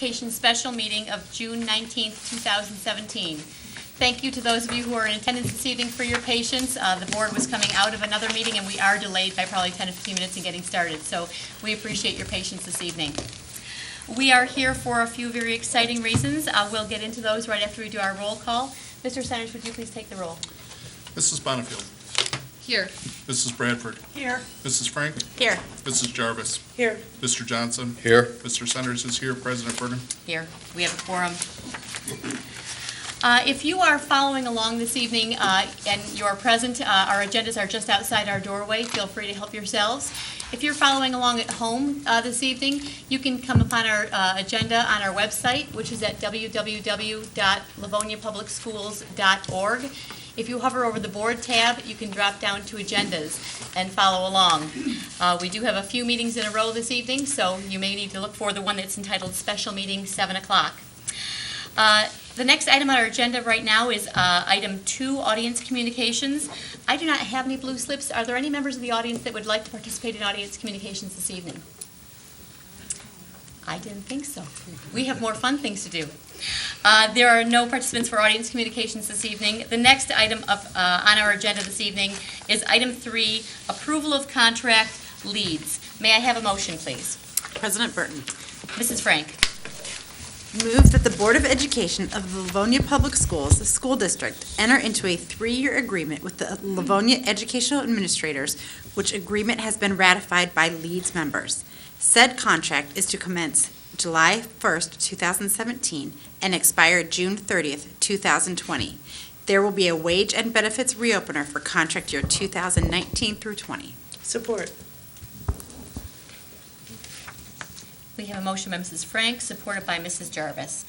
Education special meeting of June 19th, 2017. Thank you to those of you who are in attendance this evening for your patience. The board was coming out of another meeting and we are delayed by probably 10 to 15 minutes in getting started, so we appreciate your patience this evening. We are here for a few very exciting reasons. We'll get into those right after we do our roll call. Mr. Centers, would you please take the roll? Mrs. Bonifield. Here. Mrs. Bradford. Here. Mrs. Frank. Here. Mrs. Jarvis. Here. Mr. Johnson. Here. Mr. Centers is here. President Burton. Here. We have a quorum. If you are following along this evening and you are present, our agendas are just outside our doorway. Feel free to help yourselves. If you're following along at home this evening, you can come upon our agenda on our website, which is at www.livoniapublicschools.org. If you hover over the board tab, you can drop down to agendas and follow along. We do have a few meetings in a row this evening, so you may need to look for the one that's entitled Special Meeting 7 o'clock. The next item on our agenda right now is item 2, audience communications. I do not have any blue slips. Are there any members of the audience that would like to participate in audience communications this evening? I didn't think so. We have more fun things to do. There are no participants for audience communications this evening. The next item on our agenda this evening is item 3, approval of contract leads. May I have a motion, please? President Burton. Mrs. Frank. Move that the Board of Education of the Livonia Public Schools, the school district, enter into a 3-year agreement with the Livonia Educational Administrators, which agreement has been ratified by LEADS members. Said contract is to commence July 1st, 2017, and expire June 30th, 2020. There will be a wage and benefits reopener for contract year 2019 through 20. Support. We have a motion by Mrs. Frank, supported by Mrs. Jarvis.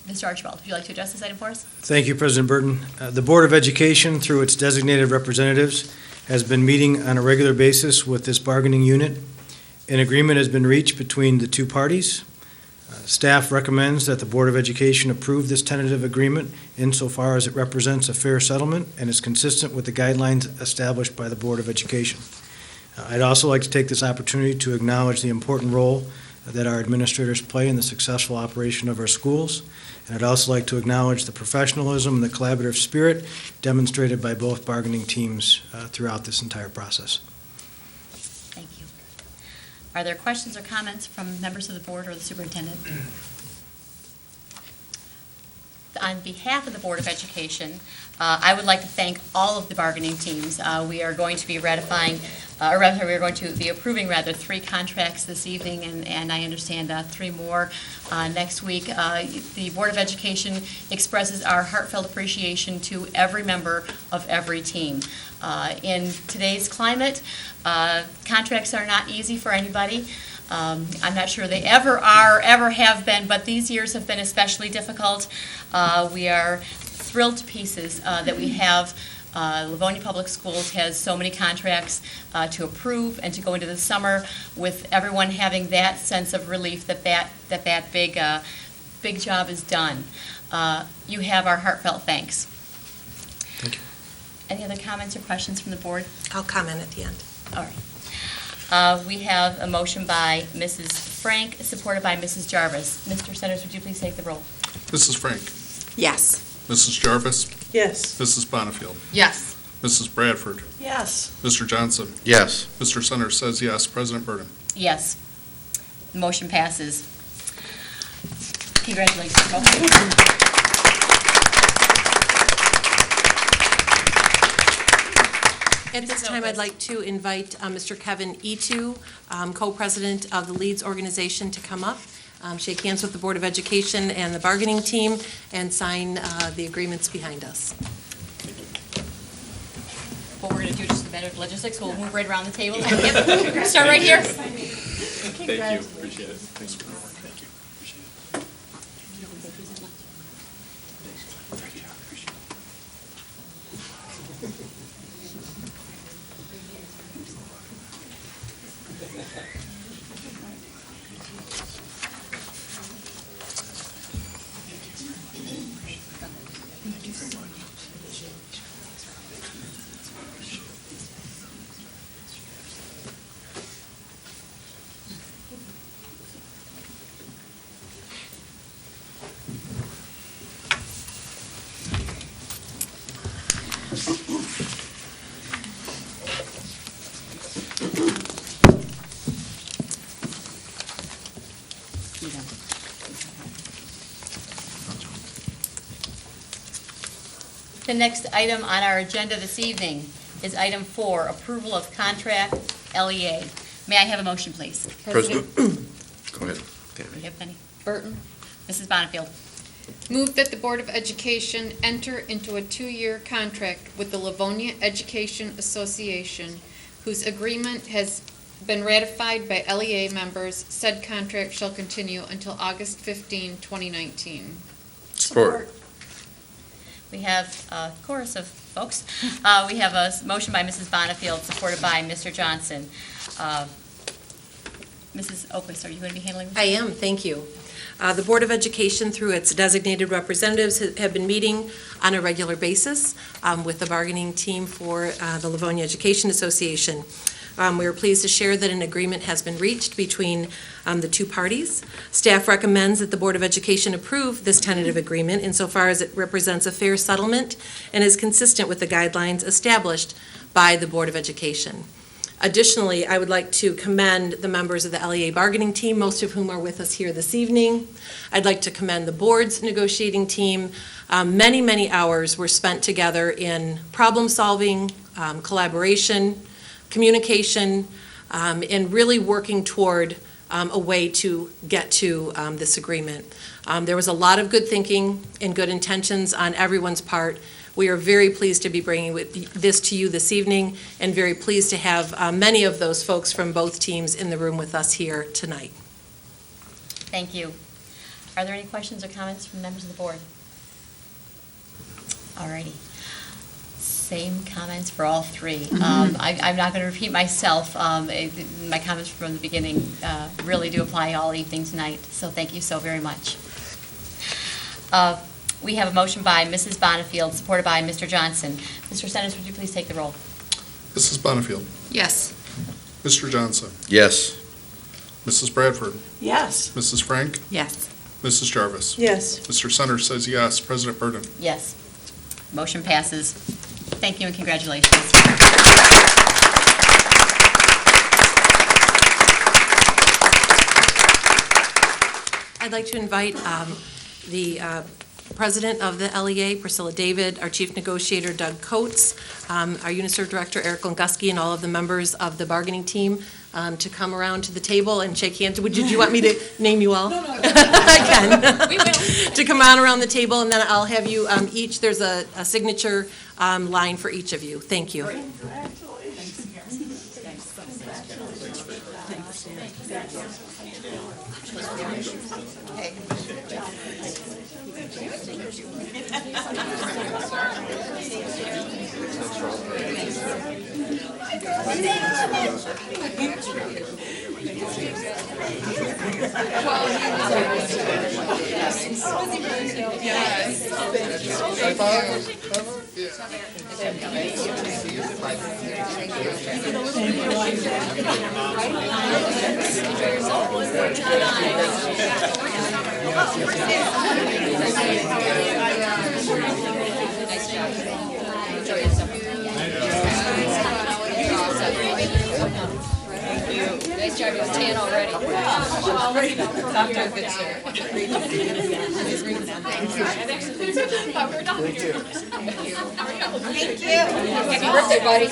Mr. Archibald, would you like to address this item for us? Thank you, President Burton. The Board of Education, through its designated representatives, has been meeting on a regular basis with this bargaining unit. An agreement has been reached between the two parties. Staff recommends that the Board of Education approve this tentative agreement insofar as it represents a fair settlement and is consistent with the guidelines established by the Board of Education. I'd also like to take this opportunity to acknowledge the important role that our administrators play in the successful operation of our schools. And I'd also like to acknowledge the professionalism and the collaborative spirit demonstrated by both bargaining teams throughout this entire process. Thank you. Are there questions or comments from members of the board or the superintendent? On behalf of the Board of Education, I would like to thank all of the bargaining teams. We are going to be ratifying, or rather, we are going to be approving 3 contracts this evening, and I understand 3 more next week. The Board of Education expresses our heartfelt appreciation to every member of every team. In today's climate, contracts are not easy for anybody. I'm not sure they ever have been, but these years have been especially difficult. We are thrilled to pieces that we have. Livonia Public Schools has so many contracts to approve and to go into the summer with everyone having that sense of relief that big job is done. You have our heartfelt thanks. Thank you. Any other comments or questions from the board? I'll comment at the end. All right. We have a motion by Mrs. Frank, supported by Mrs. Jarvis. Mr. Centers, would you please take the roll? Mrs. Frank. Yes. Mrs. Jarvis. Yes. Mrs. Bonifield. Yes. Mrs. Bradford. Yes. Mr. Johnson. Yes. Mr. Centers says yes. President Burton. Yes. The motion passes. Congratulations. At this time, I'd like to invite Mr. Kevin Etu, co-president of the LEADS organization, to come up, shake hands with the Board of Education and the bargaining team, and sign the agreements behind us. What we're going to do, just a matter of logistics, we'll move right around the table. Yep. Start right here. Thank you. Appreciate it. Thanks for the work. Thank you. Appreciate it. The next item on our agenda this evening is item 4, approval of contract LEA. May I have a motion, please? President, go ahead. Do you have any? Burton. Mrs. Bonnefield. Move that the Board of Education enter into a 2-year contract with the Livonia Education Association, whose agreement has been ratified by LEA members. Said contract shall continue until August 15, 2019. Support. We have a chorus of folks. We have a motion by Mrs. Bonnefield, supported by Mr. Johnson. Mrs. Oakwist, are you going to be handling this? I am, thank you. The Board of Education, through its designated representatives, have been meeting on a regular basis with the bargaining team for the Livonia Education Association. We are pleased to share that an agreement has been reached between the two parties. Staff recommends that the Board of Education approve this tentative agreement insofar as it represents a fair settlement and is consistent with the guidelines established by the Board of Education. Additionally, I would like to commend the members of the LEA bargaining team, most of whom are with us here this evening. I'd like to commend the board's negotiating team. Many, many hours were spent together in problem solving, collaboration, communication, and really working toward a way to get to this agreement. There was a lot of good thinking and good intentions on everyone's part. We are very pleased to be bringing this to you this evening, and very pleased to have many of those folks from both teams in the room with us here tonight. Thank you. Are there any questions or comments from members of the board? All righty. Same comments for all three. I'm not going to repeat myself. My comments from the beginning really do apply all evening tonight, so thank you so very much. We have a motion by Mrs. Bonnefield, supported by Mr. Johnson. Mr. Stennis, would you please take the roll? Mrs. Bonnefield. Yes. Mr. Johnson. Yes. Mrs. Bradford. Yes. Mrs. Frank. Yes. Mrs. Jarvis. Yes. Mr. Center says yes. President Burden. Yes. Motion passes. Thank you and congratulations. I'd like to invite the president of the LEA, Priscilla David, our chief negotiator, Doug Coates, our UNICEF director, Eric Longuski, and all of the members of the bargaining team to come around to the table and shake hands. Did you want me to name you all? No. I can. We will. To come on around the table, and then I'll have you each, there's a signature line for each of you. Thank you. Nice job, you was tan already. Off to a good start. Thank you. Happy birthday, buddy.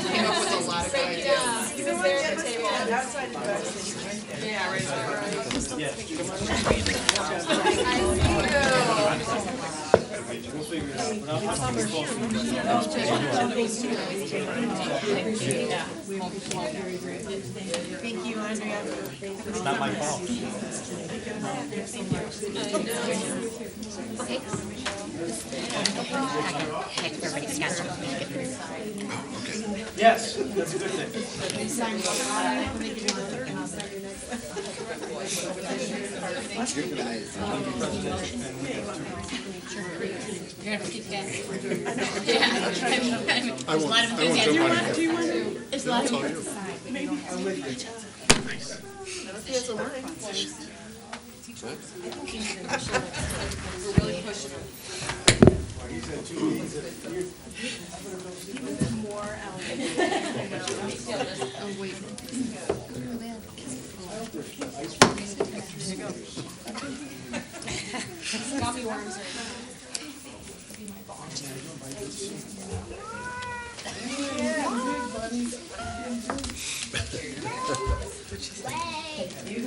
Came up with a lot of ideas. He was there at the table. Yeah, right Thank you, Andrea. It's not my fault. Everybody's schedule. Yes, that's a good thing. You're gonna have to keep that. Yeah. I won't jump on it. there's a lot of That's all people you. to sign, but you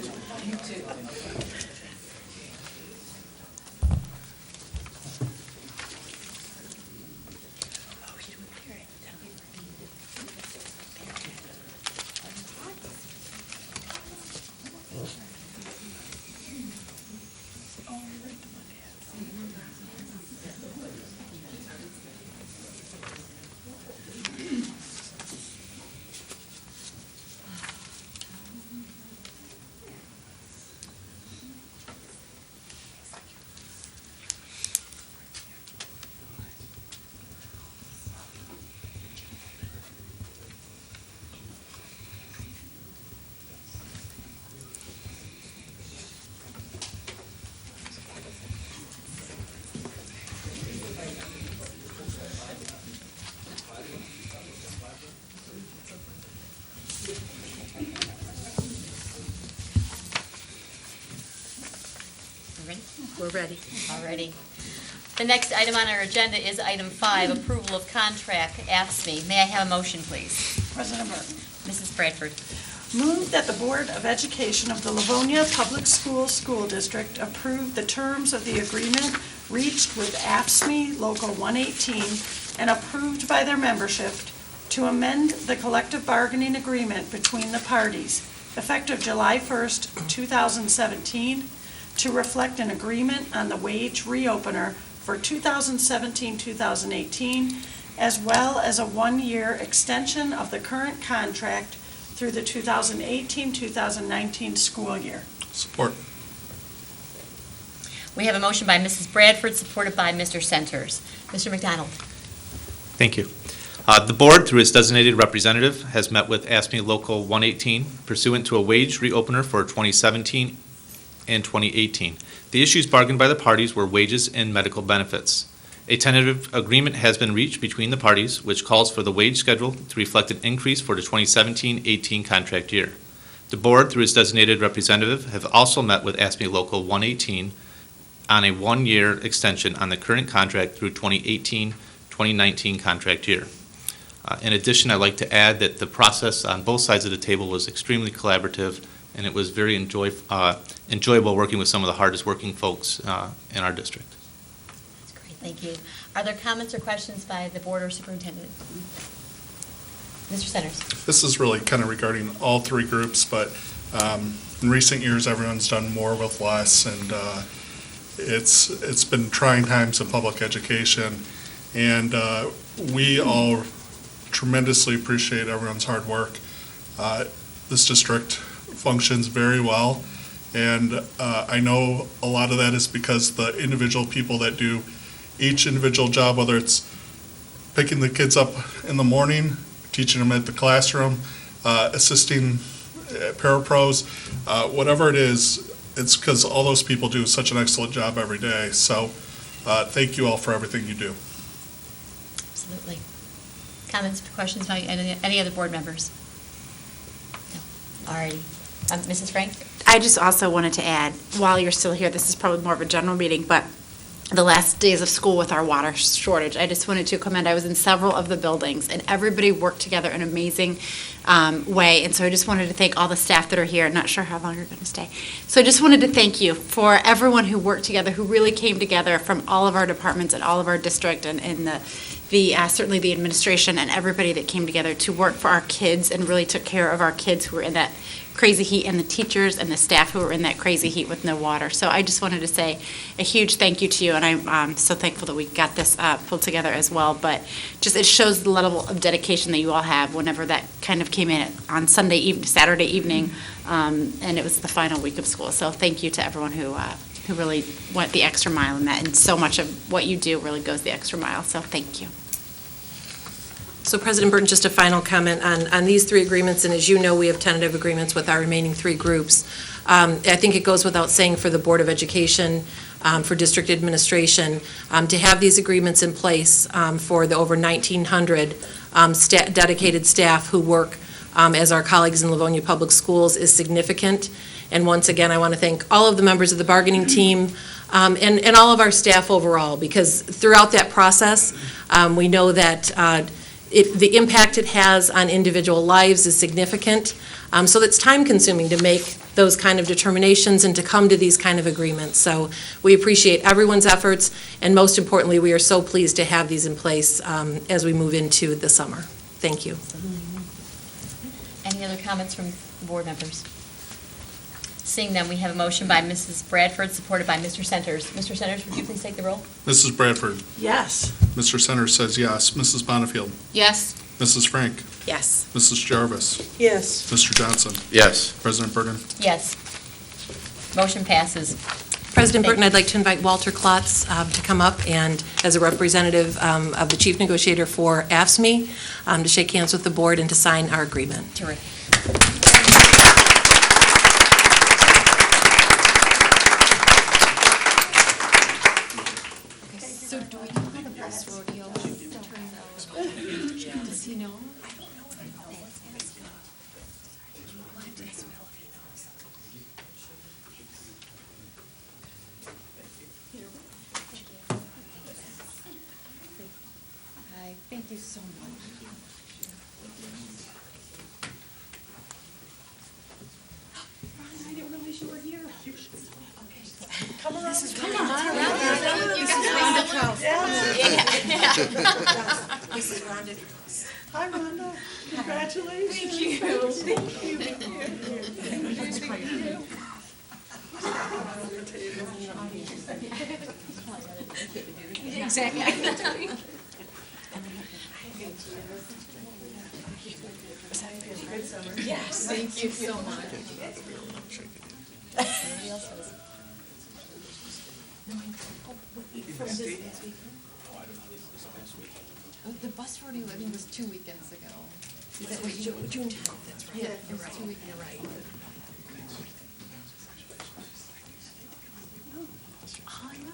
don't Ready? We're ready. Alrighty. The next item on our agenda is item 5, approval of contract, AFSCME. May I have a motion, please? President Burton. Mrs. Bradford. Move that the Board of Education of the Livonia Public Schools School District approve the terms of the agreement reached with AFSCME Local 118 and approved by their membership to amend the collective bargaining agreement between the parties effective July 1st, 2017, to reflect an agreement on the wage reopener for 2017-2018, as well as a one-year extension of the current contract through the 2018-2019 school year. Support. We have a motion by Mrs. Bradford, supported by Mr. Centers. Mr. McDonald. Thank you. The board, through its designated representative, has met with AFSCME Local 118 pursuant to a wage reopener for 2017 and 2018. The issues bargained by the parties were wages and medical benefits. A tentative agreement has been reached between the parties, which calls for the wage schedule to reflect an increase for the 2017-18 contract year. The board, through its designated representative, have also met with AFSCME Local 118 on a one-year extension on the current contract through 2018-2019 contract year. In addition, I'd like to add that the process on both sides of the table was extremely collaborative, and it was very enjoyable working with some of the hardest working folks in our district. That's great, thank you. Are there comments or questions by the board or superintendent? Mr. Centers. This is really kind of regarding all three groups, but in recent years, everyone's done more with less, and it's been trying times in public education, and we all tremendously appreciate everyone's hard work. This district functions very well, and I know a lot of that is because the individual people that do each individual job, whether it's picking the kids up in the morning, teaching them at the classroom, assisting parapros, whatever it is, it's because all those people do such an excellent job every day. So thank you all for everything you do. Absolutely. Comments, questions by any other board members? No. All right. Mrs. Frank? I just also wanted to add, while you're still here, this is probably more of a general meeting, but the last days of school with our water shortage, I just wanted to commend, I was in several of the buildings, and everybody worked together in an amazing way, and so I just wanted to thank all the staff that are here. I'm not sure how long you're going to stay. So I just wanted to thank you for everyone who worked together, who really came together from all of our departments and all of our district, and certainly the administration and everybody that came together to work for our kids and really took care of our kids who were in that crazy heat, and the teachers and the staff who were in that crazy heat with no water. So I just wanted to say a huge thank you to you, and I'm so thankful that we got this pulled together as well. But just it shows the level of dedication that you all have whenever that kind of came in on Saturday evening, and it was the final week of school. So thank you to everyone who really went the extra mile in that, and so much of what you do really goes the extra mile. So thank you. So President Burton, just a final comment on these three agreements, and as you know, we have tentative agreements with our remaining three groups. I think it goes without saying for the Board of Education, for district administration, to have these agreements in place for the over 1,900 dedicated staff who work as our colleagues in Livonia Public Schools is significant. And once again, I want to thank all of the members of the bargaining team and all of our staff overall, because throughout that process, we know that the impact it has on individual lives is significant. So it's time-consuming to make those kind of determinations and to come to these kind of agreements. So we appreciate everyone's efforts, and most importantly, we are so pleased to have these in place as we move into the summer. Thank you. Any other comments from board members? Seeing none, we have a motion by Mrs. Bradford, supported by Mr. Centers. Mr. Centers, would you please take the roll? Mrs. Bradford. Yes. Mr. Centers says yes. Mrs. Bonnefield. Yes. Mrs. Frank. Yes. Mrs. Jarvis. Yes. Mr. Johnson. Yes. President Burton. Yes. Motion passes. President Thank Burton, I'd like to invite Walter Klotz to come up and, as a representative of the chief negotiator for AFSCME, to shake hands with the board and to sign our agreement. Terrific. So do we know how the bus rodeo turns out? Does he know? Hi, thank you so much. I didn't realize you were here. Come around. This is really you guys This is Rhonda. Hi, Rhonda. Congratulations. Thank you. Exactly. Yes, thank you so much. The bus rodeo, I think, was 2 weekends ago. Is that what you? June 10th, that's right. Yeah, it was 2 weekends. You're right. Oh, I know.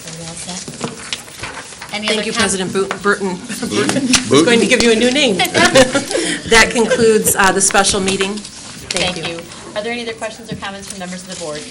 Are we all set? Any Thank other you, com- President Burton. Booten. I'm going to give you a new name. That concludes the special meeting. Thank you. Are there any other questions or comments from members of the board?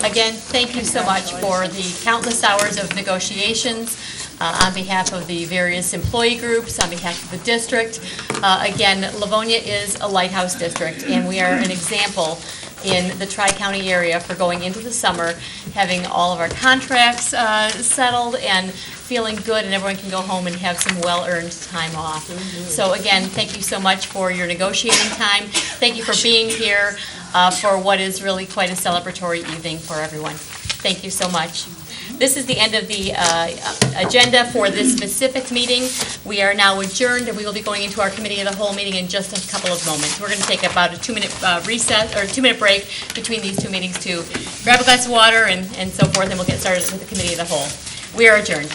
Again, thank you so much for the countless hours of negotiations on behalf of the various employee groups, on behalf of the district. Again, Livonia is a lighthouse district, and we are an example in the Tri-County area for going into the summer, having all of our contracts settled and feeling good, and everyone can go home and have some well-earned time off. So again, thank you so much for your negotiating time. Thank you for being here for what is really quite a celebratory evening for everyone. Thank you so much. This is the end of the agenda for this specific meeting. We are now adjourned, and we will be going into our committee of the whole meeting in just a couple of moments. We're going to take about a 2-minute recess, or 2-minute break between these two meetings to grab a glass of water and so forth, and we'll get started with the committee of the whole. We are adjourned.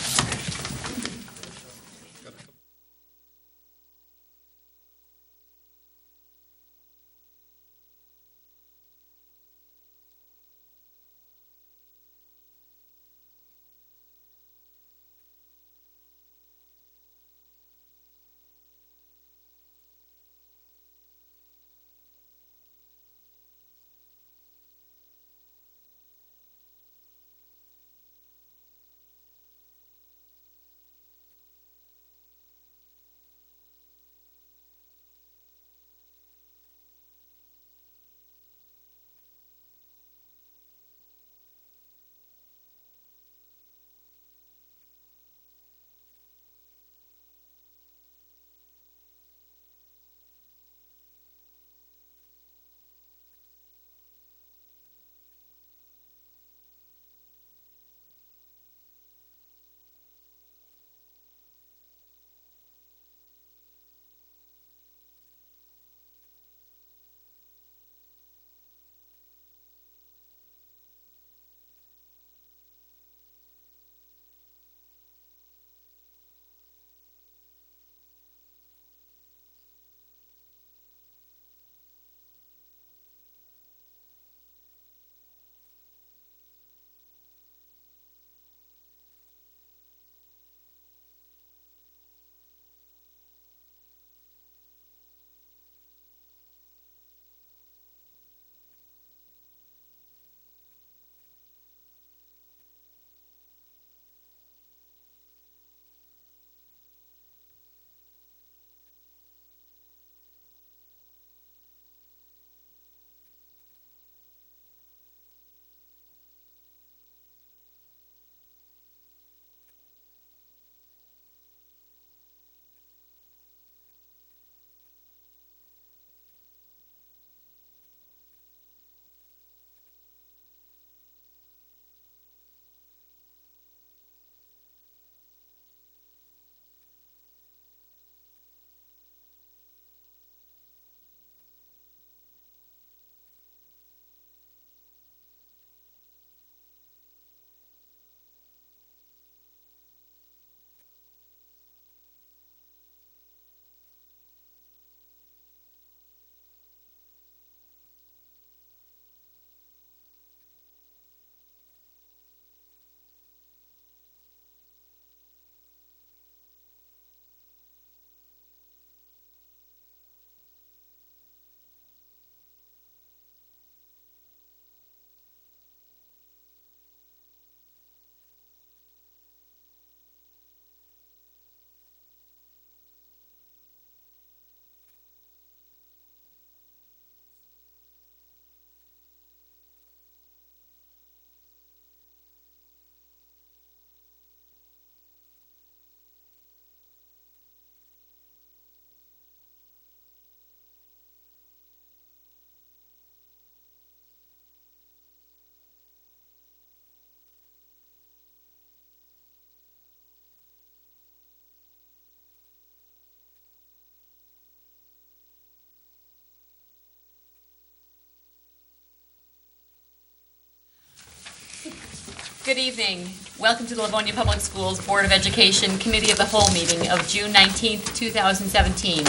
Good evening. Welcome to the Livonia Public Schools Board of Education Committee of the Whole meeting of June 19th, 2017,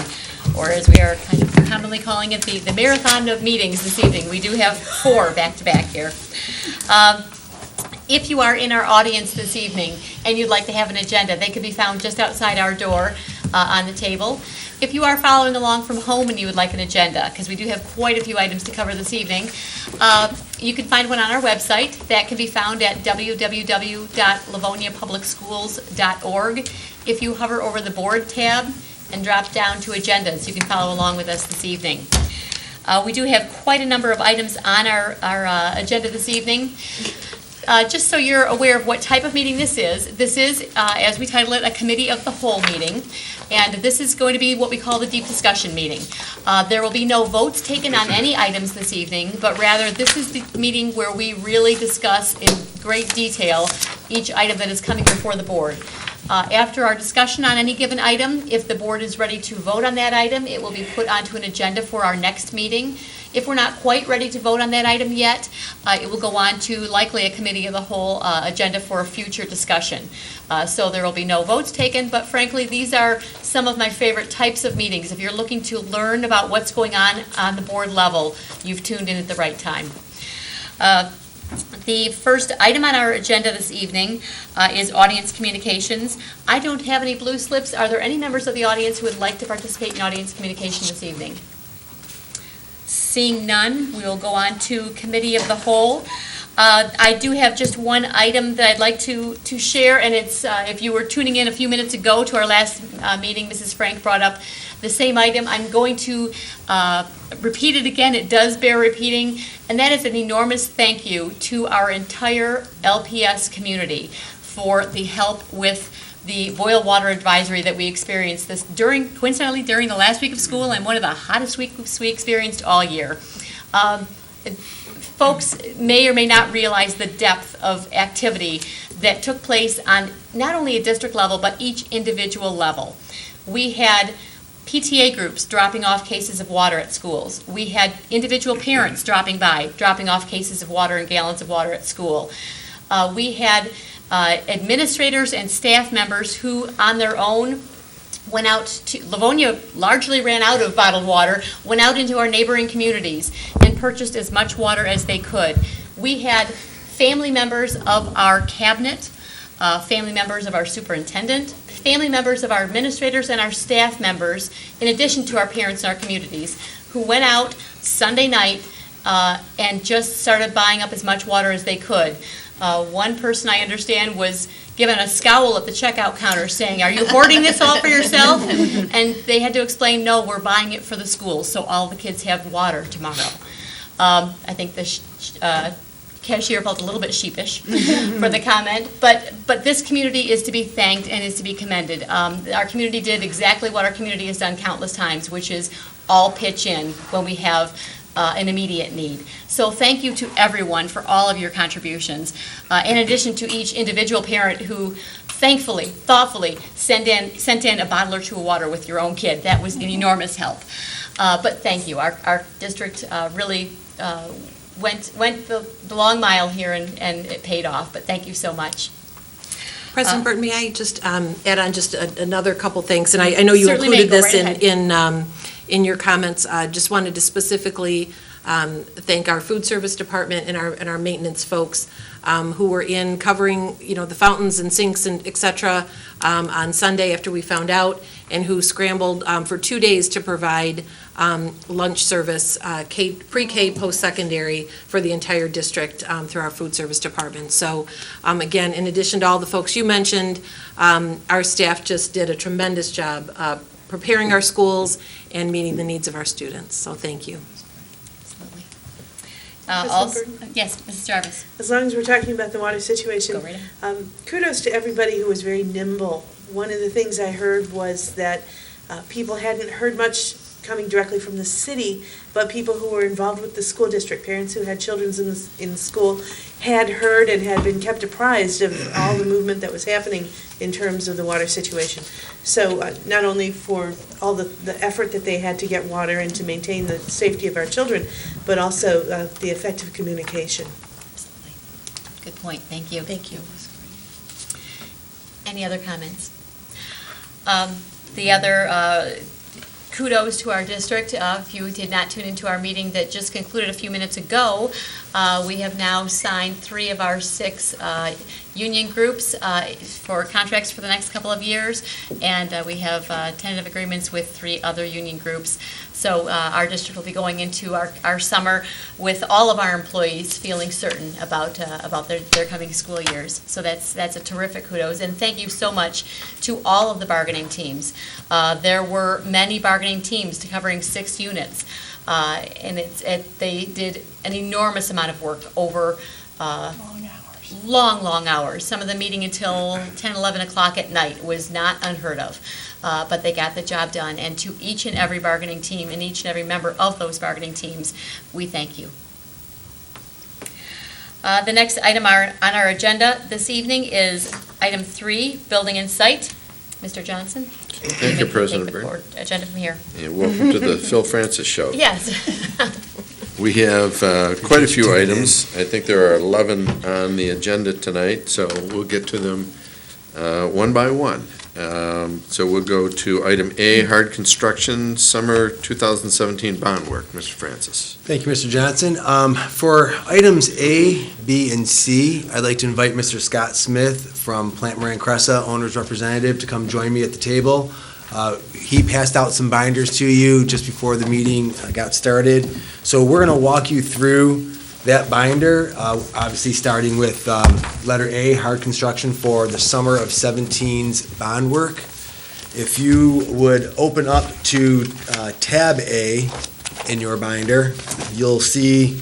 or as we are kind of commonly calling it, the marathon of meetings this evening. We do have 4 back-to-back here. If you are in our audience this evening and you'd like to have an agenda, they can be found just outside our door on the table. If you are following along from home and you would like an agenda, because we do have quite a few items to cover this evening, you can find one on our website. That can be found at www.livoniapublicschools.org. If you hover over the board tab and drop down to agendas, you can follow along with us this evening. We do have quite a number of items on our agenda this evening. Just so you're aware of what type of meeting this is, as we title it, a committee of the whole meeting. And this is going to be what we call the deep discussion meeting. There will be no votes taken on any items this evening, but rather this is the meeting where we really discuss in great detail each item that is coming before the board. After our discussion on any given item, if the board is ready to vote on that item, it will be put onto an agenda for our next meeting. If we're not quite ready to vote on that item yet, it will go on to likely a committee of the whole agenda for a future discussion. So there will be no votes taken, but frankly, these are some of my favorite types of meetings. If you're looking to learn about what's going on the board level, you've tuned in at the right time. The first item on our agenda this evening is audience communications. I don't have any blue slips. Are there any members of the audience who would like to participate in audience communication this evening? Seeing none, we will go on to committee of the whole. I do have just one item that I'd like to share, and it's if you were tuning in a few minutes ago to our last meeting, Mrs. Frank brought up the same item. I'm going to repeat it again. It does bear repeating, and that is an enormous thank you to our entire LPS community for the help with the boil water advisory that we experienced coincidentally during the last week of school, and one of the hottest weeks we experienced all year. Folks may or may not realize the depth of activity that took place on not only a district level, but each individual level. We had PTA groups dropping off cases of water at schools. We had individual parents dropping off cases of water and gallons of water at school. We had administrators and staff members who, on their own, went out to, Livonia largely ran out of bottled water, went out into our neighboring communities and purchased as much water as they could. We had family members of our cabinet, family members of our superintendent, family members of our administrators and our staff members, in addition to our parents in our communities, who went out Sunday night and just started buying up as much water as they could. One person, I understand, was given a scowl at the checkout counter saying, "Are you hoarding this all for yourself?" And they had to explain, "No, we're buying it for the school, so all the kids have water tomorrow." I think the cashier felt a little bit sheepish for the comment, but this community is to be thanked and is to be commended. Our community did exactly what our community has done countless times, which is all pitch in when we have an immediate need. So thank you to everyone for all of your contributions, in addition to each individual parent who thankfully, thoughtfully sent in a bottle or two of water with your own kid. That was an enormous help. But thank you. Our district really went the long mile here, and it paid off. But thank you so much. President Burton, may I just add on just another couple things? And I know you Certainly included this right in your comments. Just wanted to specifically thank our food service department and our maintenance folks who were in covering, the fountains and sinks and et cetera on Sunday after we found out, and who scrambled for 2 days to provide lunch service, pre-K, post-secondary for the entire district through our food service department. So again, in addition to all the folks you mentioned, our staff just did a tremendous job preparing our schools and meeting the needs of our students. So thank you. Yes, Mrs. Jarvis. As long as we're talking about the water situation, Go right ahead. Kudos to everybody who was very nimble. One of the things I heard was that people hadn't heard much coming directly from the city, but people who were involved with the school district, parents who had children in school, had heard and had been kept apprised of all the movement that was happening in terms of the water situation. So not only for all the effort that they had to get water and to maintain the safety of our children, but also the effective communication. Absolutely. Good point, thank you. Thank you. Any other comments? The other kudos to our district. If you did not tune into our meeting that just concluded a few minutes ago, we have now signed 3 of our 6 union groups for contracts for the next couple of years, and we have tentative agreements with 3 other union groups. So our district will be going into our summer with all of our employees feeling certain about their coming school years. So that's a terrific kudos, and thank you so much to all of the bargaining teams. There were many bargaining teams covering 6 units, and they did an enormous amount of work over long hours. Some of them meeting until 10, 11 o'clock at night was not unheard of. But they got the job done. And to each and every bargaining team and each and every member of those bargaining teams, we thank you. The next item on our agenda this evening is item 3, Building and Site. Mr. Johnson? Thank you, President Take the Byrne. board agenda from here. And welcome to the Phil Francis Show. Yes. We have quite a few items. I think there are 11 on the agenda tonight, so we'll get to them one by one. So we'll go to item A, hard construction, summer 2017 bond work. Mr. Francis. Thank you, Mr. Johnson. For items A, B, and C, I'd like to invite Mr. Scott Smith from Plant Moran Cressa, owner's representative, to come join me at the table. He passed out some binders to you just before the meeting got started. So we're going to walk you through that binder, obviously starting with letter A, hard construction for the summer of 17's bond work. If you would open up to tab A in your binder, you'll see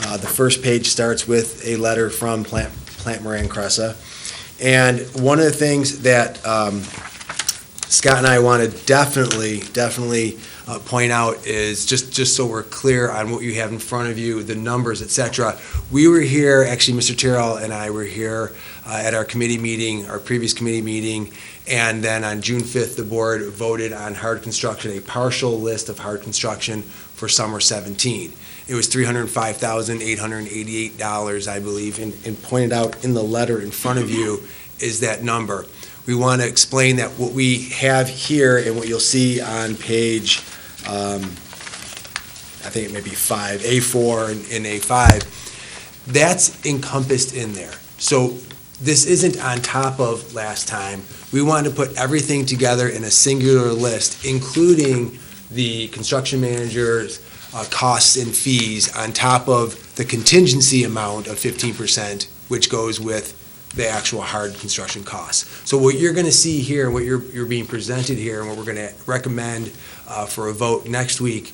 the first page starts with a letter from Plant Moran Cressa. And one of the things that Scott and I want to definitely point out is, just so we're clear on what you have in front of you, the numbers, et cetera. We were here, actually, Mr. Terrell and I were here at our committee meeting, our previous committee meeting, and then on June 5th, the board voted on hard construction, a partial list of hard construction for summer 17. It was $305,888, I believe, and pointed out in the letter in front of you is that number. We want to explain that what we have here and what you'll see on page, I think it may be A4 and A5, that's encompassed in there. So this isn't on top of last time. We wanted to put everything together in a singular list, including the construction manager's costs and fees on top of the contingency amount of 15%, which goes with the actual hard construction costs. So what you're going to see here, and what you're being presented here, and what we're going to recommend for a vote next week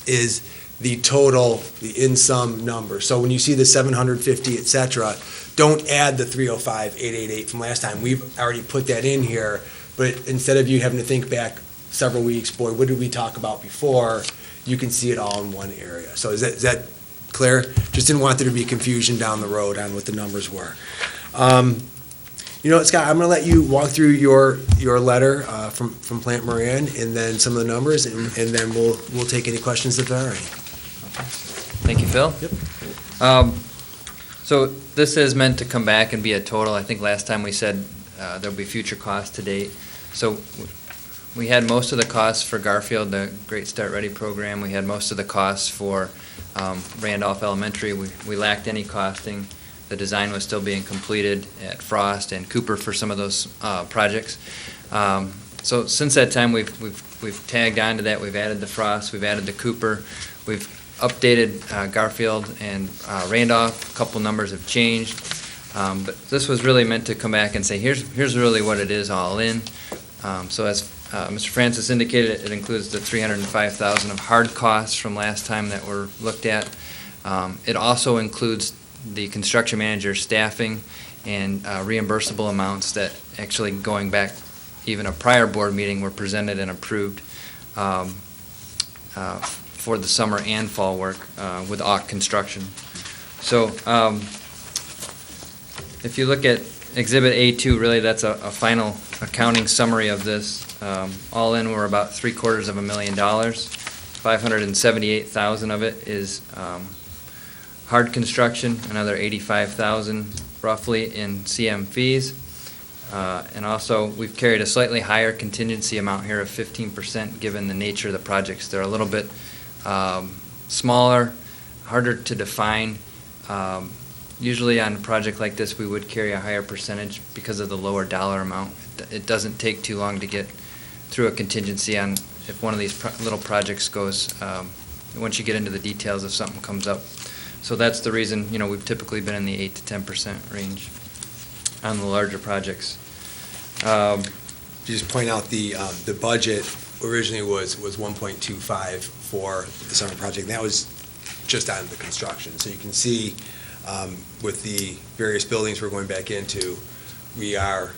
is the total, the in-sum number. So when you see the 750, et cetera, don't add the 305,888 from last time. We've already put that in here, but instead of you having to think back several weeks, boy, what did we talk about before? You can see it all in one area. So is that clear? Just didn't want there to be confusion down the road on what the numbers were. You know what, Scott, I'm going to let you walk through your letter from Plant Moran and then some of the numbers, and then we'll take any questions if there are any. Thank you, Phil. Yep. So this is meant to come back and be a total. I think last time we said there'll be future costs to date. So we had most of the costs for Garfield, the Great Start Ready program. We had most of the costs for Randolph Elementary. We lacked any costing. The design was still being completed at Frost and Cooper for some of those projects. So since that time, we've tagged on to that. We've added the Frost, we've added the Cooper, we've updated Garfield and Randolph. A couple numbers have changed, but this was really meant to come back and say, here's really what it is all in. So as Mr. Francis indicated, it includes the $305,000 of hard costs from last time that were looked at. It also includes the construction manager's staffing and reimbursable amounts that actually, going back even a prior board meeting, were presented and approved for the summer and fall work with AUK construction. So if you look at Exhibit A2, really that's a final accounting summary of this. All in, we're about $750,000. $578,000 of it is hard construction, another $85,000 roughly in CM fees. And also, we've carried a slightly higher contingency amount here of 15%, given the nature of the projects. They're a little bit smaller, harder to define. Usually on a project like this, we would carry a higher percentage because of the lower dollar amount. It doesn't take too long to get through a contingency on if one of these little projects goes, once you get into the details, if something comes up. So that's the reason, we've typically been in the 8 to 10% range on the larger projects. Just point out the budget originally was 1.25 for the summer project. That was just on the construction. So you can see with the various buildings we're going back into, we are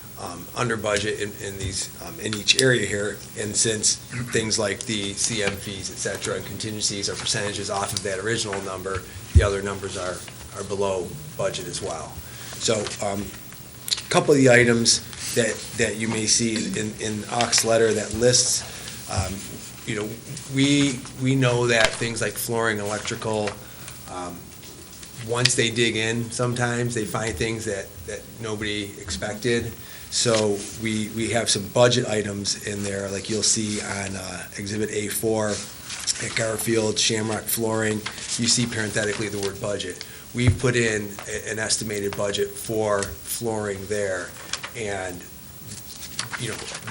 under budget in these in each area here. And since things like the CM fees, et cetera, and contingencies are percentages off of that original number, the other numbers are below budget as well. So a couple of the items that you may see in Ock's letter that lists, we know that things like flooring, electrical, once they dig in, sometimes they find things that nobody expected. So we have some budget items in there, like you'll see on Exhibit A4 at Garfield, Shamrock Flooring. You see parenthetically the word budget. We've put in an estimated budget for flooring there, and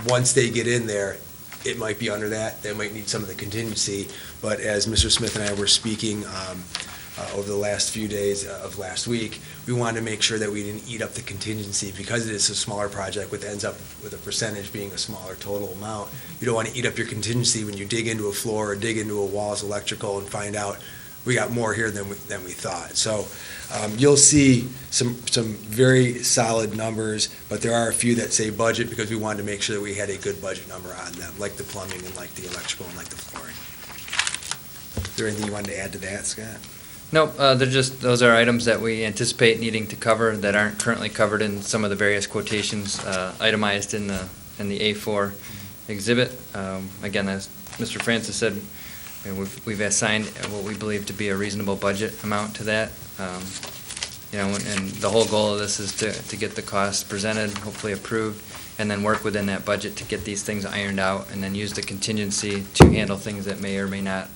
once they get in there, it might be under that. They might need some of the contingency, but as Mr. Smith and I were speaking over the last few days of last week, we wanted to make sure that we didn't eat up the contingency because it is a smaller project, which ends up with a percentage being a smaller total amount. You don't want to eat up your contingency when you dig into a floor or dig into a wall's electrical and find out we got more here than we thought. So you'll see some very solid numbers, but there are a few that say budget because we wanted to make sure that we had a good budget number on them, like the plumbing and like the electrical and like the flooring. Is there anything you wanted to add to that, Scott? Nope, those are items that we anticipate needing to cover that aren't currently covered in some of the various quotations itemized in the A4 exhibit. Again, as Mr. Francis said, we've assigned what we believe to be a reasonable budget amount to that. And the whole goal of this is to get the costs presented, hopefully approved, and then work within that budget to get these things ironed out, and then use the contingency to handle things that may or may not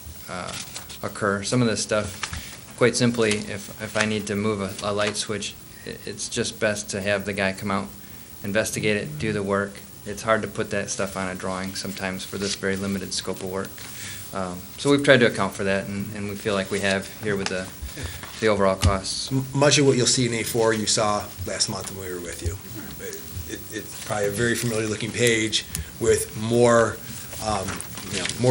occur. Some of this stuff, quite simply, if I need to move a light switch, it's just best to have the guy come out, investigate it, do the work. It's hard to put that stuff on a drawing sometimes for this very limited scope of work. So we've tried to account for that, and we feel like we have here with the overall costs. Much of what you'll see in A4 you saw last month when we were with you. It's probably a very familiar-looking page with more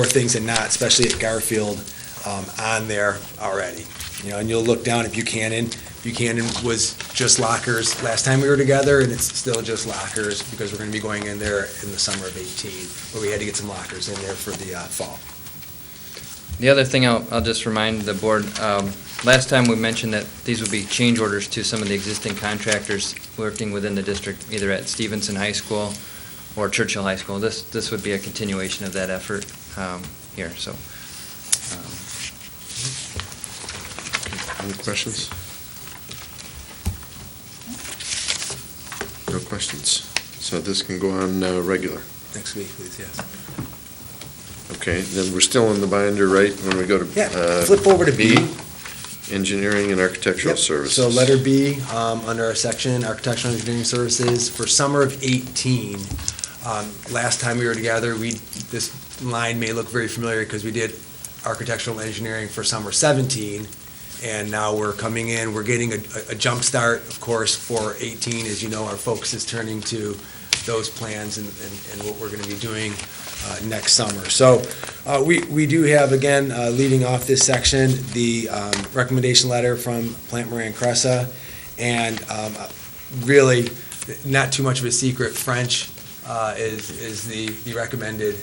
things than not, especially at Garfield, on there already. And you'll look down at Buchanan. Buchanan was just lockers last time we were together, and it's still just lockers because we're going to be going in there in the summer of 18, but we had to get some lockers in there for the fall. The other thing I'll just remind the board, last time we mentioned that these would be change orders to some of the existing contractors working within the district, either at Stevenson High School or Churchill High School. This would be a continuation of that effort here. So. Any questions? No questions. So this can go on regular. Next week, please, yes. Okay, then we're still in the binder, right, when we go to Flip over to B. Engineering and Architectural Yep. Services. So letter B, under our section, Architectural Engineering Services, for summer of 18. Last time we were together, this line may look very familiar because we did architectural engineering for summer 17, and now we're coming in, we're getting a jump start, of course, for 18. As you know, our focus is turning to those plans and what we're going to be doing next summer. So we do have, again, leading off this section, the recommendation letter from Plant Moran Cressa, and really not too much of a secret, French is the recommended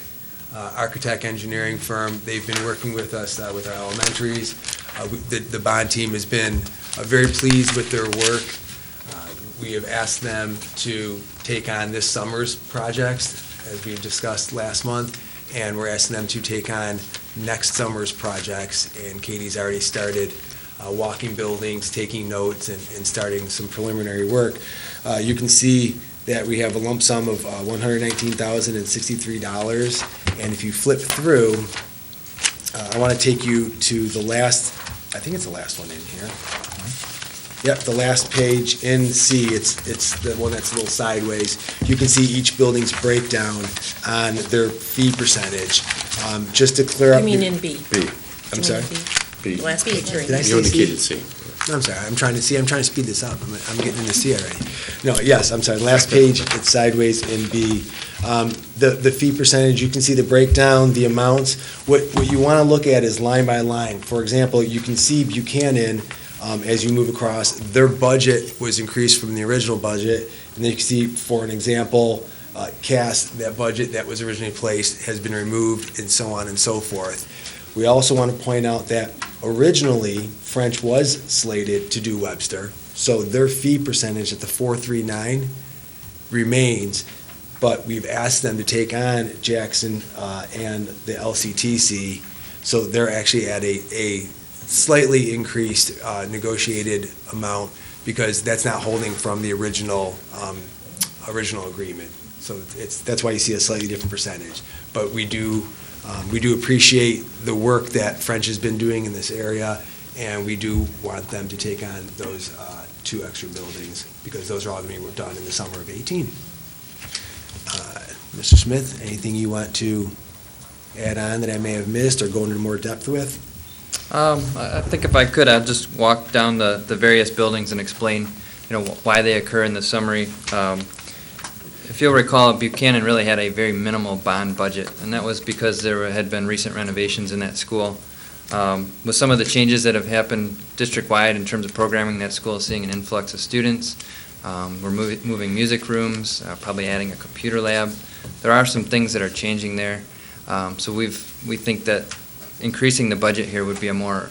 architect engineering firm. They've been working with us with our elementaries. The bond team has been very pleased with their work. We have asked them to take on this summer's projects, as we discussed last month, and we're asking them to take on next summer's projects, and Katie's already started walking buildings, taking notes, and starting some preliminary work. You can see that we have a lump sum of $119,063, and if you flip through, I want to take you to the last, I think it's the last one in here. Yep, the last page in C, it's the one that's a little sideways. You can see each building's breakdown on their fee percentage. Just to clear up. You mean in B? B. I'm sorry? B. Last page, Did I You say C? indicated C. I'm sorry, I'm trying to speed this up. I'm getting into C already. No, yes, I'm sorry, last page, it's sideways in B. The fee percentage, you can see the breakdown, the amounts. What you want to look at is line by line. For example, you can see Buchanan, as you move across, their budget was increased from the original budget. And then you can see, for an example, Cass, that budget that was originally placed has been removed, and so on and so forth. We also want to point out that originally, French was slated to do Webster, so their fee percentage at the 439 remains, but we've asked them to take on Jackson and the LCTC, so they're actually at a slightly increased negotiated amount, because that's not holding from the original agreement. So that's why you see a slightly different percentage. But we do appreciate the work that French has been doing in this area, and we do want them to take on those 2 extra buildings, because those are all going to be done in the summer of 18. Mr. Smith, anything you want to add on that I may have missed or go into more depth with? I think if I could, I'd just walk down the various buildings and explain, why they occur in the summary. If you'll recall, Buchanan really had a very minimal bond budget, and that was because there had been recent renovations in that school. With some of the changes that have happened district-wide in terms of programming, that school is seeing an influx of students. We're moving music rooms, probably adding a computer lab. There are some things that are changing there. So we think that increasing the budget here would be a more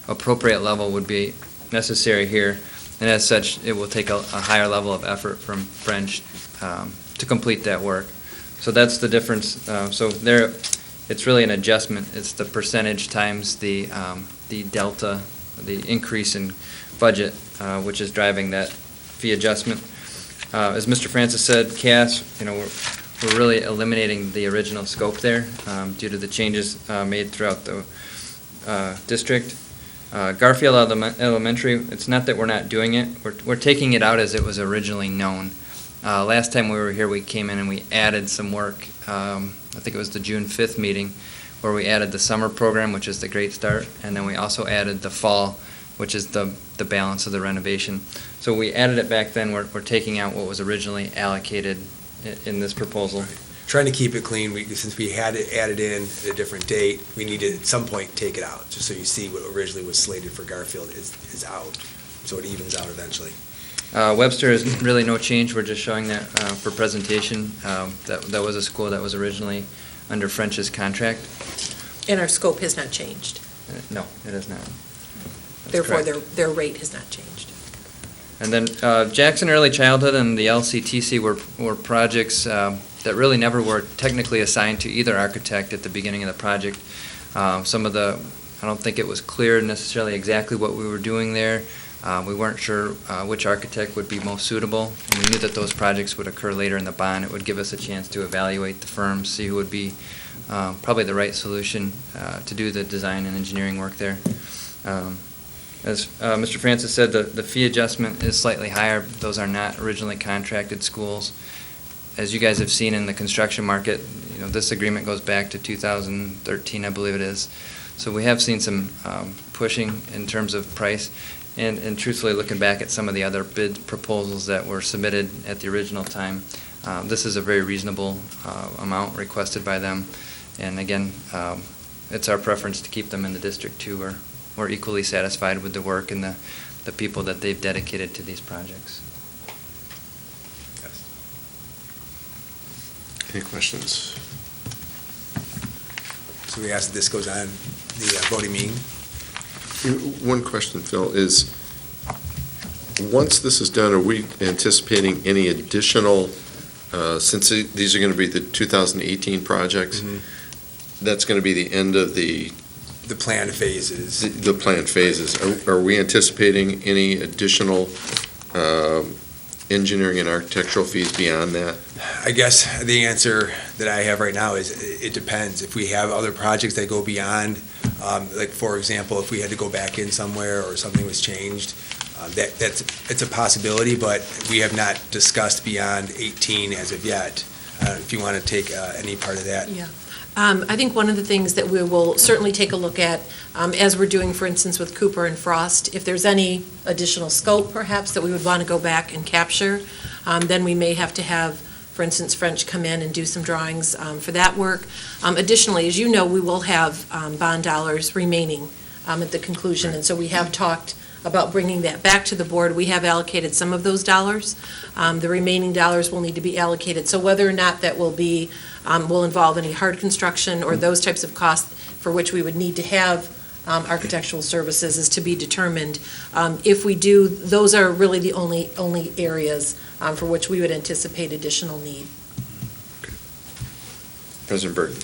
appropriate level would be necessary here. And as such, it will take a higher level of effort from French to complete that work. So that's the difference. So there, it's really an adjustment. It's the percentage times the delta, the increase in budget, which is driving that fee adjustment. As Mr. Francis said, Cass, we're really eliminating the original scope there due to the changes made throughout the district. Garfield Elementary, it's not that we're not doing it, we're taking it out as it was originally known. Last time we were here, we came in and we added some work. I think it was the June 5th meeting, where we added the summer program, which is the Great Start, and then we also added the fall, which is the balance of the renovation. So we added it back then. We're taking out what was originally allocated in this proposal. Right. Trying to keep it clean, since we had it added in at a different date, we need to at some point take it out, just so you see what originally was slated for Garfield is out, so it evens out eventually. Webster is really no change. We're just showing that for presentation. That was a school that was originally under French's contract. And our scope has not changed. No, it has not. Therefore, their rate has not changed. And then Jackson Early Childhood and the LCTC were projects that really never were technically assigned to either architect at the beginning of the project. I don't think it was clear necessarily exactly what we were doing there. We weren't sure which architect would be most suitable, and we knew that those projects would occur later in the bond. It would give us a chance to evaluate the firms, see who would be probably the right solution to do the design and engineering work there. As Mr. Francis said, the fee adjustment is slightly higher. Those are not originally contracted schools. As you guys have seen in the construction market, this agreement goes back to 2013, I believe it is. So we have seen some pushing in terms of price. And truthfully, looking back at some of the other bid proposals that were submitted at the original time, this is a very reasonable amount requested by them. And again, it's our preference to keep them in the district too. We're equally satisfied with the work and the people that they've dedicated to these projects. Yes. Any questions? So we ask that this goes on the voting meeting. One question, Phil, is once this is done, are we anticipating any additional, since these are going to be the 2018 projects, that's going to be the end of the the planned phases. The planned phases. Are we anticipating any additional engineering and architectural fees beyond that? I guess the answer that I have right now is it depends. If we have other projects that go beyond, like for example, if we had to go back in somewhere or something was changed, it's a possibility, but we have not discussed beyond 18 as of yet. If you want to take any part of that. Yeah. I think one of the things that we will certainly take a look at, as we're doing, for instance, with Cooper and Frost, if there's any additional scope perhaps that we would want to go back and capture, then we may have to have, for instance, French come in and do some drawings for that work. Additionally, as you know, we will have bond dollars remaining at the conclusion, and so we have talked about bringing that back to the board. We have allocated some of those dollars. The remaining dollars will need to be allocated. So whether or not that will be, will involve any hard construction or those types of costs for which we would need to have architectural services is to be determined. If we do, those are really the only areas for which we would anticipate additional need. President Burton.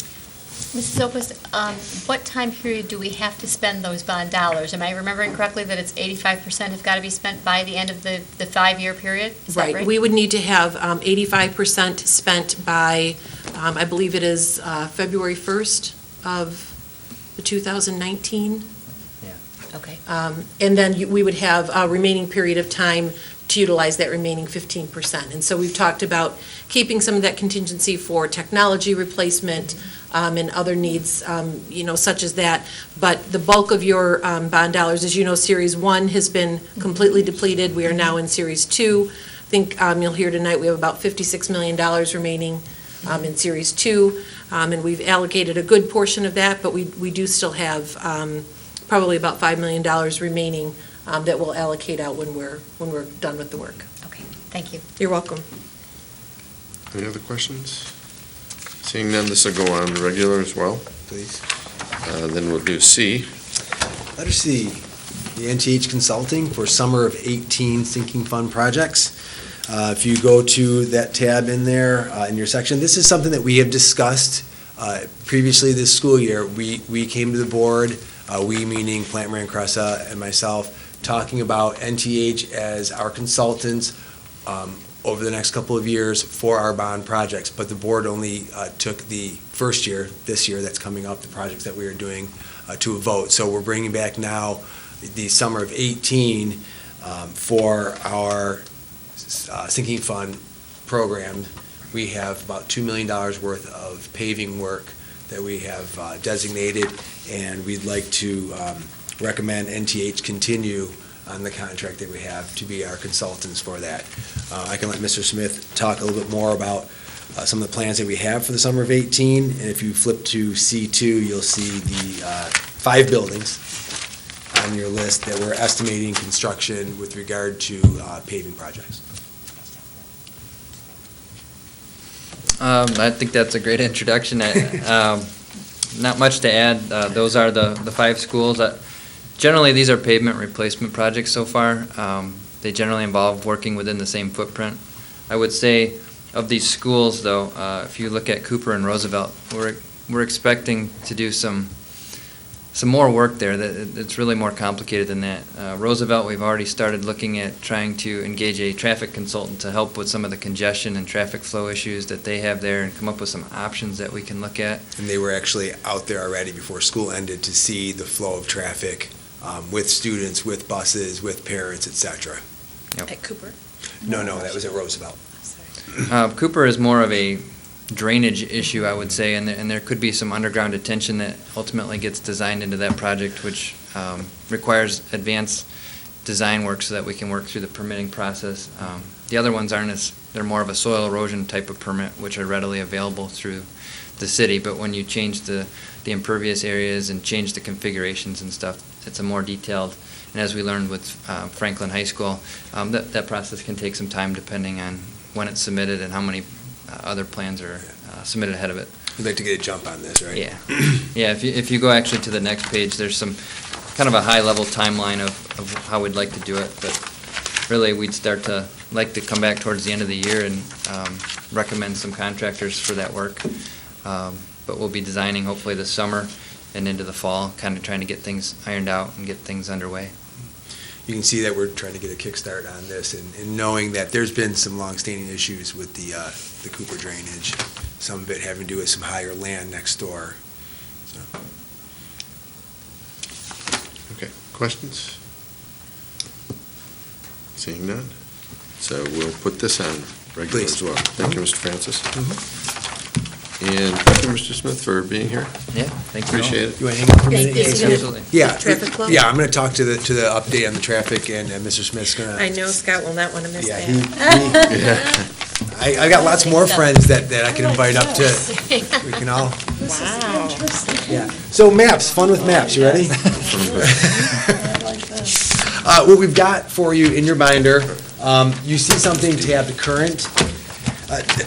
Mrs. Oquist, what time period do we have to spend those bond dollars? Am I remembering correctly that it's 85% have got to be spent by the end of the 5-year period? Is that right? We would need to have 85% spent by, I believe it is February 1st of the 2019. Okay. And then we would have a remaining period of time to utilize that remaining 15%. And so we've talked about keeping some of that contingency for technology replacement and other needs, such as that. But the bulk of your bond dollars, as you know, Series 1 has been completely depleted. We are now in Series 2. I think you'll hear tonight we have about $56 million remaining in Series 2. And we've allocated a good portion of that, but we do still have probably about $5 million remaining that we'll allocate out when we're done with the work. Okay, thank you. You're welcome. Any other questions? Seeing none, this will go on regular as well, please. Then we'll do C. Letter C, the NTH Consulting for Summer of 18 Sinking Fund projects. If you go to that tab in there, in your section, this is something that we have discussed previously this school year. We came to the board, we meaning Plant Moran Cressa and myself, talking about NTH as our consultants over the next couple of years for our bond projects. But the board only took the first year, this year that's coming up, the projects that we are doing to a vote. So we're bringing back now the summer of 18 for our sinking fund program. We have about $2 million worth of paving work that we have designated, and we'd like to recommend NTH continue on the contract that we have to be our consultants for that. I can let Mr. Smith talk a little bit more about some of the plans that we have for the summer of 18, and if you flip to C2, you'll see the 5 buildings on your list that we're estimating construction with regard to paving projects. I think that's a great introduction. Not much to add. Those are the 5 schools. Generally, these are pavement replacement projects so far. They generally involve working within the same footprint. I would say of these schools, though, if you look at Cooper and Roosevelt, we're expecting to do some more work there. It's really more complicated than that. Roosevelt, we've already started looking at trying to engage a traffic consultant to help with some of the congestion and traffic flow issues that they have there and come up with some options that we can look at. And they were actually out there already before school ended to see the flow of traffic with students, with buses, with parents, et cetera. Yep. At Cooper? No, that was at Roosevelt. Cooper is more of a drainage issue, I would say, and there could be some underground detention that ultimately gets designed into that project, which requires advanced design work so that we can work through the permitting process. The other ones they're more of a soil erosion type of permit, which are readily available through the city, but when you change the impervious areas and change the configurations and stuff, it's a more detailed, and as we learned with Franklin High School, that process can take some time depending on when it's submitted and how many other plans are submitted ahead of it. We'd like to get a jump on this, right? Yeah. Yeah, if you go actually to the next page, there's some kind of a high-level timeline of how we'd like to do it, but really we'd like to come back towards the end of the year and recommend some contractors for that work. But we'll be designing hopefully this summer and into the fall, kind of trying to get things ironed out and get things underway. You can see that we're trying to get a kickstart on this, and knowing that there's been some longstanding issues with the Cooper drainage, some of it having to do with some higher land next door. So, Okay, questions? Seeing none. So we'll put this on regular Please. as well. Thank you, Mr. Francis. And thank you, Mr. Smith, for being here. Yeah, thank you all. Appreciate it. You want to hang out for a minute? Thank you. Absolutely. Yeah. Traffic flow? Yeah, I'm going to talk to the update on the traffic, and Mr. Smith's going to. I know Scott will not want to miss Yeah, that. I got lots more friends that I can invite up to, we can all, Wow. yeah. So maps, fun with maps, you ready? What we've got for you in your binder, you see something tabbed current.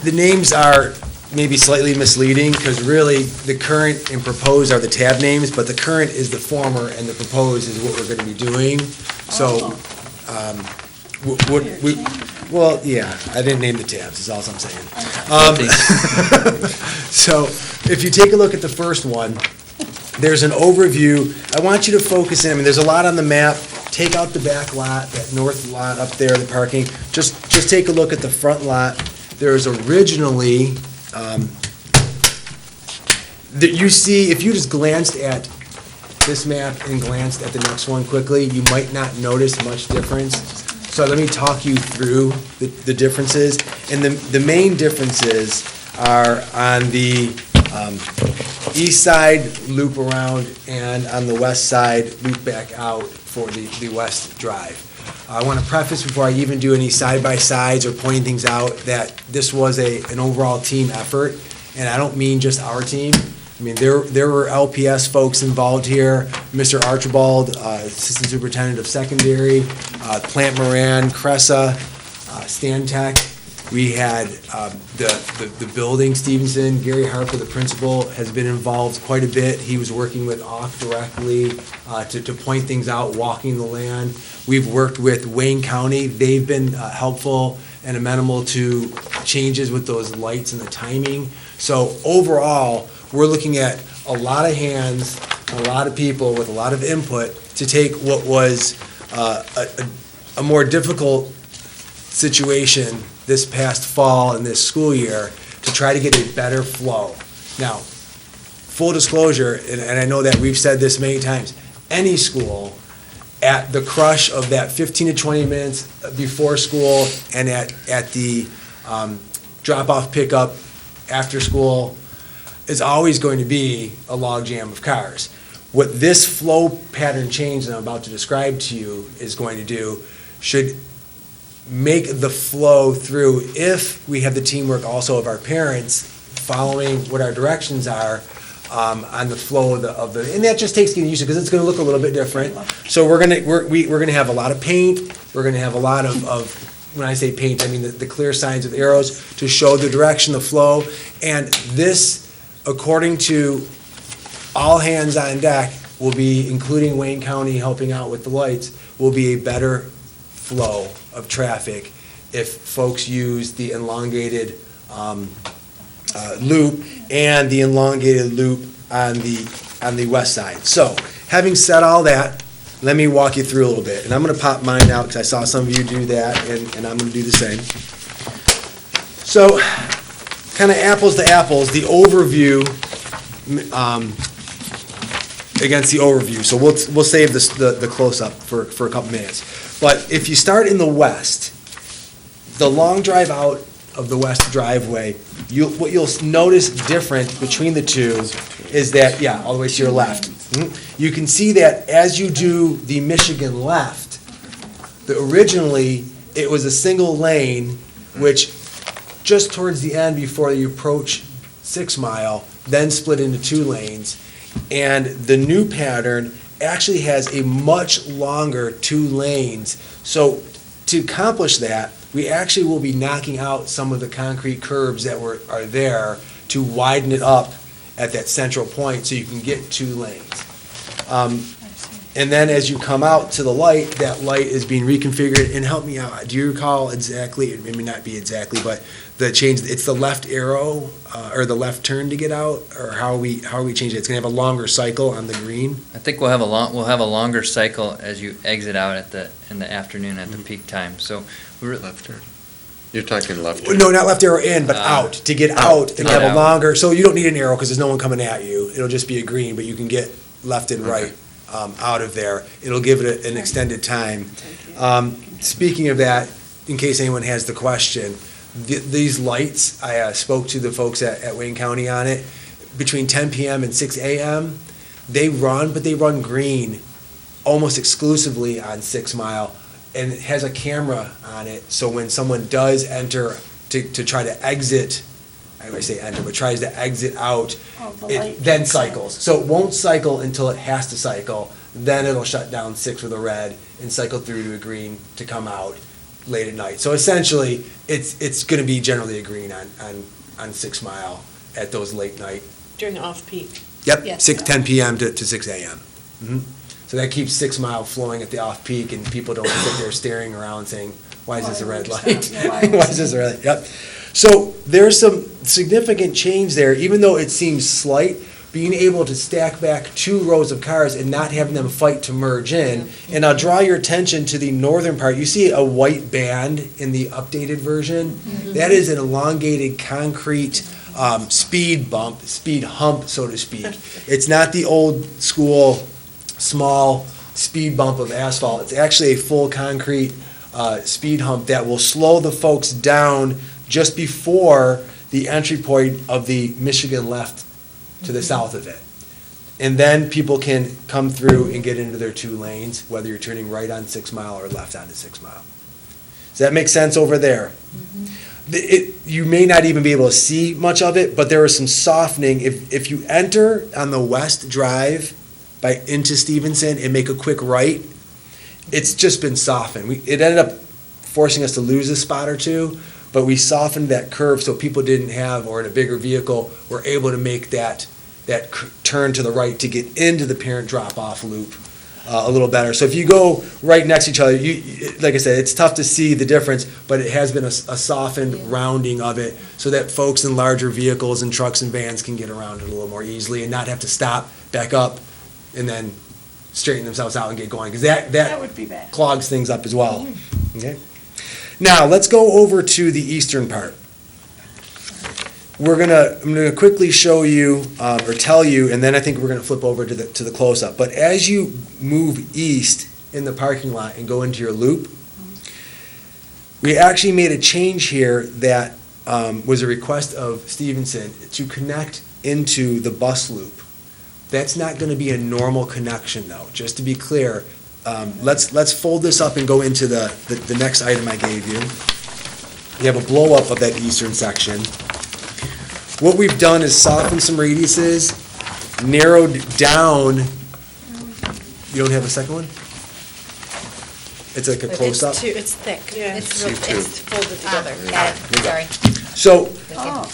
The names are maybe slightly misleading, because really, the current and proposed are the tab names, but the current is the former and the proposed is what we're going to be doing. So, well, yeah, I didn't name the tabs, is all I'm saying. So, if you take a look at the first one, there's an overview. I want you to focus in, I mean, there's a lot on the map. Take out the back lot, that north lot up there, the parking. Just take a look at the front lot. There's originally, that you see, if you just glanced at this map and glanced at the next one quickly, you might not notice much difference. So let me talk you through the differences. And the main differences are on the east side loop around, and on the west side loop back out for the west drive. I want to preface, before I even do any side-by-sides or pointing things out, that this was an overall team effort, and I don't mean just our team. I mean, there were LPS folks involved here, Mr. Archibald, Assistant Superintendent of Secondary, Plant Moran, Cressa, Stantec. We had the building, Stevenson, Gary Harper, the principal, has been involved quite a bit. He was working with AUK directly to point things out, walking the land. We've worked with Wayne County. They've been helpful and amenable to changes with those lights and the timing. So overall, we're looking at a lot of hands, a lot of people with a lot of input to take what was a more difficult situation this past fall and this school year to try to get a better flow. Now, full disclosure, and I know that we've said this many times, any school at the crush of that 15 to 20 minutes before school and at the drop-off pickup after school is always going to be a logjam of cars. What this flow pattern change that I'm about to describe to you is going to do should make the flow through, if we have the teamwork also of our parents following what our directions are on the flow of the, and that just takes getting used to, because it's going to look a little bit different. So we're going to have a lot of paint. We're going to have a lot of when I say paint, I mean the clear signs with arrows to show the direction, the flow, and this, according to all hands on deck, will be, including Wayne County helping out with the lights, will be a better flow of traffic if folks use the elongated loop and the elongated loop on the west side. So, having said all that, let me walk you through a little bit. And I'm going to pop mine out because I saw some of you do that, and I'm going to do the same. So, kind of apples to apples, the overview against the overview. So we'll save the close-up for a couple minutes. But if you start in the west, the long drive out of the west driveway, what you'll notice different between the two is that, yeah, all the way to your left. You can see that as you do the Michigan left, originally it was a single lane, which just towards the end before you approach 6 Mile, then split into 2 lanes. And the new pattern actually has a much longer 2 lanes. So to accomplish that, we actually will be knocking out some of the concrete curbs that are there to widen it up at that central point so you can get 2 lanes. And then as you come out to the light, that light is being reconfigured, and help me out, do you recall exactly, it may not be exactly, but the change, it's the left arrow, or the left turn to get out, or how are we changing it? It's gonna have a longer cycle on the green? I think we'll have a longer cycle as you exit out in the afternoon at the peak time, so. Left turn. You're talking left. No, not left arrow in, but out, to get out, and get have a out. longer, so you don't need an arrow, because there's no one coming at you. It'll just be a green, but you can get left and right out of there. It'll give it an extended time. Speaking of that, in case anyone has the question, these lights, I spoke to the folks at Wayne County on it, between 10 PM and 6 AM, they run green almost exclusively on 6 Mile, and it has a camera on it, so when someone does enter to try to exit, I always say enter, but tries to exit out, it then cycles. So it won't cycle until it has to cycle, then it'll shut down 6 with a red and cycle through to a green to come out late at night. So essentially, it's gonna be generally a green on 6 Mile at those late night. During off-peak. Yep, Yes. 10 PM to 6 AM. Mhm. So that keeps 6 Mile flowing at the off-peak, and people don't sit there staring around saying, why is this a red light? Why is this a red light? Yep. So there's some significant change there, even though it seems slight, being able to stack back 2 rows of cars and not having them fight to merge in. And I'll draw your attention to the northern part. You see a white band in the updated version? That is an elongated concrete speed hump, so to speak. It's not the old school small speed bump of asphalt. It's actually a full concrete speed hump that will slow the folks down just before the entry point of the Michigan left to the south of it. And then people can come through and get into their 2 lanes, whether you're turning right on 6 Mile or left onto 6 Mile. Does that make sense over there? You may not even be able to see much of it, but there is some softening. If you enter on the west drive into Stevenson and make a quick right, it's just been softened. It ended up forcing us to lose a spot or 2, but we softened that curve so people didn't have, or in a bigger vehicle, were able to make that turn to the right to get into the parent drop-off loop a little better. So if you go right next to each other, like I said, it's tough to see the difference, but it has been a softened rounding of it so that folks in larger vehicles and trucks and vans can get around it a little more easily and not have to stop, back up, and then straighten themselves out and get going, because that would be bad. clogs things up as well. Okay. Now, let's go over to the eastern part. I'm gonna quickly show you, or tell you, and then I think we're gonna flip over to the close-up. But as you move east in the parking lot and go into your loop, we actually made a change here that was a request of Stevenson to connect into the bus loop. That's not gonna be a normal connection, though, just to be clear. Let's fold this up and go into the next item I gave you. You have a blow-up of that eastern section. What we've done is soften some radiuses, narrowed down. You don't have a second one? It's like a close-up? It's thick. Yeah. It's C2. folded together. Sorry. So,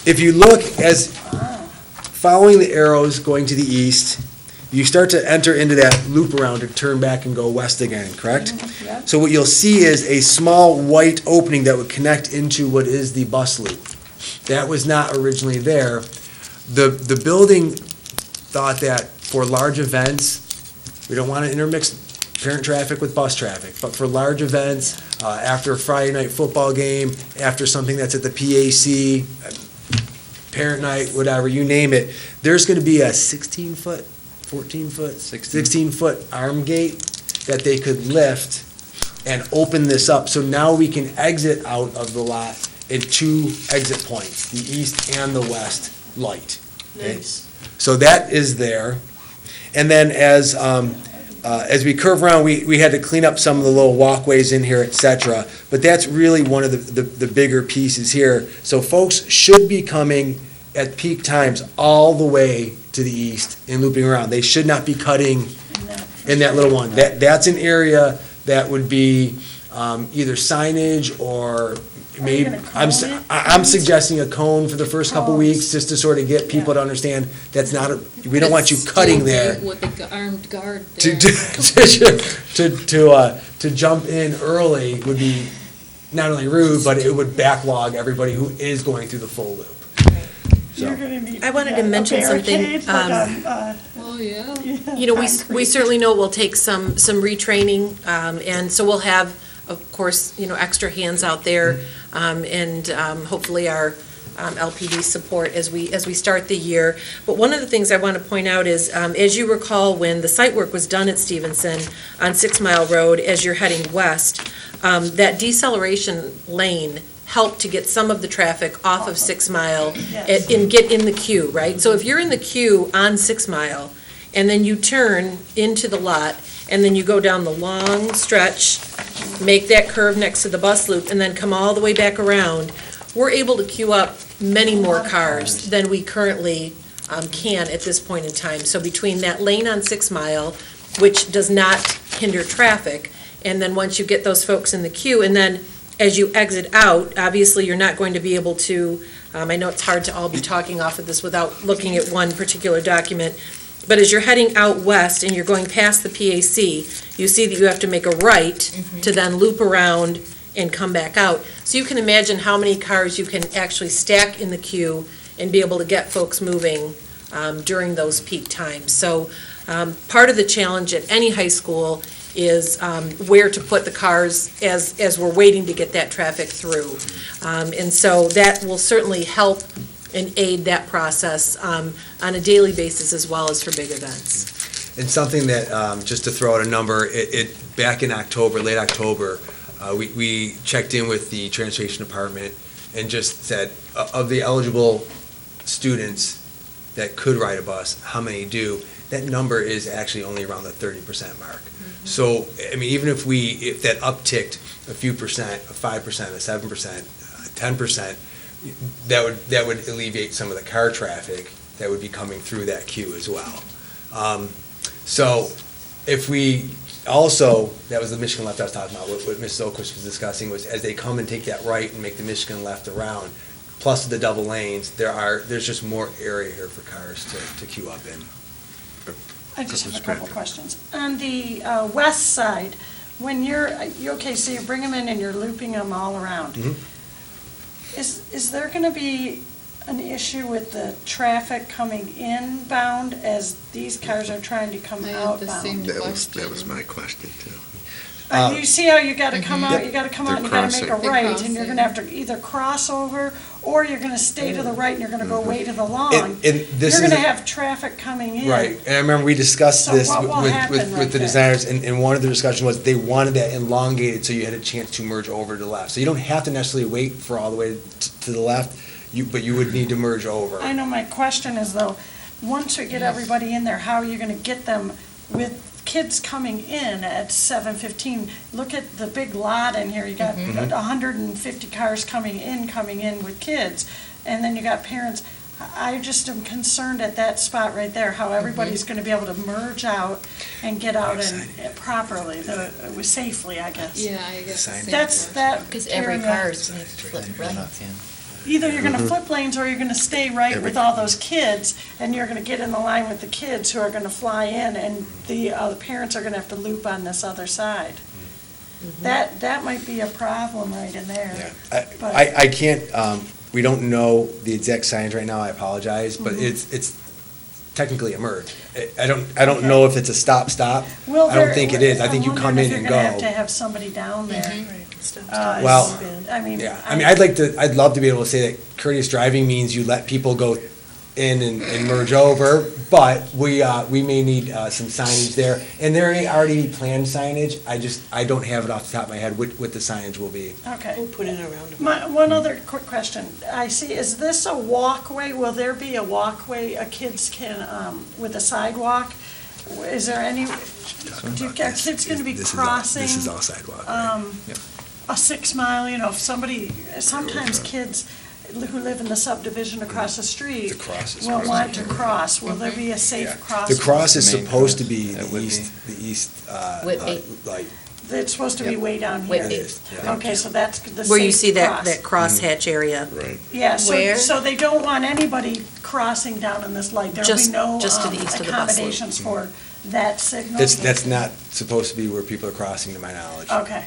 if you look as, following the arrows going to the east, you start to enter into that loop around to turn back and go west again, correct? Yep. So what you'll see is a small white opening that would connect into what is the bus loop. That was not originally there. The building thought that for large events, we don't want to intermix parent traffic with bus traffic, but for large events, after a Friday night football game, after something that's at the PAC, parent night, whatever, you name it, there's going to be a 16-foot, 14-foot, 16-foot arm gate that they could lift and open this up. So now we can exit out of the lot in 2 exit points, the east and the west light. Okay? Nice. So that is there. And then as we curve around, we had to clean up some of the little walkways in here, et cetera. But that's really one of the bigger pieces here. So folks should be coming at peak times all the way to the east and looping around. They should not be cutting in that little one. That's an area that would be either signage or maybe, gonna cone it? I'm suggesting a cone for the first couple Cones. weeks, just to sort of get people to understand that's not, we don't want you cutting there. With the armed guard To, there. to jump in early would be not only rude, but it would backlog everybody who is going through the full loop. You're gonna need. I wanted to mention something, barricades, like Oh, yeah. You know, we certainly know it will take some retraining, and so we'll have, of course, you know, extra hands out there, and hopefully our LPD support as we start the year. But one of the things I want to point out is, as you recall, when the site work was done at Stevenson on 6 Mile Road, as you're heading west, that deceleration lane helped to get some of the traffic off of 6 Mile and get in the queue, right? So if you're in the queue on 6 Mile, and then you turn into the lot, and then you go down the long stretch, make that curve next to the bus loop, and then come all the way back around, we're able to queue up many more cars than we currently can at this point in time. So between that lane on 6 Mile, which does not hinder traffic, and then once you get those folks in the queue, and then as you exit out, obviously you're not going to be able to, I know it's hard to all be talking off of this without looking at one particular document, but as you're heading out west and you're going past the PAC, you see that you have to make a right to then loop around and come back out. So you can imagine how many cars you can actually stack in the queue and be able to get folks moving during those peak times. So part of the challenge at any high school is where to put the cars as we're waiting to get that traffic through. And so that will certainly help and aid that process on a daily basis as well as for big events. And something that, just to throw out a number, back in October, late October, we checked in with the transportation department and just said, of the eligible students that could ride a bus, how many do? That number is actually only around the 30% mark. So, I mean, even if that upticked a few percent, a 5%, a 7%, 10%, that would alleviate some of the car traffic that would be coming through that queue as well. So if we also, that was the Michigan left I was talking about, what Mrs. Oquist was discussing was as they come and take that right and make the Michigan left around, plus the double lanes, there's just more area here for cars to queue up in. I just have a couple questions. On the west side, when okay, so you bring them in and you're looping them all around. Is there going to be an issue with the traffic coming inbound as these cars are trying to come outbound? That was my question, too. You see how you got to come out, you got to come out and you got to make a They're right, and you're going to have to either cross over, or you're going to stay to the right and you're going to go way to the long. And this You're going to is- have traffic coming in. Right, and I remember we discussed So this what will happen with right the there? designers, and one of the discussion was they wanted that elongated so you had a chance to merge over to the left. So you don't have to necessarily wait for all the way to the left, but you would need to merge over. I know, my question is though, once we get everybody in there, how are you going to get them with kids coming in at 7:15? Look at the big lot in here, you got 150 cars coming in with kids, and then you got parents. I just am concerned at that spot right there, how everybody's going to be able to merge out and get out and properly, safely, I guess. Yeah, I guess. Because every car is going to flip right. Either you're going to flip lanes or you're going to stay right with all those kids, and you're going to get in the line with the kids who are going to fly in, and the parents are going to have to loop on this other side. That might be a problem right in there. But- I can't, we don't know the exact signs right now, I apologize, but it's technically a merge. I don't know if it's a stop. Well, I don't think it is. I think you I'm come wondering in and if you're going to go. have to have somebody down there. Well, I mean. Yeah, I mean, I'd love to be able to say that courteous driving means you let people go in and merge over, but we may need some signage there. And there may already be planned signage, I don't have it off the top of my head what the signage will be. Okay. We'll put it around. One other quick question. I see, is this a walkway? Will there be a walkway, kids can, with a sidewalk? Is there any, are kids going to be crossing? This is all sidewalk. A 6 Mile, if sometimes kids who live in the subdivision across the street The cross is will crossing. want to cross. Will there be a safe crossing? The cross is The main supposed to cross. be That the would be. east Would be. light. it's supposed to be way down Wait, here. it is, yeah. Okay, so that's the Where you safe see that, cross. that crosshatch area. Right. Yeah, Where? so they don't want anybody crossing down in this light. There'll be Just- no just to the east of the bus loop. accommodations for that signal. That's not supposed to be where people are crossing, to my knowledge. Okay,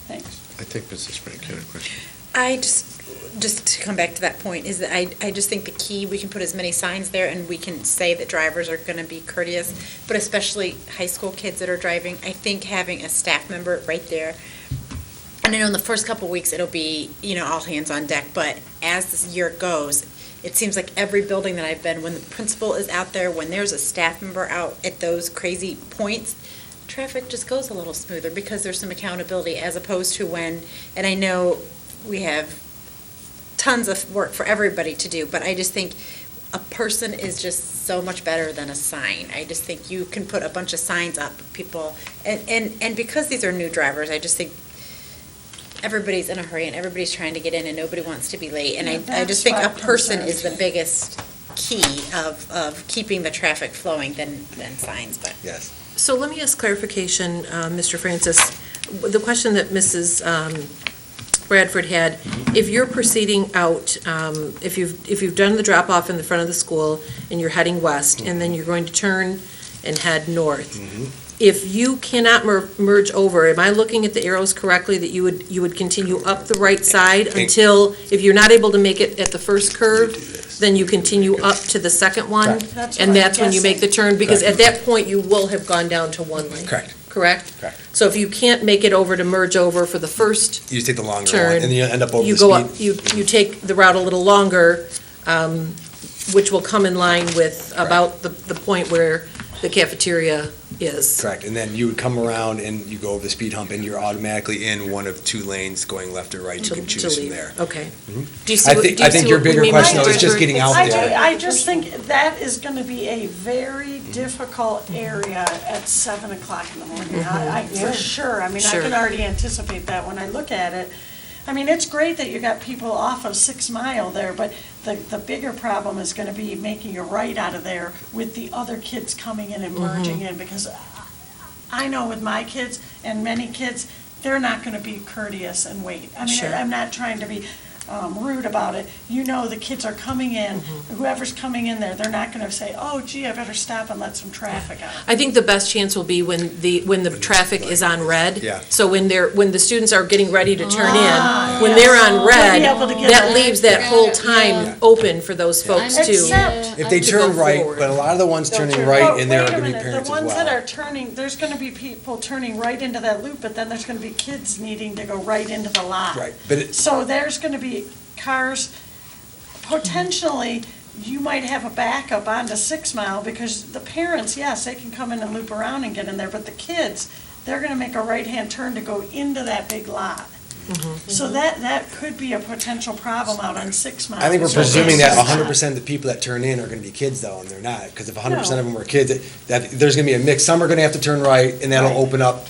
thanks. I think Mrs. Frank had a question. I just to come back to that point, is that I just think the key, we can put as many signs there and we can say that drivers are gonna be courteous, but especially high school kids that are driving, I think having a staff member right there, and I know in the first couple of weeks, it'll be, all hands on deck, but as this year goes, it seems like every building that I've been, when the principal is out there, when there's a staff member out at those crazy points, traffic just goes a little smoother because there's some accountability as opposed to when, and I know we have tons of work for everybody to do, but I just think a person is just so much better than a sign. I just think you can put a bunch of signs up, people, and because these are new drivers, I just think everybody's in a hurry and everybody's trying to get in and nobody wants to be late. And I just think a That's what person is concerns the me. biggest key of keeping the traffic flowing than signs, but. Yes. So let me ask clarification, Mr. Francis. The question that Mrs. Bradford had, if you're proceeding out, if you've done the drop-off in the front of the school and you're heading west, and then you're going to turn and head north, if you cannot merge over, am I looking at the arrows correctly, that you would continue up the right side until, if you're not able to make it at the first curve, then you continue up to the second one? That's what And I'm that's when you make the turn? Because at Correct. that point, you will have gone down to one lane. Correct. Correct? Correct. So if you can't make it over to merge over for the first You just take the longer turn, one, and then you end up over you the go up, speed. you take the route a little longer, which will come in line with about the point where the cafeteria is. Correct, and then you would come around and you go over the speed hump, and you're automatically in one of two lanes going left or right. You to- can to choose from leave. there. Okay. Mhm. Do you see I what- think, do you I think see your what we bigger mean by question though is just Bradford? getting out I there. just think that is gonna be a very difficult area at 7 o'clock in the morning. For sure, I mean, I Sure. can already anticipate that when I look at it. I mean, it's great that you got people off of 6 Mile there, but the bigger problem is gonna be making a right out of there with the other kids coming in and merging in, because I know with my kids and many kids, they're not gonna be courteous and wait. I mean, Sure. I'm not trying to be rude about it. The kids are coming in, whoever's coming in there, they're not gonna say, oh gee, I better stop and let some traffic out. I think the best chance will be when the traffic is on red. Yeah. So when the students are getting ready to turn in, when yes. they're on red, They'll be able to get that in. leaves that whole Yeah. time open for those folks to. Except, If they to turn go right, forward. but a lot of the ones turning but right in there are wait a gonna be minute, parents as the ones that are well. turning, there's gonna be people turning right into that loop, but then there's gonna be kids needing to go right into the lot. Right, but it, So there's gonna be cars, potentially, you might have a backup onto 6 Mile, because the parents, yes, they can come in and loop around and get in there, but the kids, they're gonna make a right-hand turn to go into that big lot. So that could be a potential problem out on 6 Mile. I think we're So presuming that's- that 100% of the people that turn in are gonna be kids though, and they're not, because if 100% of them were kids, that there's gonna be a mix. Some are gonna have to turn right, and that'll Right. open up,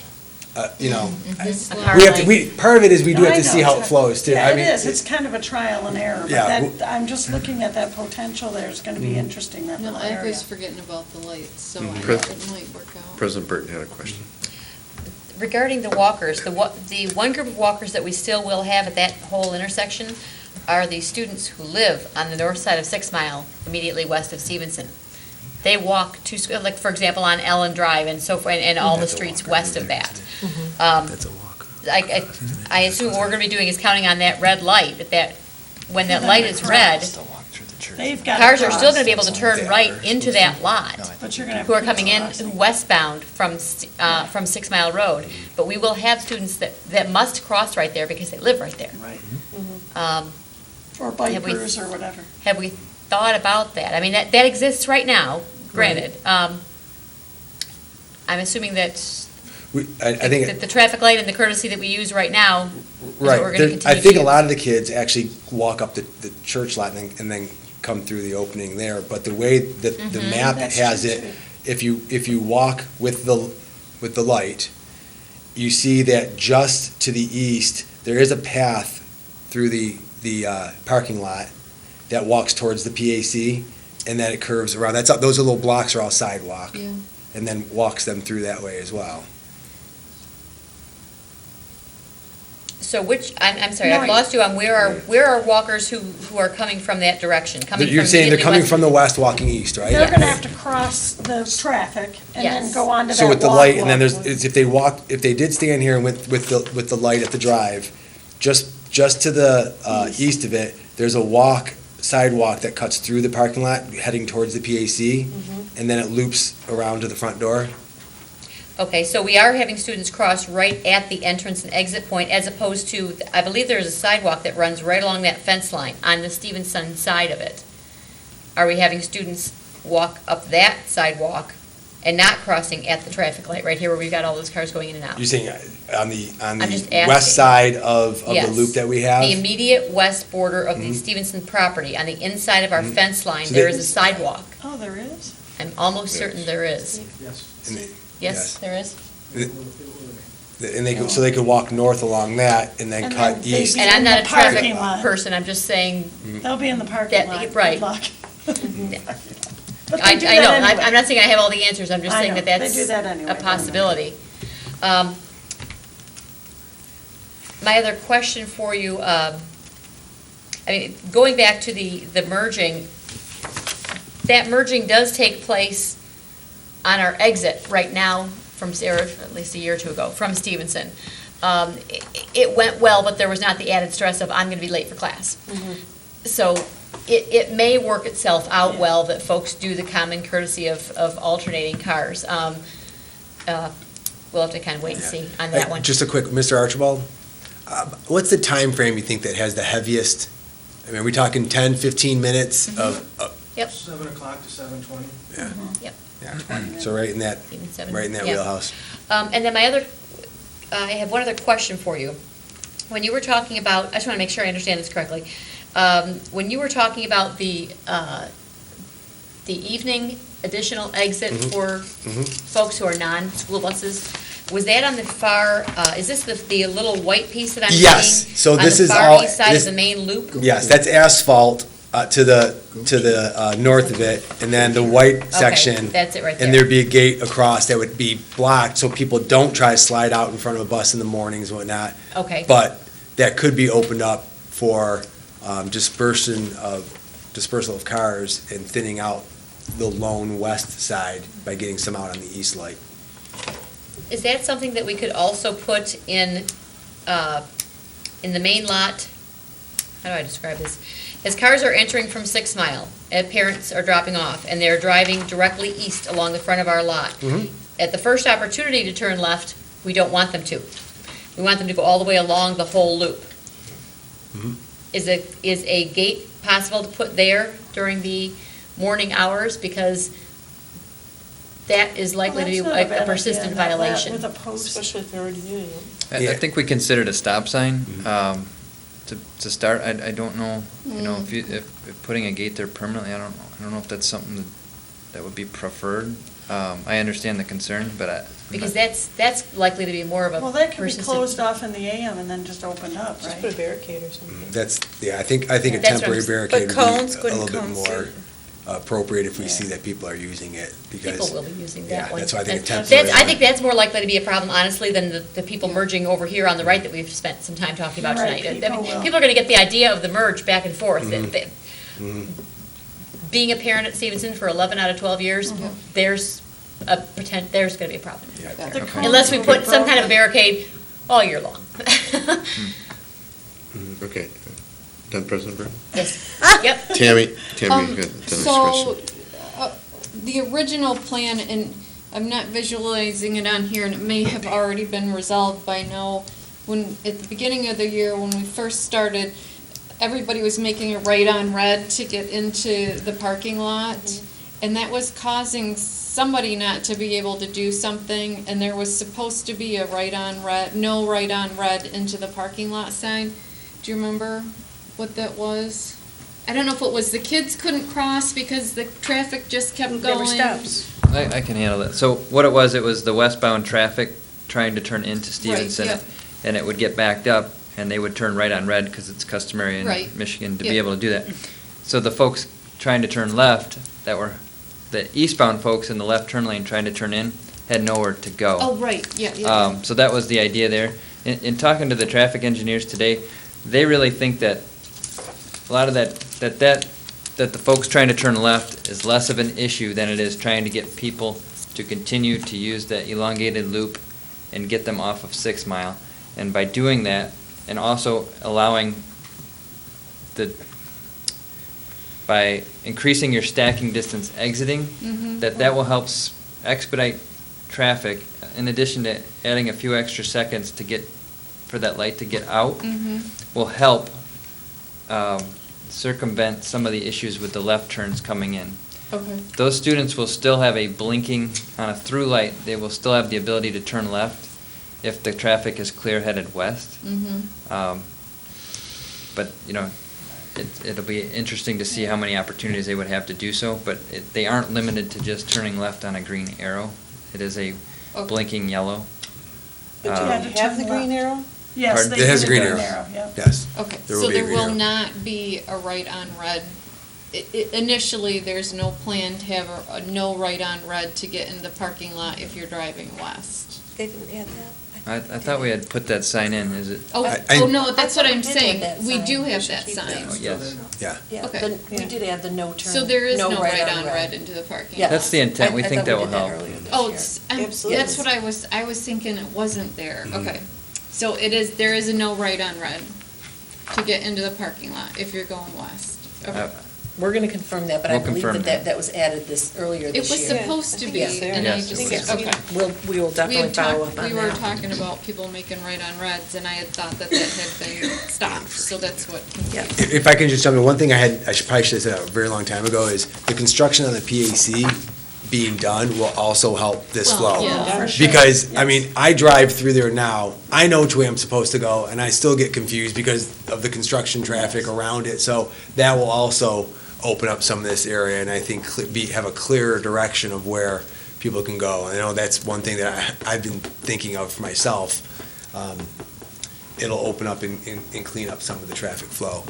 Mm-hmm. we have to, part of it is we do No, have I to know, see how it it's- flows too. Yeah, I it mean, is, it's kind of a trial and error, Yeah, but that, I'm just looking at that potential there, it's gonna be interesting, that No, little I area. was forgetting about the lights, so I Pres- thought it might work out. President Burton had a question. Regarding the walkers, the one group of walkers that we still will have at that whole intersection are the students who live on the north side of 6 Mile, immediately west of Stevenson. They walk to school, like, for example, on Ellen Drive and so forth, and all the streets west of that. That's a walk. I assume what we're gonna be doing is counting on that red light, when that light is red, They've got. cars are still gonna be able to turn right into that lot, But you're gonna have. who are kids coming in crossing. westbound from 6 Mile Road. But we will have students that must cross right there because they live right there. Right, Um, or bikers or whatever. Have we thought about that? I mean, that exists right now, granted. I'm assuming that I think. that the traffic light and the courtesy that we use right now is what Right. we're gonna There- continue I to think a use. lot of the kids actually walk up the church lot and then come through the opening there. But the way that the map That's has true, it, too. if you walk with the light, you see that just to the east, there is a path through the parking lot that walks towards the PAC, and then it curves around. Those little blocks are all sidewalk. Yeah. And then walks them through that way as well. So which, I'm sorry, No, I've lost you on where are walkers who are coming from that direction? Coming You're from saying they're immediately coming west? from the west, walking east, right? They're gonna have to cross the traffic and then Yes. go on to that So with the walk light, and then walk. if they did stand here and with the light at the drive, just to the east of it, there's a sidewalk that cuts through the parking lot heading towards the PAC, and then it loops around to the front door. Okay, so we are having students cross right at the entrance and exit point, as opposed to, I believe there's a sidewalk that runs right along that fence line on the Stevenson side of it. Are we having students walk up that sidewalk and not crossing at the traffic light right here where we've got all those cars going in and out? You're saying on the I'm just asking. west side of the Yes. loop that we have? The immediate west border of the Stevenson property, on the inside of our fence line, So there they- is a sidewalk. Oh, there is? I'm almost certain there is. And they- Yes, there is? And so they could walk north along that and then And cut then they'd east. be- And I'm in not the a traffic parking lot. person, I'm just saying, They'll be in the parking That- lot. right. Good luck. But I they do know, that anyway. I'm not saying I have all the answers, I'm just I saying know, that they that's do that anyway, a don't they? possibility. My other question for you, I mean, going back to the merging, that merging does take place on our exit right now from, or at least a year or two ago, from Stevenson. It went well, but there was not the added stress of, I'm going to be late for class. So it may work itself out well that folks do the common courtesy of alternating cars. We'll have to kind of wait and see on that one. Just a quick, Mr. Archibald, what's the time frame you think that has the heaviest? I mean, are we talking 10, 15 minutes of? Yep. 7 o'clock to 7:20. Yep. Yeah, so right in that Even seven. wheelhouse. Yeah. And then I have one other question for you. When you were talking about, I just want to make sure I understand this correctly. When you were talking about the evening additional exit for folks who are non-school buses, was that on the far, is this the little white piece that I'm seeing? Yes, so this is On the all- far east side this- of the main loop? Yes, that's asphalt to the north of it, and then the white section. That's it right there. And there'd be a gate across that would be blocked, so people don't try to slide out in front of a bus in the mornings and whatnot. Okay. But that could be opened up for dispersal of cars and thinning out the lone west side by getting some out on the east light. Is that something that we could also put in the main lot? How do I describe this? As cars are entering from 6 Mile, and parents are dropping off, and they're driving directly east along the front of our lot. At the first opportunity to turn left, we don't want them to. We want them to go all the way along the whole loop. Is a gate possible to put there during the morning hours? Because that is likely to be Well, that's not a a bad persistent idea, not that violation. With a post. Especially if they're already doing it. Yeah. I think we considered a stop sign to start. I don't know, if putting a gate there permanently, I don't know if that's something that would be preferred. I understand the concern, but Because that's likely to be more of a Well, that could be persistent. closed off in the AM and then just opened up, Just put a right? barricade or something. I think a That's what temporary I'm- barricade But would cones, be a couldn't little bit cones more suit? appropriate if we see that people are using it, because. People will be using that Yeah, one. that's why I think a That's- temporary I think that's more likely to be a problem, honestly, than the people merging over here on the right that we've spent some time talking about Right, tonight. people will. People are gonna get the idea of the merge back and forth. Being a parent at Stevenson for 11 out of 12 years, there's there's gonna be a problem. The cones Unless we will put be some kind of a broken. barricade all year long. Okay. Done, President Burke? Yes. Yep. Tammy, you got the next So, question. the original plan, and I'm not visualizing it on here, and it may have already been resolved by now, when, at the beginning of the year, when we first started, everybody was making a right on red to get into the parking lot, and that was causing somebody not to be able to do something, and there was supposed to be a right on red, no right on red into the parking lot sign. Do you remember what that was? I don't know if it was the kids couldn't cross because the traffic just kept going. There were stops. I can handle that. So what it was the westbound traffic trying to turn into Stevenson, yep. and it would get backed up, and they would turn right on red because it's customary in Right. Michigan to Yep. be able to do that. So the folks trying to turn left, the eastbound folks in the left turn lane trying to turn in, had nowhere to go. Oh, right, yeah. So that was the idea there. in talking to the traffic engineers today, they really think that a lot of that the folks trying to turn left is less of an issue than it is trying to get people to continue to use that elongated loop and get them off of 6 Mile. And by doing that, and also allowing by increasing your stacking distance exiting, that will help expedite traffic, in addition to adding a few extra seconds to get, for that light to get out, will help circumvent some of the issues with the left turns coming in. Okay. Those students will still have a blinking on a through light. They will still have the ability to turn left if the traffic is clear headed west. But, you know, it'll be interesting to see how many opportunities they would have to do so, but they aren't limited to just turning left on a green arrow. It is a blinking yellow. But do you have the green arrow? Yes, Pardon? they It has did a green a arrow. yeah. Yes. Okay, There will so be a there green will arrow. not be a right on red. Initially, there's no plan to have a no right on red to get in the parking lot if you're driving west. They didn't add that? I thought we had put that sign in, is it? Oh, I- oh no, that's what I I'm thought we did saying. have that We sign. do We have should that keep sign. that. Oh, yes. Yeah. Yeah, Okay. we did add the no turn. So there is no right on on red into the parking Yeah. lot? That's the intent. We I think thought that we will did help. earlier this Oh, year. it's, that's what I was thinking it wasn't there. Okay. So there is a no right on red to get into the parking lot if you're going west. Okay. We're going to confirm that, but I We'll believe confirm that that was added earlier It this was year. supposed to be, Yes, and I Yes, just, it was. okay. We will We definitely had follow talked, up on we were that. talking about people making right on reds, and I had thought that had been stopped, so that's what. Yeah. If I can just jump in, one thing I probably should have said a very long time ago is the construction on the PAC being done will also help this Well, flow. yeah. For sure. Because, I mean, I drive through there now, I know which way I'm supposed to go, and I still get confused because of the construction traffic around it, so that will also open up some of this area, and I think have a clearer direction of where people can go. I know that's one thing that I've been thinking of for myself. It'll open up and clean up some of the traffic flow.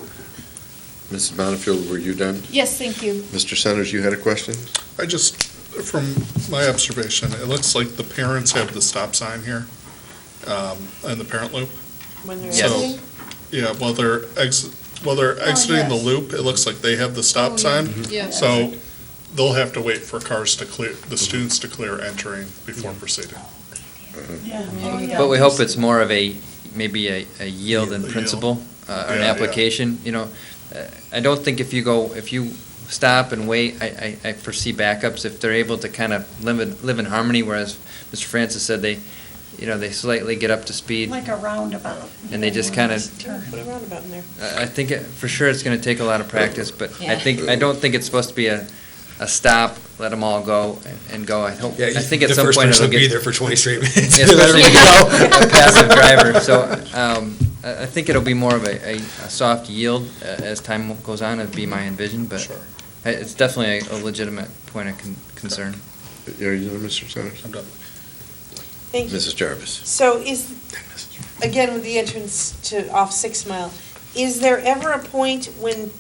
Mrs. Bonnefield, were you done? Yes, thank you. Mr. Centers, you had a question? I just, from my observation, it looks like the parents have the stop sign here, in the parent loop. When they're Yes. exiting? Yeah, while they're exiting the yes. loop, it looks like they have the Oh, stop yeah. sign. Yeah. So they'll have to wait for cars to clear, the students to clear entering before proceeding. Yeah. But we hope it's more of maybe a yield in Yield. principle, an Yeah, application, you know. I don't think if you stop and wait, I foresee backups if they're able to kind of live in harmony, whereas Mr. Francis said they slightly get up to speed. Like a roundabout. And they just kind of, Put a roundabout in there. I think for sure it's going to take a lot of practice, but Yeah. I don't think it's supposed to be a stop, let them all go and go. I think at The some first point person it'll will be get. there for 20 straight minutes. Yeah, especially if you're a passive driver. So I think it'll be more of a soft yield as time goes on, it'd be my envision, but Sure. it's definitely a legitimate point of concern. Are you done, Mr. Centers? I'm done. Thank you. Mrs. Jarvis? So again, with the entrance off 6 Mile, is there ever a point when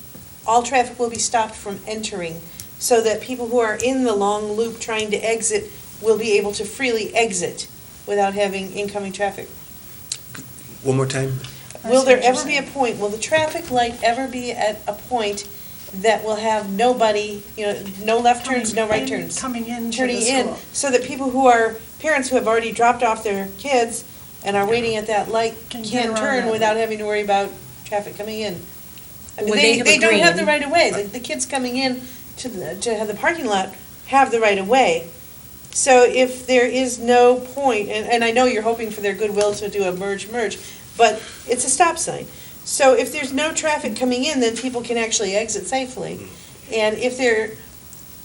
all traffic will be stopped from entering so that people who are in the long loop trying to exit will be able to freely exit without having incoming traffic? One more time? Will there ever be a point, will the traffic light ever be at a point that will have nobody, no left turns, no right turns? Coming into Turning the in, school. so that people who are, parents who have already dropped off their kids and are waiting at that light Can get can around turn that. without having to worry about traffic coming in. I mean, Would they they have a don't have the green? right of way, the kids coming in to have the parking lot have the right of way. So if there is no point, and I know you're hoping for their goodwill to do a merge, but it's a stop sign. So if there's no traffic coming in, then people can actually exit safely. And if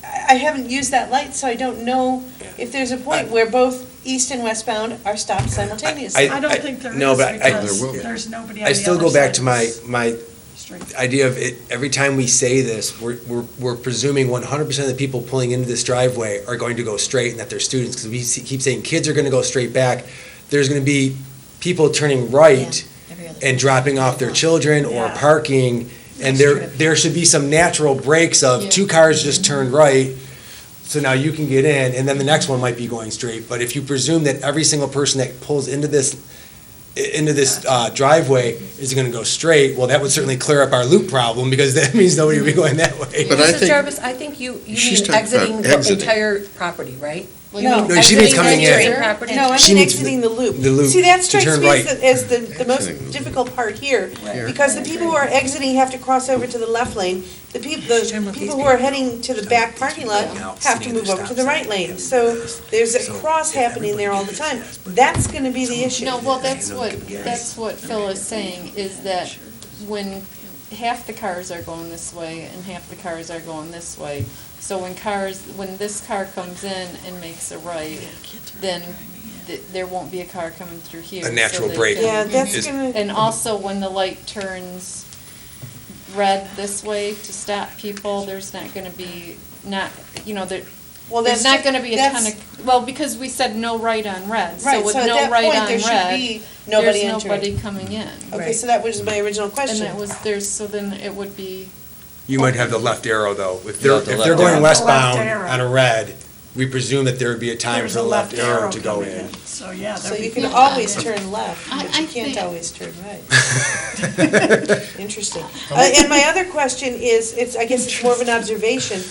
I haven't used that light, so I don't know if there's a point where both east and westbound are stopped simultaneously. I don't think there is No, but because There will be. there's nobody on I the still other go back side to of the my street. idea of it, every time we say this, we're presuming 100% of the people pulling into this driveway are going to go straight and that they're students, because keep saying kids are going to go straight back. There's going to be people turning right Every other. and dropping off their children or Yeah. parking, and there should be some natural breaks of Yeah. two cars just turned right, so now you can get in, and then the next one might be going straight. But if you presume that every single person that pulls into this into this driveway, is it going to go straight? Well, that would certainly clear up our loop problem, because that means nobody would be going that way. But I Mrs. think- Jarvis, I think you She's mean talking exiting about the exiting. entire property, right? No, No, she means coming in. Exiting property? No, I She mean means exiting the loop. the loop See, that to strikes turn me right. as the most Exiting the loop. difficult part here, Here. because the people who are exiting have to cross over to the left lane. The people who are heading to the back parking lot have to move over to the right lane. So there's a cross happening there all the time. That's gonna be the issue. No, well, that's what Phil is saying, is that when half the cars are going this way and half the cars are going this way, so when this car comes in and makes a right, then there won't be a car coming through here. A natural so they break. can- Yeah, that's Is- gonna, And also, when the light turns red this way to stop people, there's not gonna be, well, there's that's. not gonna be a ton that's- of, well, because we said no right on red. Right, with so at no that right point, on there should red, be nobody there's entering. nobody coming in. Okay, so that was my original And question. that was, so then it would be, You might have the left arrow, though. If Yeah, they're, the if left they're going arrow. westbound Left arrow. on a red, we presume that there would be a time There's for a the left arrow to go coming in. So, yeah. So there'd you be- can always turn left, I- but I you can't think- always turn right. Interesting. And my other question is, I guess it's more of an observation,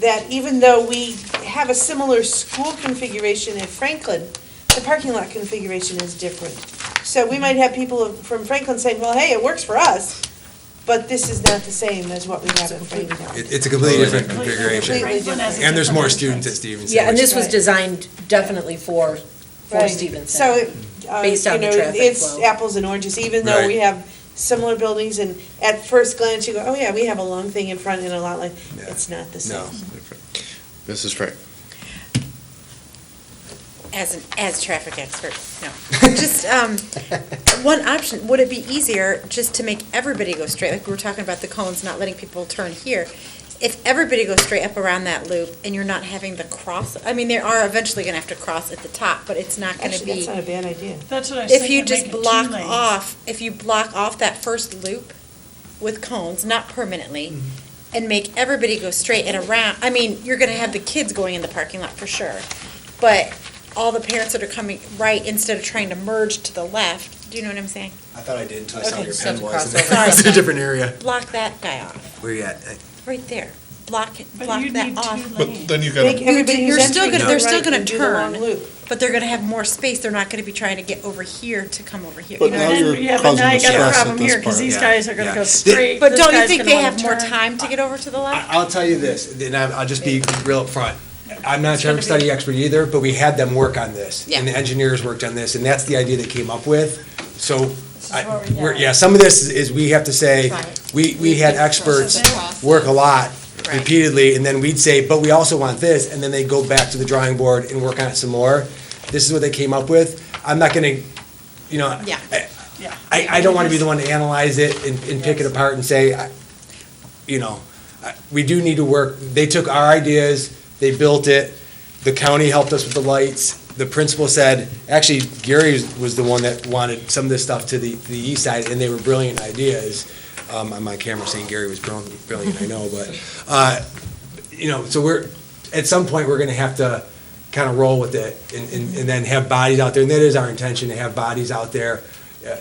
that even though we have a similar school configuration at Franklin, the parking lot configuration is different. So we might have people from Franklin saying, well, hey, it works for us, but this is not the same as what we have at Franklin. It's a completely different configuration. Completely Franklin has a And there's more different students at Stevenson. Yeah, and which- this was designed definitely for Right. Stevenson. So, Based on the traffic it's flow. apples and oranges, even though we Right. have similar buildings, and at first glance, you go, oh yeah, we have a long thing in front and a lot like, Yeah. it's not the same. No. Mrs. Frank? As traffic expert, no. Just, one option, would it be easier just to make everybody go straight, like we were talking about the cones, not letting people turn here? If everybody goes straight up around that loop and you're not having the cross, I mean, they are eventually gonna have to cross at the top, but it's not gonna Actually, that's be. not a bad idea. That's what I was If thinking, you just make it 2 block lanes. off, if you block off that first loop with cones, not permanently, and make everybody go straight and around, I mean, you're gonna have the kids going in the parking lot for sure, but all the parents that are coming right instead of trying to merge to the left, do you know what I'm saying? I thought I did until I saw Okay. where your So pen to was. cross and over. It's a different area. Block that guy off, Where you at? right there. Block But you that need off. 2 But lanes. then you Make gotta, everybody who's You're still entering gonna- go they're still right gonna and do the long turn. loop. But they're gonna have more space, they're not gonna be trying to get over here to come over here. But You know now what I mean? you're Yeah, but causing now the you got a stress at problem this here, because part. these Yeah. guys are gonna Yeah. go straight. But this don't you guy's think gonna they wanna have more turn. time to get over to the left? I'll tell you this, and I'll just be real upfront. I'm not a traffic study expert either, but we had them work on this. Yeah. And the engineers worked on this, and that's the idea they came up with. So, where we are. some of this is we have to say, Right. we had experts work a lot Right. repeatedly, and then we'd say, but we also want this, and then they'd go back to the drawing board and work on it some more. This is what they came up with. I'm not gonna, Yeah. Yeah. I don't want to be the one to analyze it and pick it apart and say, we do need to work, they took our ideas, they built it, the county helped us with the lights, the principal said, actually, Gary was the one that wanted some of this stuff to the east side, and they were brilliant ideas. On my camera saying Gary was brilliant, I know, but, so at some point, we're gonna have to kind of roll with it and then have bodies out there, and that is our intention, to have bodies out there,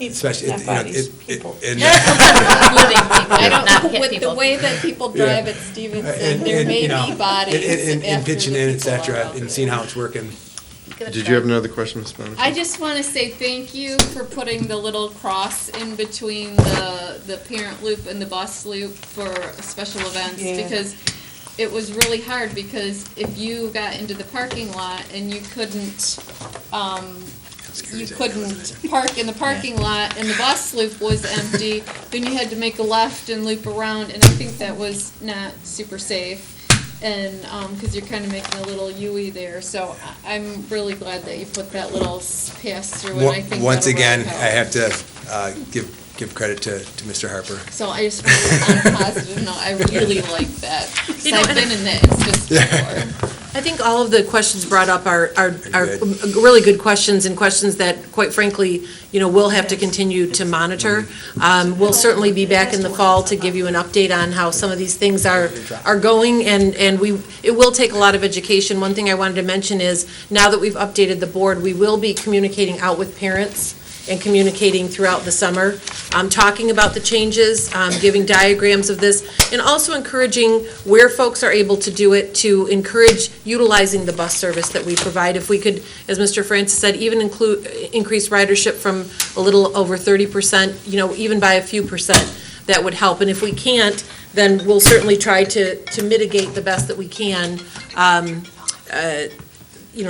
especially. Not bodies, people. living people. I Not don't, hit with the people. way that people drive at Stevenson, there may be bodies And after pitching the in, et people are cetera, out and there. seeing how it's working. Did you have another question, Ms. Bonnefield? I just want to say thank you for putting the little cross in between the parent loop and the bus loop for special events, Yeah. because it was really hard, because if you got into the parking lot and you couldn't park in the parking lot and the bus loop was empty, then you had to make a left and loop around, and I think that was not super safe. And, because you're kind of making a little U-ey there, so I'm really glad that you put that little pass through, and I think Once that'll really again, help. I have to give credit to Mr. Harper. So I just want to, on a positive note, I really like that, because I've been in that instance before. I think all of the questions brought up are Good. really good questions, and questions that, quite frankly, we'll have to continue to monitor. We'll certainly be back in the fall to give you an update on how some of these things are going, and it will take a lot of education. One thing I wanted to mention is, now that we've updated the board, we will be communicating out with parents and communicating throughout the summer, talking about the changes, giving diagrams of this, and also encouraging where folks are able to do it, to encourage utilizing the bus service that we provide. If we could, as Mr. Francis said, even increase ridership from a little over 30%, even by a few percent, that would help. And if we can't, then we'll certainly try to mitigate the best that we can,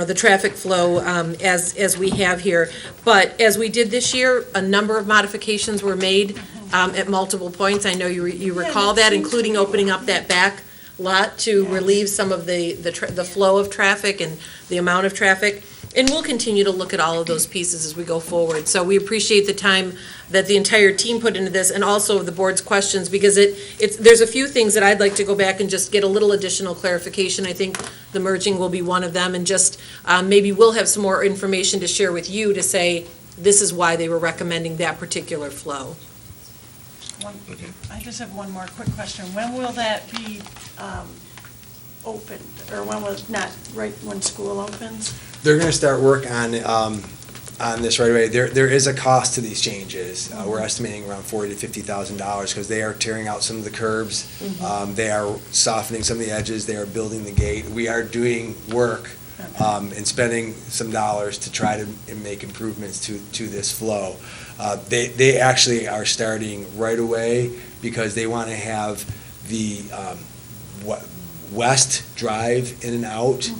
the traffic flow as we have here. But as we did this year, a number of modifications were made at multiple points. I know you recall that, including opening up that back lot to relieve some of the flow of traffic and the amount of traffic. And we'll continue to look at all of those pieces as we go forward. So we appreciate the time that the entire team put into this, and also the board's questions, because there's a few things that I'd like to go back and just get a little additional clarification. I think the merging will be one of them, and just maybe we'll have some more information to share with you to say, this is why they were recommending that particular flow. I just have one more quick question. When will that be opened, or when will, not right when school opens? They're going to start work on this right away. There is a cost to these changes. We're estimating around $40,000 to $50,000 because they are tearing out some of the curbs. They are softening some of the edges. They are building the gate. We are doing work and spending some dollars to try to make improvements to this flow. They actually are starting right away because they want to have the West Drive in and out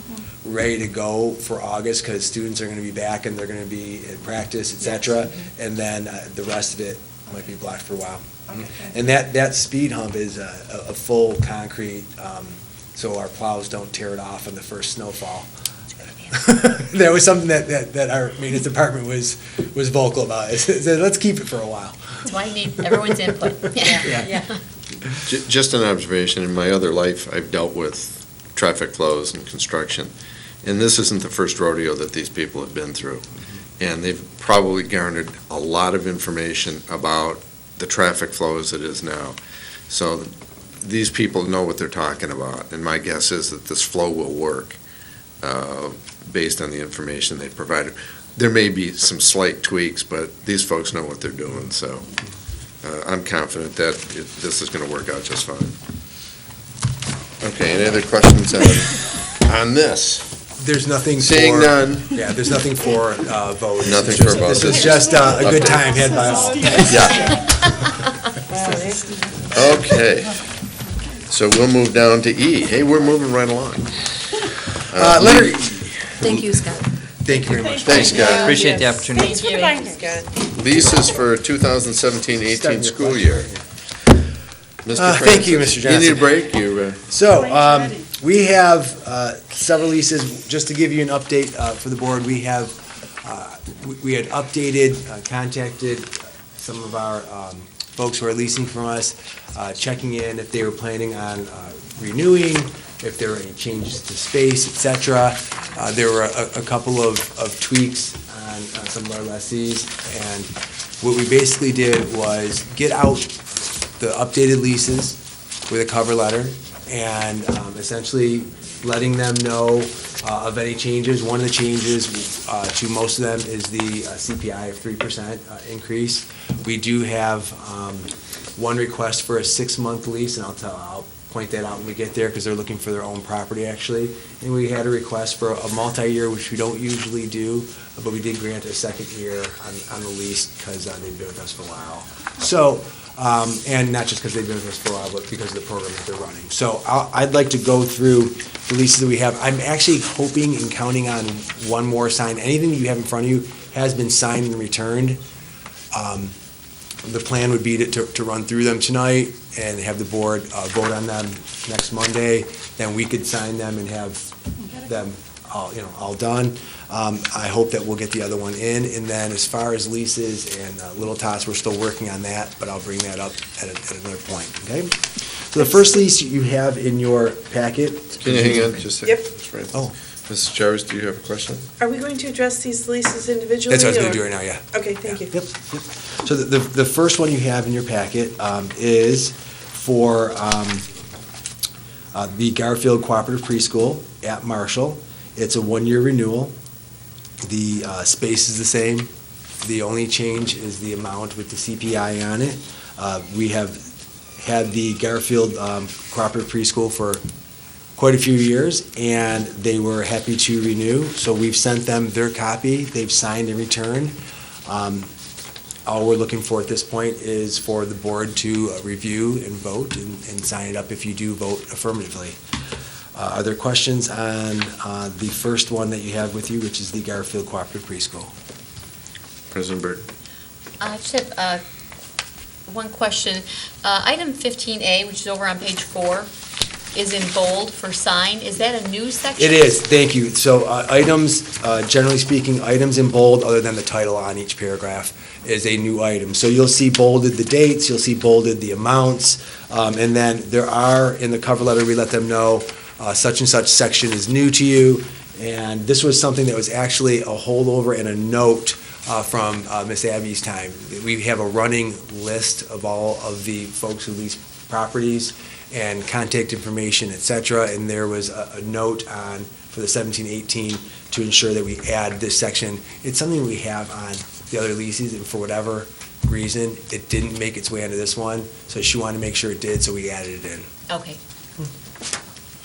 ready to go for August, because students are going to be back and they're going to be in practice, et cetera, and then the rest of it might be blocked for a while. And that speed hump is a full concrete, so our plows don't tear it off in the first snowfall. That was something that our maintenance department was vocal about. Said, let's keep it for a while. That's why you need everyone's input. Yeah. Just an observation, in my other life, I've dealt with traffic flows and construction, and this isn't the first rodeo that these people have been through. And they've probably garnered a lot of information about the traffic flow as it is now. So these people know what they're talking about, and my guess is that this flow will work based on the information they've provided. There may be some slight tweaks, but these folks know what they're doing, so I'm confident that this is going to work out just fine. Okay, any other questions on this? There's nothing Seeing none. Yeah, there's nothing for vote. Nothing for vote. This is just a good time had by all. Yeah. Okay. So we'll move down to E. Hey, we're moving right along. Letter E. Thank you, Scott. Thank you very much. Thanks, Scott. Appreciate the opportunity. Thanks for the binding. Leases for 2017-18 school year. Mr. Thank you, Mr. Johnson. You need a break? So, we have several leases. Just to give you an update for the board, we had updated, contacted some of our folks who are leasing from us, checking in if they were planning on renewing, if there were any changes to space, et cetera. There were a couple of tweaks on some of our lessees, and what we basically did was get out the updated leases with a cover letter, and essentially letting them know of any changes. One of the changes to most of them is the CPI of 3% increase. We do have one request for a 6-month lease, and I'll point that out when we get there, because they're looking for their own property, actually. And we had a request for a multi-year, which we don't usually do, but we did grant a second year on the lease because they've been with us for a while. So, and not just because they've been with us for a while, but because of the program that they're running. So I'd like to go through the leases that we have. I'm actually hoping and counting on one more sign. Anything that you have in front of you has been signed and returned. The plan would be to run through them tonight and have the board vote on them next Monday. Then we could sign them and have them all done. I hope that we'll get the other one in. And then as far as leases and Little Tots, we're still working on that, but I'll bring that up at another point, okay? So the first lease you have in your packet. Can you hang on just a second? Yep. Oh. Mrs. Jarvis, do you have a question? Are we going to address these leases individually? That's what I was going or- to do right now, yeah. Okay, thank you. Yep. So the first one you have in your packet is for the Garfield Cooperative Preschool at Marshall. It's a 1-year renewal. The space is the same, The only change is the amount with the CPI on it. We have had the Garfield Cooperative Preschool for quite a few years, and they were happy to renew. So we've sent them their copy. They've signed in return. All we're looking for at this point is for the board to review and vote and sign it up if you do vote affirmatively. Are there questions on the first one that you have with you, which is the Garfield Cooperative Preschool? President Byrd. I just have one question. Item 15A, which is over on page 4, is in bold for sign. Is that a new section? It is, thank you. So items, generally speaking, items in bold, other than the title on each paragraph, is a new item. So you'll see bolded the dates, you'll see bolded the amounts, and then there are, in the cover letter, we let them know such and such section is new to you. And this was something that was actually a holdover and a note from Miss Abby's time. We have a running list of all of the folks who lease properties and contact information, et cetera, and there was a note on, for the 17-18, to ensure that we add this section. It's something we have on the other leases, and for whatever reason, it didn't make its way into this one, so she wanted to make sure it did, so we added it in. Okay.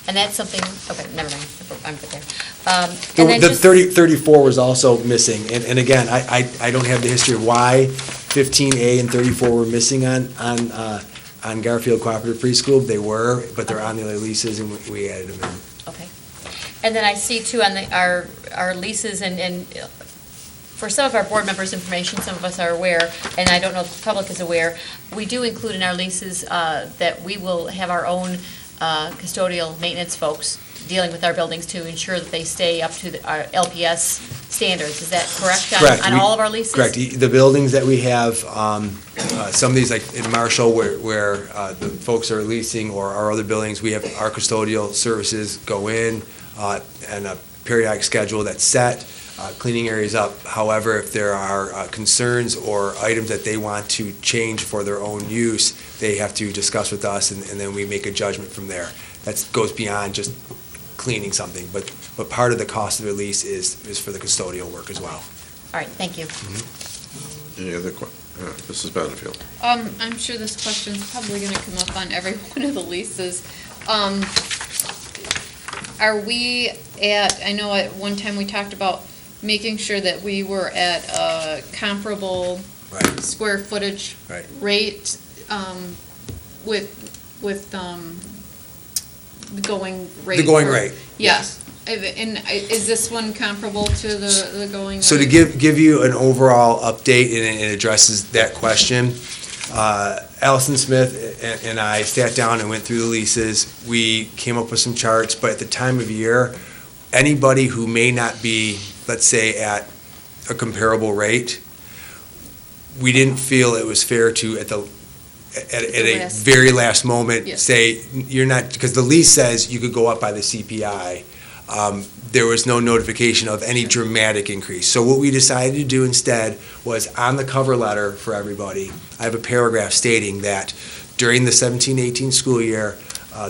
And that's something, okay, never mind, I'm good there. And then The just- 34 was also missing, and again, I don't have the history of why 15A and 34 were missing on Garfield Cooperative Preschool. They were, but they're on the other leases, and we added them in. Okay. And then I see too on our leases and for some of our board members' information, some of us are aware, and I don't know if the public is aware, we do include in our leases that we will have our own custodial maintenance folks dealing with our buildings to ensure that they stay up to our LPS standards. Is that correct? Correct. On all of our leases? Correct. The buildings that we have, some of these, like in Marshall, where the folks are leasing, or our other buildings, we have our custodial services go in, and a periodic schedule that's set, cleaning areas up. However, if there are concerns or items that they want to change for their own use, they have to discuss with us, and then we make a judgment from there. That goes beyond just cleaning something, but part of the cost of the lease is for the custodial work as well. All right, thank you. Any other questions? Mrs. Benefield. I'm sure this question's probably gonna come up on every one of the leases. Are we at, I know at one time we talked about making sure that we were at a comparable Right. square footage Right. rate, with the going rate? The going for- rate, Yes. And is this one comparable to the going rate? So to give you an overall update, and it addresses that question, Allison Smith and I sat down and went through the leases. We came up with some charts, but at the time of year, anybody who may not be, let's say, at a comparable rate, we didn't feel it was fair to, at a last- very last moment, Yes. say, you're not, because the lease says you could go up by the CPI. There was no notification of any dramatic increase. So what we decided to do instead was, on the cover letter for everybody, I have a paragraph stating that during the 17-18 school year,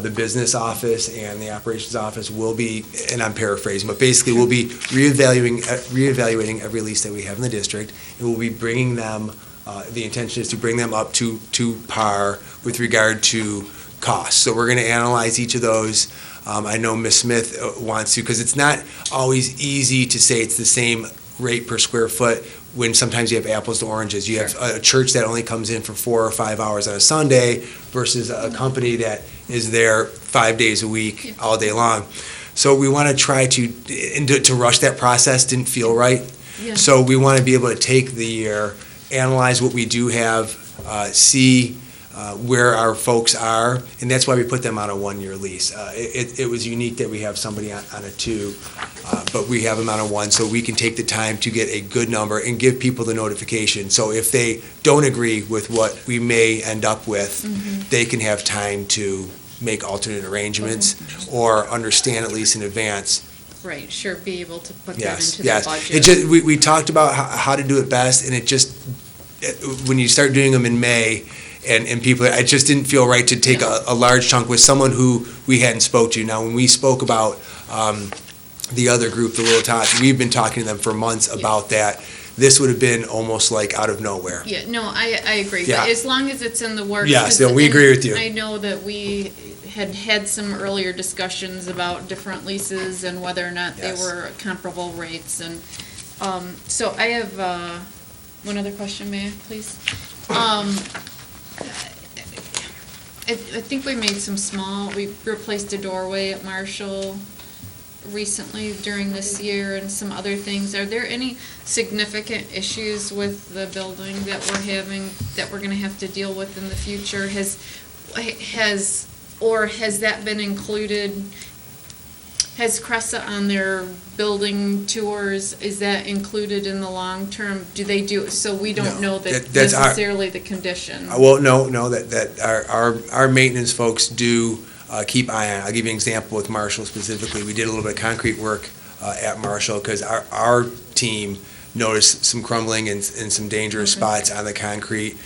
the business office and the operations office will be, and I'm paraphrasing, but basically we'll be reevaluating every lease that we have in the district, and we'll be bringing them, the intention is to bring them up to par with regard to costs. So we're going to analyze each of those. I know Ms. Smith wants to, because it's not always easy to say it's the same rate per square foot when sometimes you have apples to oranges. You have a church that only comes in for 4 or 5 hours on a Sunday versus a company that is there 5 days a week, all day long. So we want to try to rush that process didn't feel right. Yeah. So we want to be able to take the year, analyze what we do have, see where our folks are, and that's why we put them on a 1-year lease. It was unique that we have somebody on a 2, but we have them on a 1, so we can take the time to get a good number and give people the notification. So if they don't agree with what we may end up with, they can have time to make alternate arrangements or understand at least in advance. Right, sure, be able to put that Yes, into the yes. budget. It just, we talked about how to do it best, and it just, when you start doing them in May, and people, it just didn't feel right to take a large chunk with someone who we hadn't spoke to. Now, when we spoke about the other group, the Little Tots, we've been talking to them for months about that. This would have been almost like out of nowhere. Yeah, no, I agree, Yeah. but as long as it's in the works. Yes, 'cause- we and agree with you. I know that we had some earlier discussions about different leases and whether or not they Yes. were comparable rates, and, so I have, one other question, may I, please? I think we made we replaced a doorway at Marshall recently during this year and some other things. Are there any significant issues with the building that we're having, that we're gonna have to deal with in the future? Has that been included? Has Cressa on their building tours, is that included in the long term? Do they do, so we don't No, know that that's our- necessarily the condition? Well, no, that our maintenance folks do keep eye on it. I'll give you an example with Marshall specifically. We did a little bit of concrete work at Marshall because our team noticed some crumbling and some dangerous spots on the concrete.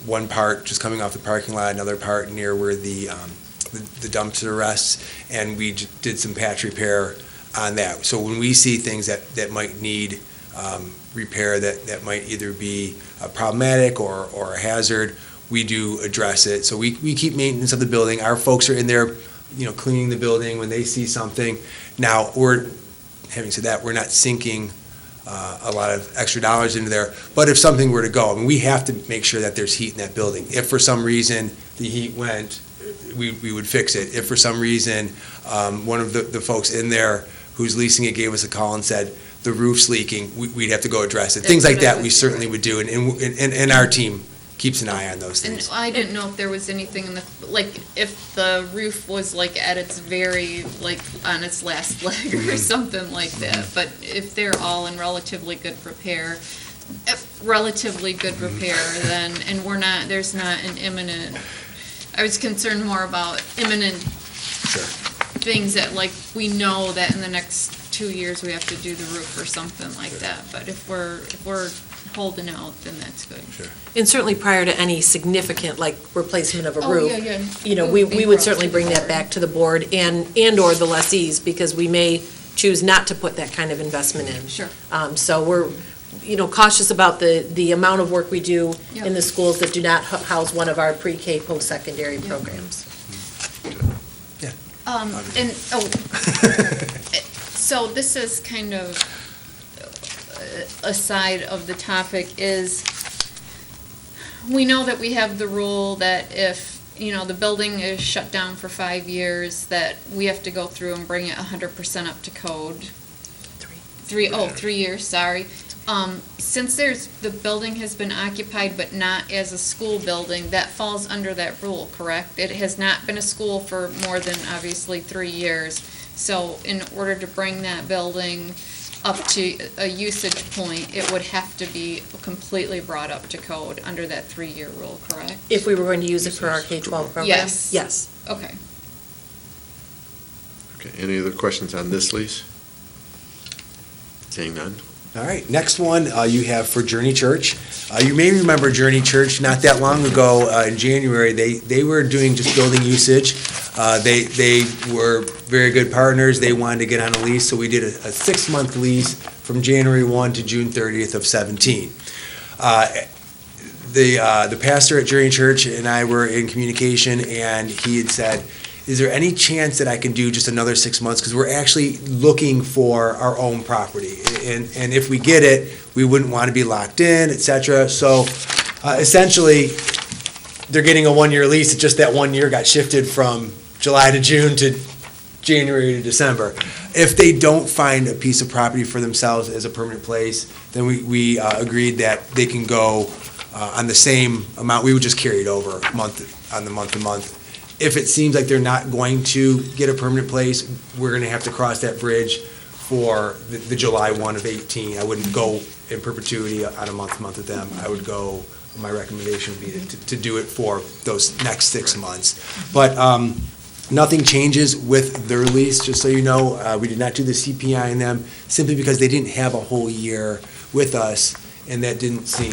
One part just coming off the parking lot, another part near where the dumpster rests, and we did some patch repair on that. So when we see things that might need repair, that might either be problematic or a hazard, we do address it. So we keep maintenance of the building. Our folks are in there, cleaning the building when they see something. Now, having said that, we're not sinking a lot of extra dollars into there. But if something were to go, we have to make sure that there's heat in that building. If for some reason the heat went, we would fix it. If for some reason one of the folks in there who's leasing it gave us a call and said the roof's leaking, we'd have to go address it. Things like that we certainly would do, and our team keeps an eye on those And things. I didn't know if there was anything in if the roof was at its very, on its last leg or something like that. But if they're all in relatively good repair, then, and there's not an imminent, I was concerned more about imminent things that, we know that in the next 2 years we have to do the roof or something like that. But if we're holding out, then that's good. And certainly prior to any significant, replacement of a Oh, roof, yeah. we Be would brought certainly to bring the that board. back to the board and/or the lessees, because we may choose not to put that kind of investment in. Sure. So we're, cautious about the amount of work we do Yep. in the schools that do not house one of our pre-K, post-secondary programs. So this is kind of aside of the topic, is we know that we have the rule that if, the building is shut down for 5 years, that we have to go through and bring it 100% up to code. 3 years, sorry. Since the building has been occupied but not as a school building, that falls under that rule, correct? It has not been a school for more than obviously 3 years. So in order to bring that building up to a usage point, it would have to be completely brought up to code under that 3-year rule, correct? If we were going to use it for our K-12 program? Yes. Yes. Okay. Okay, any other questions on this lease? Seeing none? All right, next one you have for Journey Church. You may remember Journey Church, not that long ago, in January, they were doing just building usage. They were very good partners. They wanted to get on a lease, so we did a 6-month lease from January 1 to June 30th of 17. The pastor at Journey Church and I were in communication, and he had said, is there any chance that I can do just another 6 months? Because we're actually looking for our own property. And if we get it, we wouldn't want to be locked in, et cetera. So essentially, they're getting a 1-year lease. It's just that 1 year got shifted from July to June to January to December. If they don't find a piece of property for themselves as a permanent place, then we agreed that they can go on the same amount. We would just carry it over month to month. If it seems like they're not going to get a permanent place, we're going to have to cross that bridge for the July 1 of 18. I wouldn't go in perpetuity on a month-to-month with them. I would go, my recommendation would be to do it for those next 6 months. But nothing changes with their lease, just so you know. We did not do the CPI in them simply because they didn't have a whole year with us, and that didn't seem,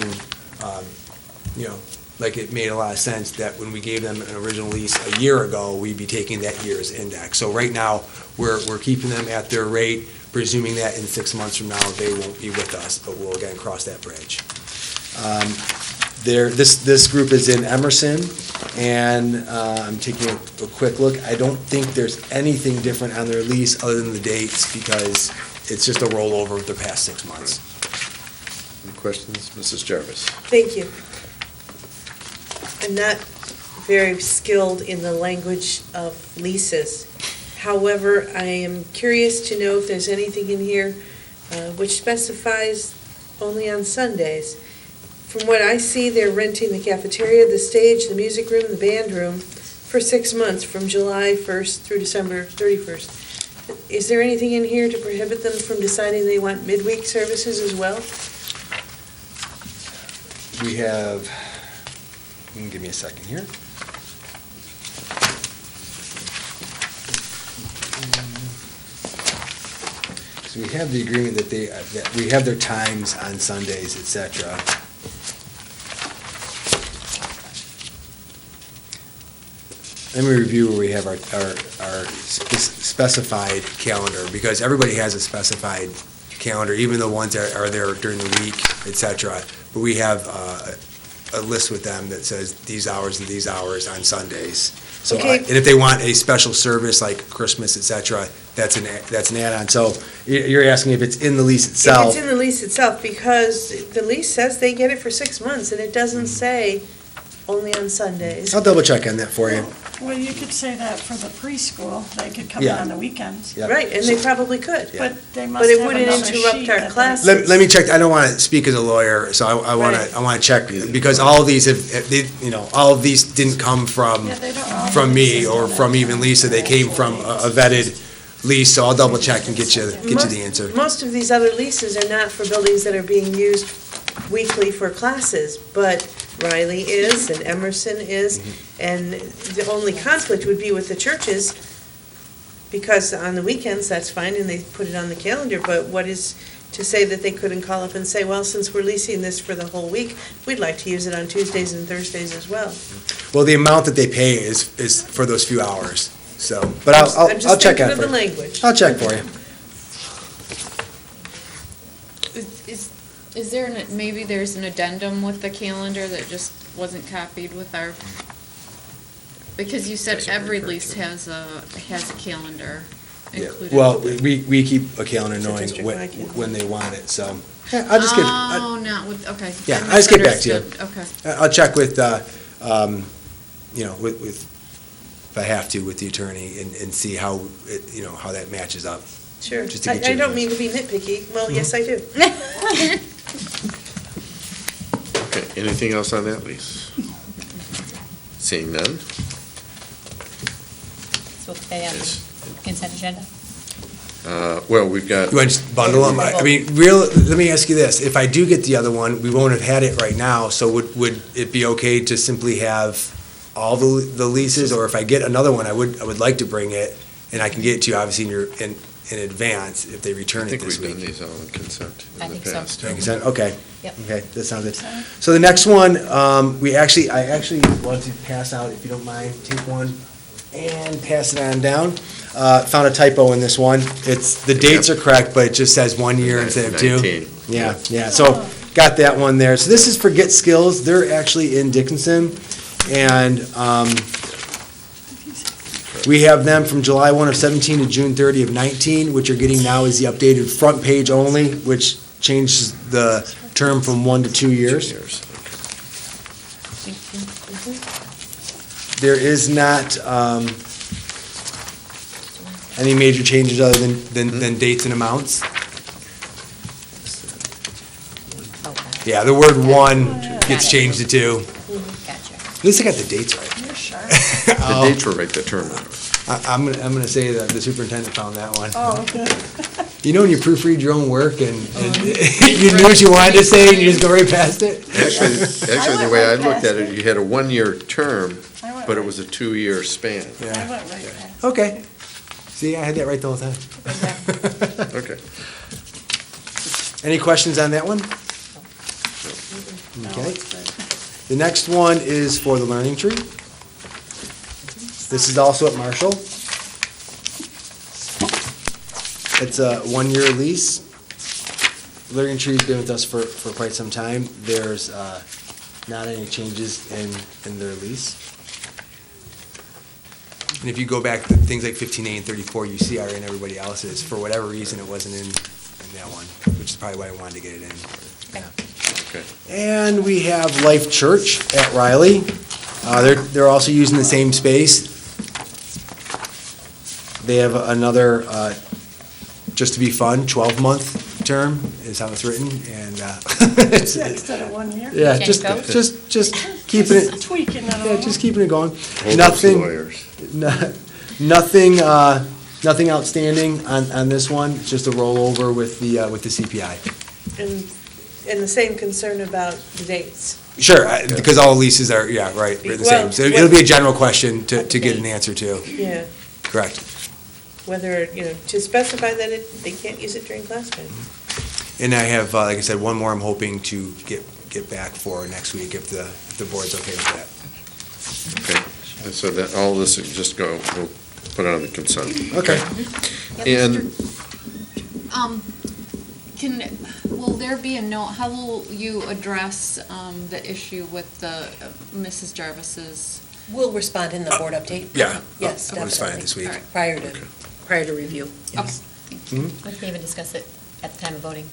like it made a lot of sense that when we gave them an original lease a year ago, we'd be taking that year's index. So right now, we're keeping them at their rate, presuming that in 6 months from now, they won't be with us, but we'll again cross that bridge. This group is in Emerson, and I'm taking a quick look. I don't think there's anything different on their lease other than the dates, because it's just a rollover of the past 6 months. Any questions? Mrs. Jarvis? Thank you. I'm not very skilled in the language of leases. However, I am curious to know if there's anything in here which specifies only on Sundays. From what I see, they're renting the cafeteria, the stage, the music room, the band room for 6 months, from July 1st through December 31st. Is there anything in here to prohibit them from deciding they want midweek services as well? We have, give me a second here. So we have the agreement that that we have their times on Sundays, et cetera. Let me review where we have our specified calendar, because everybody has a specified calendar, even the ones that are there during the week, et cetera. But we have a list with them that says these hours and these hours on Sundays. So, Okay. and if they want a special service like Christmas, et cetera, that's an add-on. So you're asking if it's in the lease If itself? it's in the lease itself, because the lease says they get it for 6 months, and it doesn't say only on Sundays. I'll double check on that for you. Well, you could say that for the preschool, they could come in Yeah. on the weekends. Yep. Right, and they probably could. Yeah. But they must But it have wouldn't another interrupt sheet our that they- classes. Let me check, I don't want to speak as a lawyer, so I want Right. to check, because all of these have, all of these didn't come from, Yeah, they don't all from me leases or on that. from even Lisa, they came from a vetted lease, so I'll double check and get you the answer. Most of these other leases are not for buildings that are being used weekly for classes, but Riley is, and Emerson is, and the only conflict would be with the churches, because on the weekends, that's fine, and they put it on the calendar, but what is to say that they couldn't call up and say, well, since we're leasing this for the whole week, we'd like to use it on Tuesdays and Thursdays as well. Well, the amount that they pay is for those few hours, so, but I'll I'm just check thinking on it of for the you. language. I'll check for you. Is there, maybe there's an addendum with the calendar that just wasn't copied with our, because you said every lease has a calendar Yeah. included. Well, we keep a calendar knowing district-wide calendar. when they want it, so. Yeah, I'll just get, Oh, not with, okay. Yeah, I I'll just get back to you. misunderstood. Okay. I'll check with, if I have to, with the attorney and see how, how that matches up. Sure. Just to I get you don't mean to be nitpicky. Well, yes, I do. Okay, anything else on that lease? Seeing none? So they have Yes. the consent agenda? Well, we've got, You want to just bundle them? I mean, let me ask you this, if I do get the other one, we won't have had it right now, so would it be okay to simply have all the leases, or if I get another one, I would like to bring it, and I can get it to you, obviously, in advance, if they I return it think this we've done week. these all in consent I in the think so. past. Consent? Okay. Yep. Okay, that sounds good. So the next one, I actually want to pass out, if you don't mind, take one and pass it on down. Found a typo in this one. The dates are correct, but it just says 1 year instead of 2. 19. Yeah, so got that one there. So this is for Get Skills. They're actually in Dickinson, and we have them from July 1 of 17 to June 30 of 19. What you're getting now is the updated front page only, which changes the term from 1 to 2 years. There is not any major changes other than dates and amounts. Okay. Yeah, the word 1 gets changed to 2. Gotcha. At least I got the dates right. You're sharp. The dates were right, the term. I'm gonna say that the superintendent found that one. Oh, good. You know when you proofread your own work and you knew what you wanted to say and you just go right past it? Actually, the way I went right looked at past it, you had a 1-year term, I went but it right- was a 2-year span. I Yeah, went right past. okay. See, I had that right the whole time. Okay. Any questions on that one? No, Okay. it's good. The next one is for the Learning Tree. This is also at Marshall. It's a one-year lease. Living Tree's been with us for quite some time. There's not any changes in their lease. And if you go back to things like 15A and 34, you see are in everybody else's. For whatever reason, it wasn't in that one, which is probably why I wanted to get it in. Yeah. Okay. And we have Life Church at Riley. They're also using the same space. They have another, just to be fun, 12-month term is how it's written, and Instead of 1 year? yeah, Change just keeping it, Tweaking it yeah, just keeping it going. Hold those Nothing, lawyers. nothing outstanding on this one. It's just a rollover with the CPI. And the same concern about the dates. Sure, because all leases are, yeah, right, the same. Well, So it'll be a general question to get an answer to. Yeah, Correct. whether, to specify that they can't use it during class time. And I have, like I said, one more I'm hoping to get back for next week if the board's okay with that. Okay. And so that, all this will just go, we'll put it on the consent. Okay. And Will there be a note, how will you address the issue with the Mrs. Jarvis's? We'll respond in the board update. Yeah. Yes, We'll just find it definitely. this week. All right. Prior to review. Okay. We can even discuss it at the time of voting.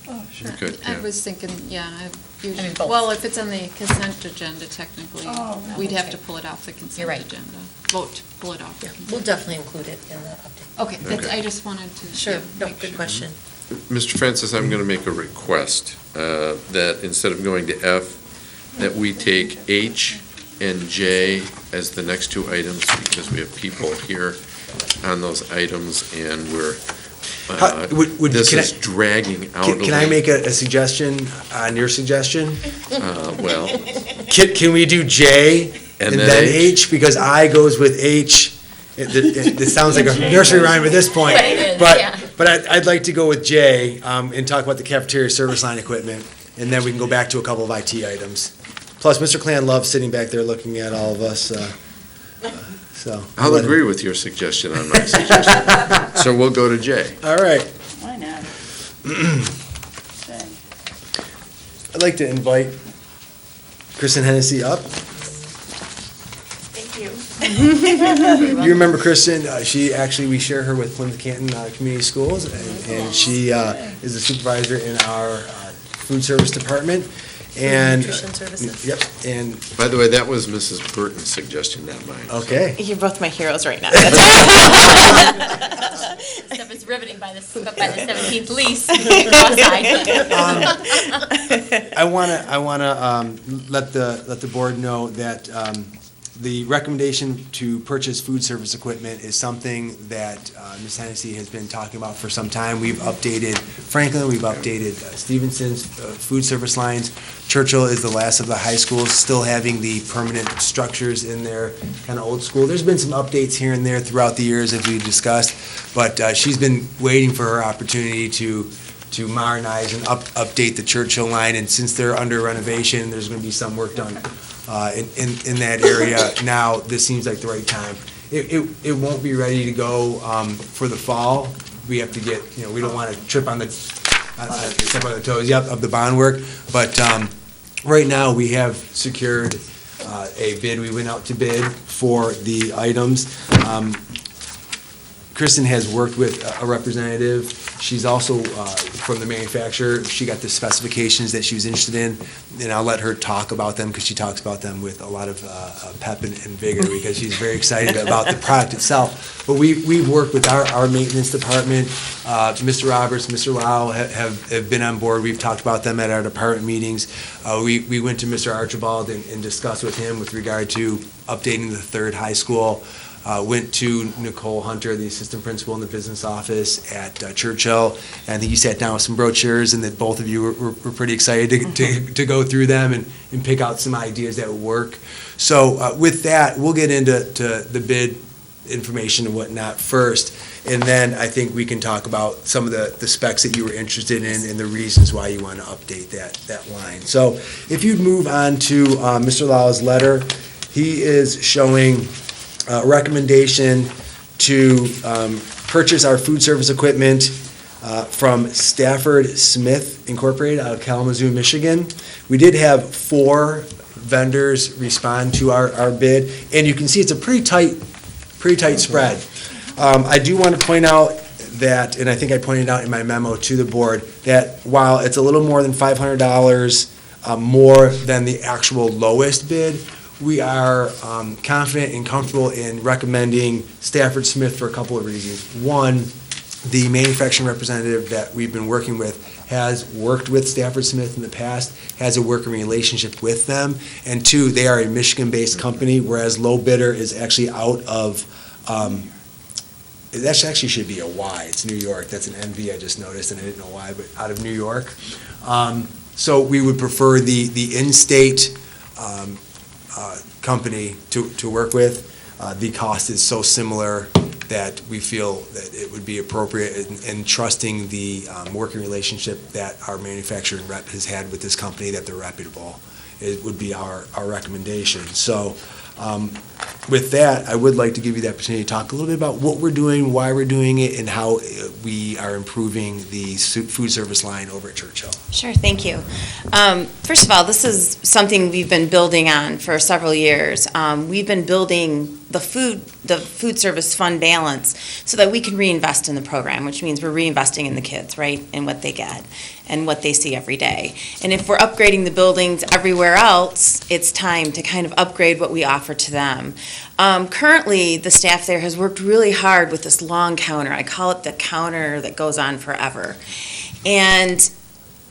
Oh, sure. Okay, I yeah. was thinking, yeah, I mean, both. well, if it's on the consent agenda, technically, Oh, we'd have okay. to pull it off the consent You're right. agenda. Vote to pull it off. the consent. We'll definitely include it in the update. Okay, that's, Okay. I just wanted to. Sure, yeah, no, make good sure. question. Mr. Francis, I'm going to make a request that instead of going to F, that we take H and J as the next two items because we have people here on those items and we're, this can I- is dragging out a little. Can I make a suggestion on your suggestion? Well, Can we do J and then H? Because I goes with H. It sounds like a nursery rhyme at this point. But it is, yeah. But I'd like to go with J and talk about the cafeteria service line equipment, and then we can go back to a couple of IT items. Plus, Mr. Clan loves sitting back there looking at all of us, so. I'll agree with your suggestion on my suggestion. So we'll go to J. All right. Why not? I'd like to invite Kristen Hennessy up. Thank you. You remember Kristen, we share her with Plymouth Canton Community Schools, and she is a supervisor in our food service department. And Nutrition services. Yep, and, By the way, that was Mrs. Burton's suggestion, not mine. okay. You're both my heroes right now. Stuff is riveting by the 17th lease. Cross-eyed. I wanna let the board know that the recommendation to purchase food service equipment is something that Ms. Hennessy has been talking about for some time. We've updated Franklin, we've updated Stevenson's food service lines. Churchill is the last of the high schools, still having the permanent structures in their kind of old school. There's been some updates here and there throughout the years, as we discussed, but she's been waiting for her opportunity to modernize and update the Churchill line, and since they're under renovation, there's gonna be some work done in that area. Now, this seems like the right time. It won't be ready to go for the fall. We have to get, we don't want to trip on the toes, yep, of the bond work. But right now, we have secured a bid. We went out to bid for the items. Kristen has worked with a representative. She's also from the manufacturer. She got the specifications that she was interested in, and I'll let her talk about them because she talks about them with a lot of pep and vigor because she's very excited about the product itself. But we've worked with our maintenance department. Mr. Roberts, Mr. Lau have been on board. We've talked about them at our department meetings. We went to Mr. Archibald and discussed with him with regard to updating the third high school. Went to Nicole Hunter, the assistant principal in the business office at Churchill, and I think you sat down with some brochures, and that both of you were pretty excited to go through them and pick out some ideas that would work. So with that, we'll get into the bid information and whatnot first, and then I think we can talk about some of the specs that you were interested in and the reasons why you want to update that line. So if you'd move on to Mr. Lau's letter, he is showing recommendation to purchase our food service equipment from Stafford Smith Incorporated out of Kalamazoo, Michigan. We did have 4 vendors respond to our bid, and you can see it's a pretty tight spread. I do want to point out that, and I think I pointed out in my memo to the board, that while it's a little more than $500 more than the actual lowest bid, we are confident and comfortable in recommending Stafford Smith for a couple of reasons. One, the manufacturing representative that we've been working with has worked with Stafford Smith in the past, has a working relationship with them. And 2, they are a Michigan-based company, whereas low bidder is actually out of, that actually should be a Y. It's New York. That's an NV I just noticed, and I didn't know why, but out of New York. So we would prefer the in-state company to work with. The cost is so similar that we feel that it would be appropriate in trusting the working relationship that our manufacturing rep has had with this company, that they're reputable. It would be our recommendation. So with that, I would like to give you the opportunity to talk a little bit about what we're doing, why we're doing it, and how we are improving the food service line over at Churchill. Sure, thank you. First of all, this is something we've been building on for several years. We've been building the food service fund balance so that we can reinvest in the program, which means we're reinvesting in the kids, right, and what they get and what they see every day. And if we're upgrading the buildings everywhere else, it's time to kind of upgrade what we offer to them. Currently, the staff there has worked really hard with this long counter. I call it the counter that goes on forever. And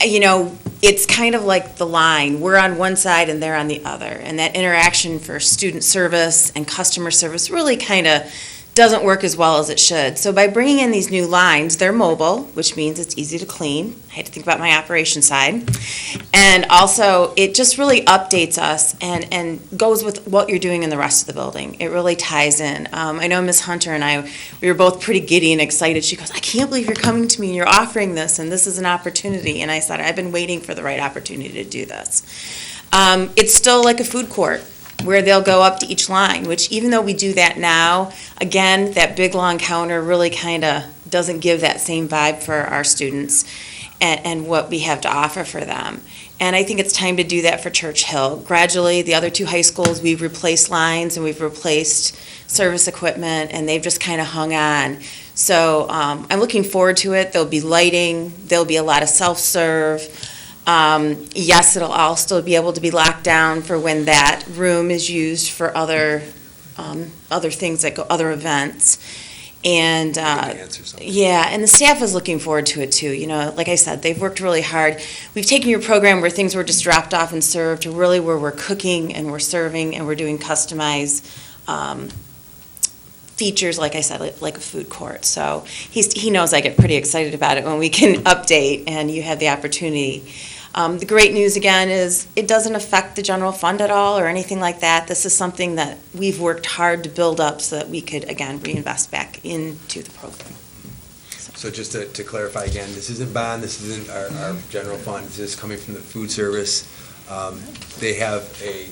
it's kind of like the line. We're on one side and they're on the other. And that interaction for student service and customer service really kind of doesn't work as well as it should. So by bringing in these new lines, they're mobile, which means it's easy to clean. I had to think about my operation side. And also, it just really updates us and goes with what you're doing in the rest of the building. It really ties in. I know Ms. Hunter and I, we were both pretty giddy and excited. She goes, I can't believe you're coming to me and you're offering this, and this is an opportunity. And I said, I've been waiting for the right opportunity to do this. It's still like a food court, where they'll go up to each line, which even though we do that now, again, that big long counter really kind of doesn't give that same vibe for our students and what we have to offer for them. And I think it's time to do that for Churchill. Gradually, the other 2 high schools, we've replaced lines and we've replaced service equipment, and they've just kind of hung on. So I'm looking forward to it. There'll be lighting, there'll be a lot of self-serve. Yes, it'll all still be able to be locked down for when that room is used for other things that go, other events. And yeah, and the staff is looking forward to it too. Like I said, they've worked really hard. We've taken your program where things were just dropped off and served to really where we're cooking and we're serving and we're doing customized features, like I said, like a food court. So he knows I get pretty excited about it when we can update and you have the opportunity. The great news again is it doesn't affect the general fund at all or anything like that. This is something that we've worked hard to build up so that we could, again, reinvest back into the program. So just to clarify again, this isn't bond, this isn't our general fund, this is coming from the food service. They have a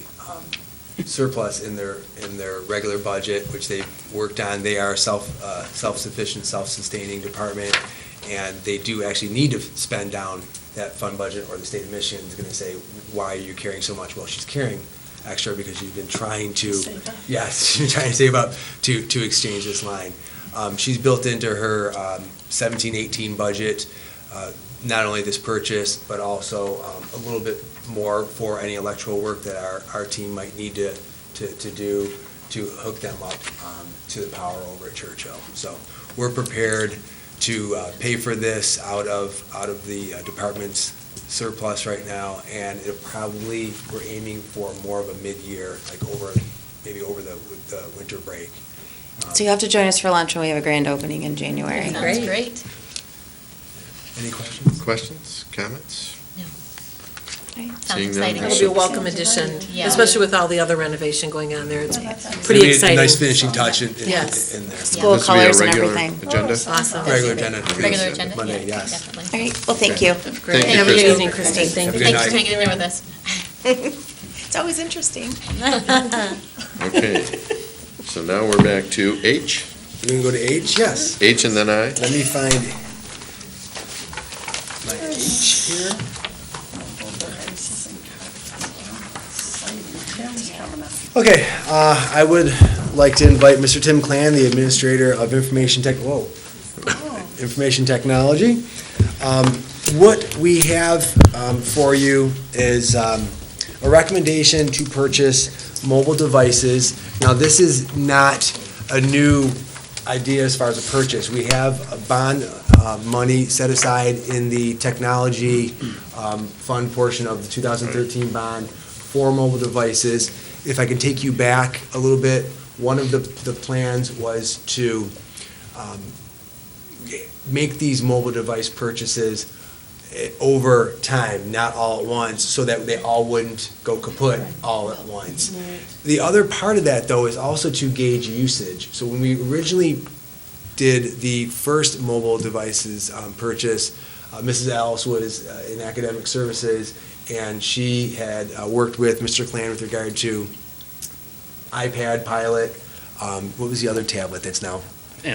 surplus in their regular budget, which they've worked on. They are self-sufficient, self-sustaining department, and they do actually need to spend down that fund budget, or the state of Michigan is going to say, why are you carrying so much? Well, she's carrying extra because you've been trying to, yes, she's been trying to save up to exchange this line. She's built into her 17-18 budget, not only this purchase, but also a little bit more for any electrical work that our team might need to do to hook them up to the power over at Churchill. So we're prepared to pay for this out of the department's surplus right now, and it probably, we're aiming for more of a mid-year, like maybe over the winter break. So you have to join us for lunch when we have a grand opening in January. Sounds great. Any questions? Questions, comments? Sounds Seeing none. exciting. It'll be a welcome addition, Yeah. especially with all the other renovation going on there. It's It'll pretty be exciting. a nice finishing touch in Yes. there. School This will be a colors and regular everything. agenda? Awesome. Regular agenda. Regular agenda? Monday, Yeah, yes. definitely. All right, well, thank you. Great. Thank you, Have a good Christine. evening, Christine. Thank Have a you. good Thanks for night. hanging in there with us. It's always interesting. Okay, so now we're back to H. We're gonna go to H? Yes. H and then I? Let me find my H here. Okay, I would like to invite Mr. Tim Clan, the Administrator of Information Technology. What we have for you is a recommendation to purchase mobile devices. Now, this is not a new idea as far as a purchase. We have a bond money set aside in the technology fund portion of the 2013 bond for mobile devices. If I can take you back a little bit, one of the plans was to make these mobile device purchases over time, not all at once, so that they all wouldn't go kaput all at once. The other part of that, though, is also to gauge usage. So when we originally did the first mobile devices purchase, Mrs. Alice was in academic services, and she had worked with Mr. Clan with regard to iPad Pilot, what was the other tablet that's now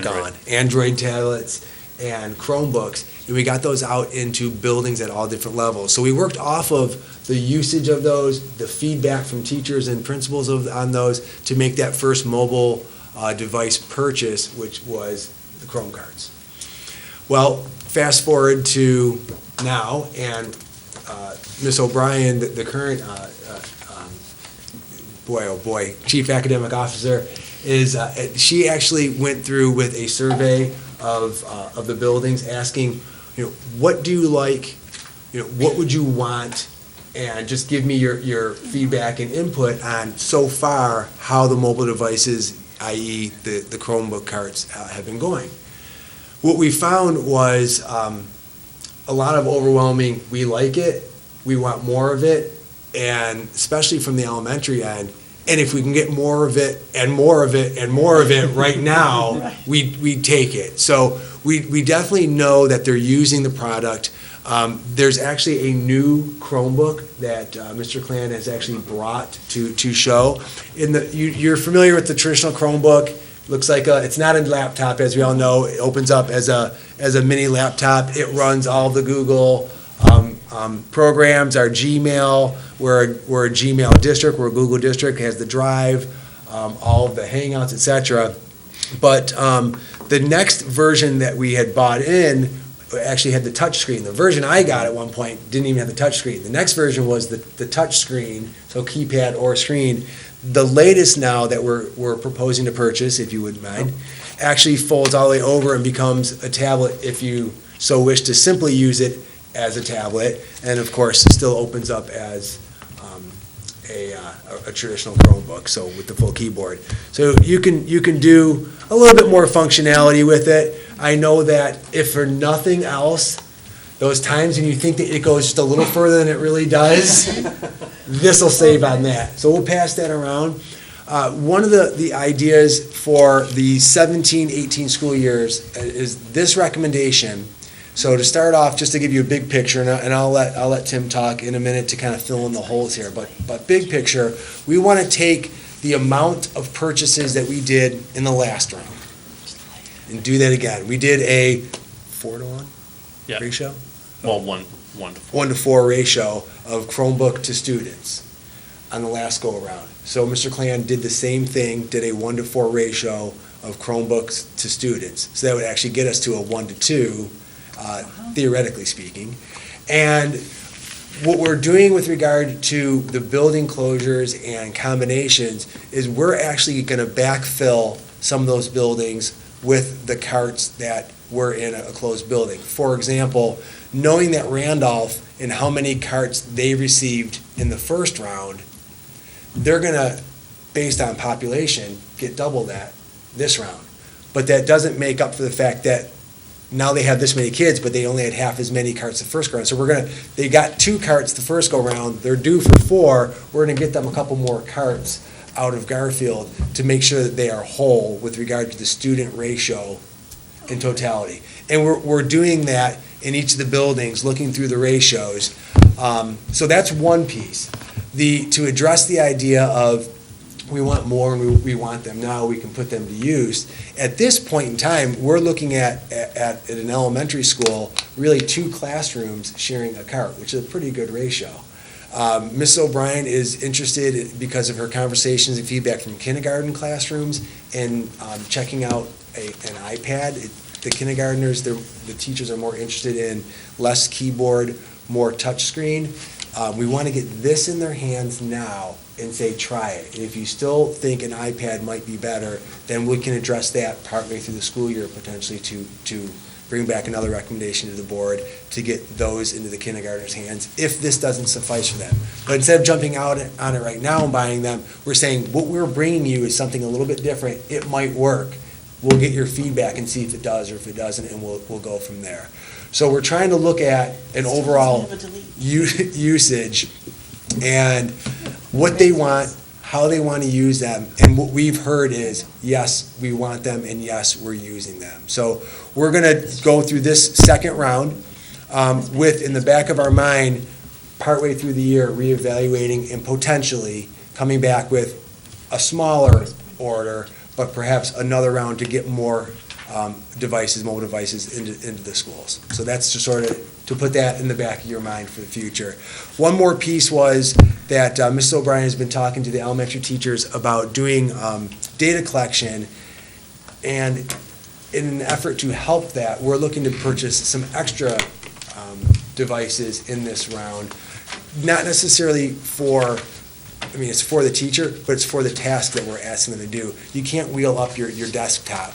gone? Android tablets and Chromebooks, and we got those out into buildings at all different levels. So we worked off of the usage of those, the feedback from teachers and principals on those to make that first mobile device purchase, which was the Chrome cards. Well, fast forward to now, and Ms. O'Brien, the current Chief Academic Officer, is she actually went through with a survey of the buildings, asking, what do you like, what would you want, and just give me your feedback and input on so far how the mobile devices, i.e. the Chromebook cards, have been going. What we found was a lot of overwhelming, we like it, we want more of it, and especially from the elementary end, and if we can get more of it and more of it and more of it right now, we take it. So we definitely know that they're using the product. There's actually a new Chromebook that Mr. Clan has actually brought to show. You're familiar with the traditional Chromebook. Looks like it's not a laptop, as we all know. It opens up as a mini laptop. It runs all the Google programs, our Gmail. We're a Gmail district. We're a Google district. It has the Drive, all of the Hangouts, etc. But the next version that we had bought in actually had the touch screen. The version I got at one point didn't even have the touch screen. The next version was the touch screen, so keypad or screen. The latest now that we're proposing to purchase, if you wouldn't mind, actually folds all the way over and becomes a tablet if you so wish to simply use it as a tablet, and of course it still opens up as a traditional Chromebook, so with the full keyboard. So you can do a little bit more functionality with it. I know that if for nothing else, those times when you think that it goes just a little further than it really does, this will save on that. So we'll pass that around. One of the ideas for the 17-18 school years is this recommendation. So to start off, just to give you a big picture, and I'll let Tim talk in a minute to kind of fill in the holes here, but big picture, we want to take the amount of purchases that we did in the last round and do that again. We did a 4-to-1 ratio? Well, 1 to 4. 1 to 4 ratio of Chromebook to students on the last go-around. So Mr. Clan did the same thing, did a 1 to 4 ratio of Chromebooks to students. So that would actually get us to a 1 to 2, theoretically speaking. And what we're doing with regard to the building closures and combinations is we're actually going to backfill some of those buildings with the carts that were in a closed building. For example, knowing that Randolph and how many carts they received in the first round, they're going to, based on population, get double that this round. But that doesn't make up for the fact that now they have this many kids, but they only had half as many carts the first go round. So they got 2 carts the first go round, they're due for 4, we're gonna get them a couple more carts out of Garfield to make sure that they are whole with regard to the student ratio in totality. And we're doing that in each of the buildings, looking through the ratios. So that's one piece. To address the idea of we want more and we want them now, we can put them to use. At this point in time, we're looking at an elementary school, really 2 classrooms sharing a cart, which is a pretty good ratio. Ms. O'Brien is interested, because of her conversations and feedback from kindergarten classrooms, in checking out an iPad. The kindergartners, the teachers are more interested in less keyboard, more touchscreen. We want to get this in their hands now and say, try it. And if you still think an iPad might be better, then we can address that partway through the school year, potentially to bring back another recommendation to the board to get those into the kindergartners' hands, if this doesn't suffice for them. But instead of jumping out on it right now and buying them, we're saying what we're bringing you is something a little bit different. It might work. We'll get your feedback and see if it does or if it doesn't, and we'll go from there. So we're trying to look at an overall usage and what they want, how they want to use them. And what we've heard is, yes, we want them, and yes, we're using them. So we're going to go through this second round with, in the back of our mind, partway through the year, reevaluating and potentially coming back with a smaller order, but perhaps another round to get more mobile devices into the schools. So that's just sort of to put that in the back of your mind for the future. One more piece was that Mrs. O'Brien has been talking to the elementary teachers about doing data collection, and in an effort to help that, we're looking to purchase some extra devices in this round, not necessarily for, it's for the teacher, but it's for the task that we're asking them to do. You can't wheel up your desktop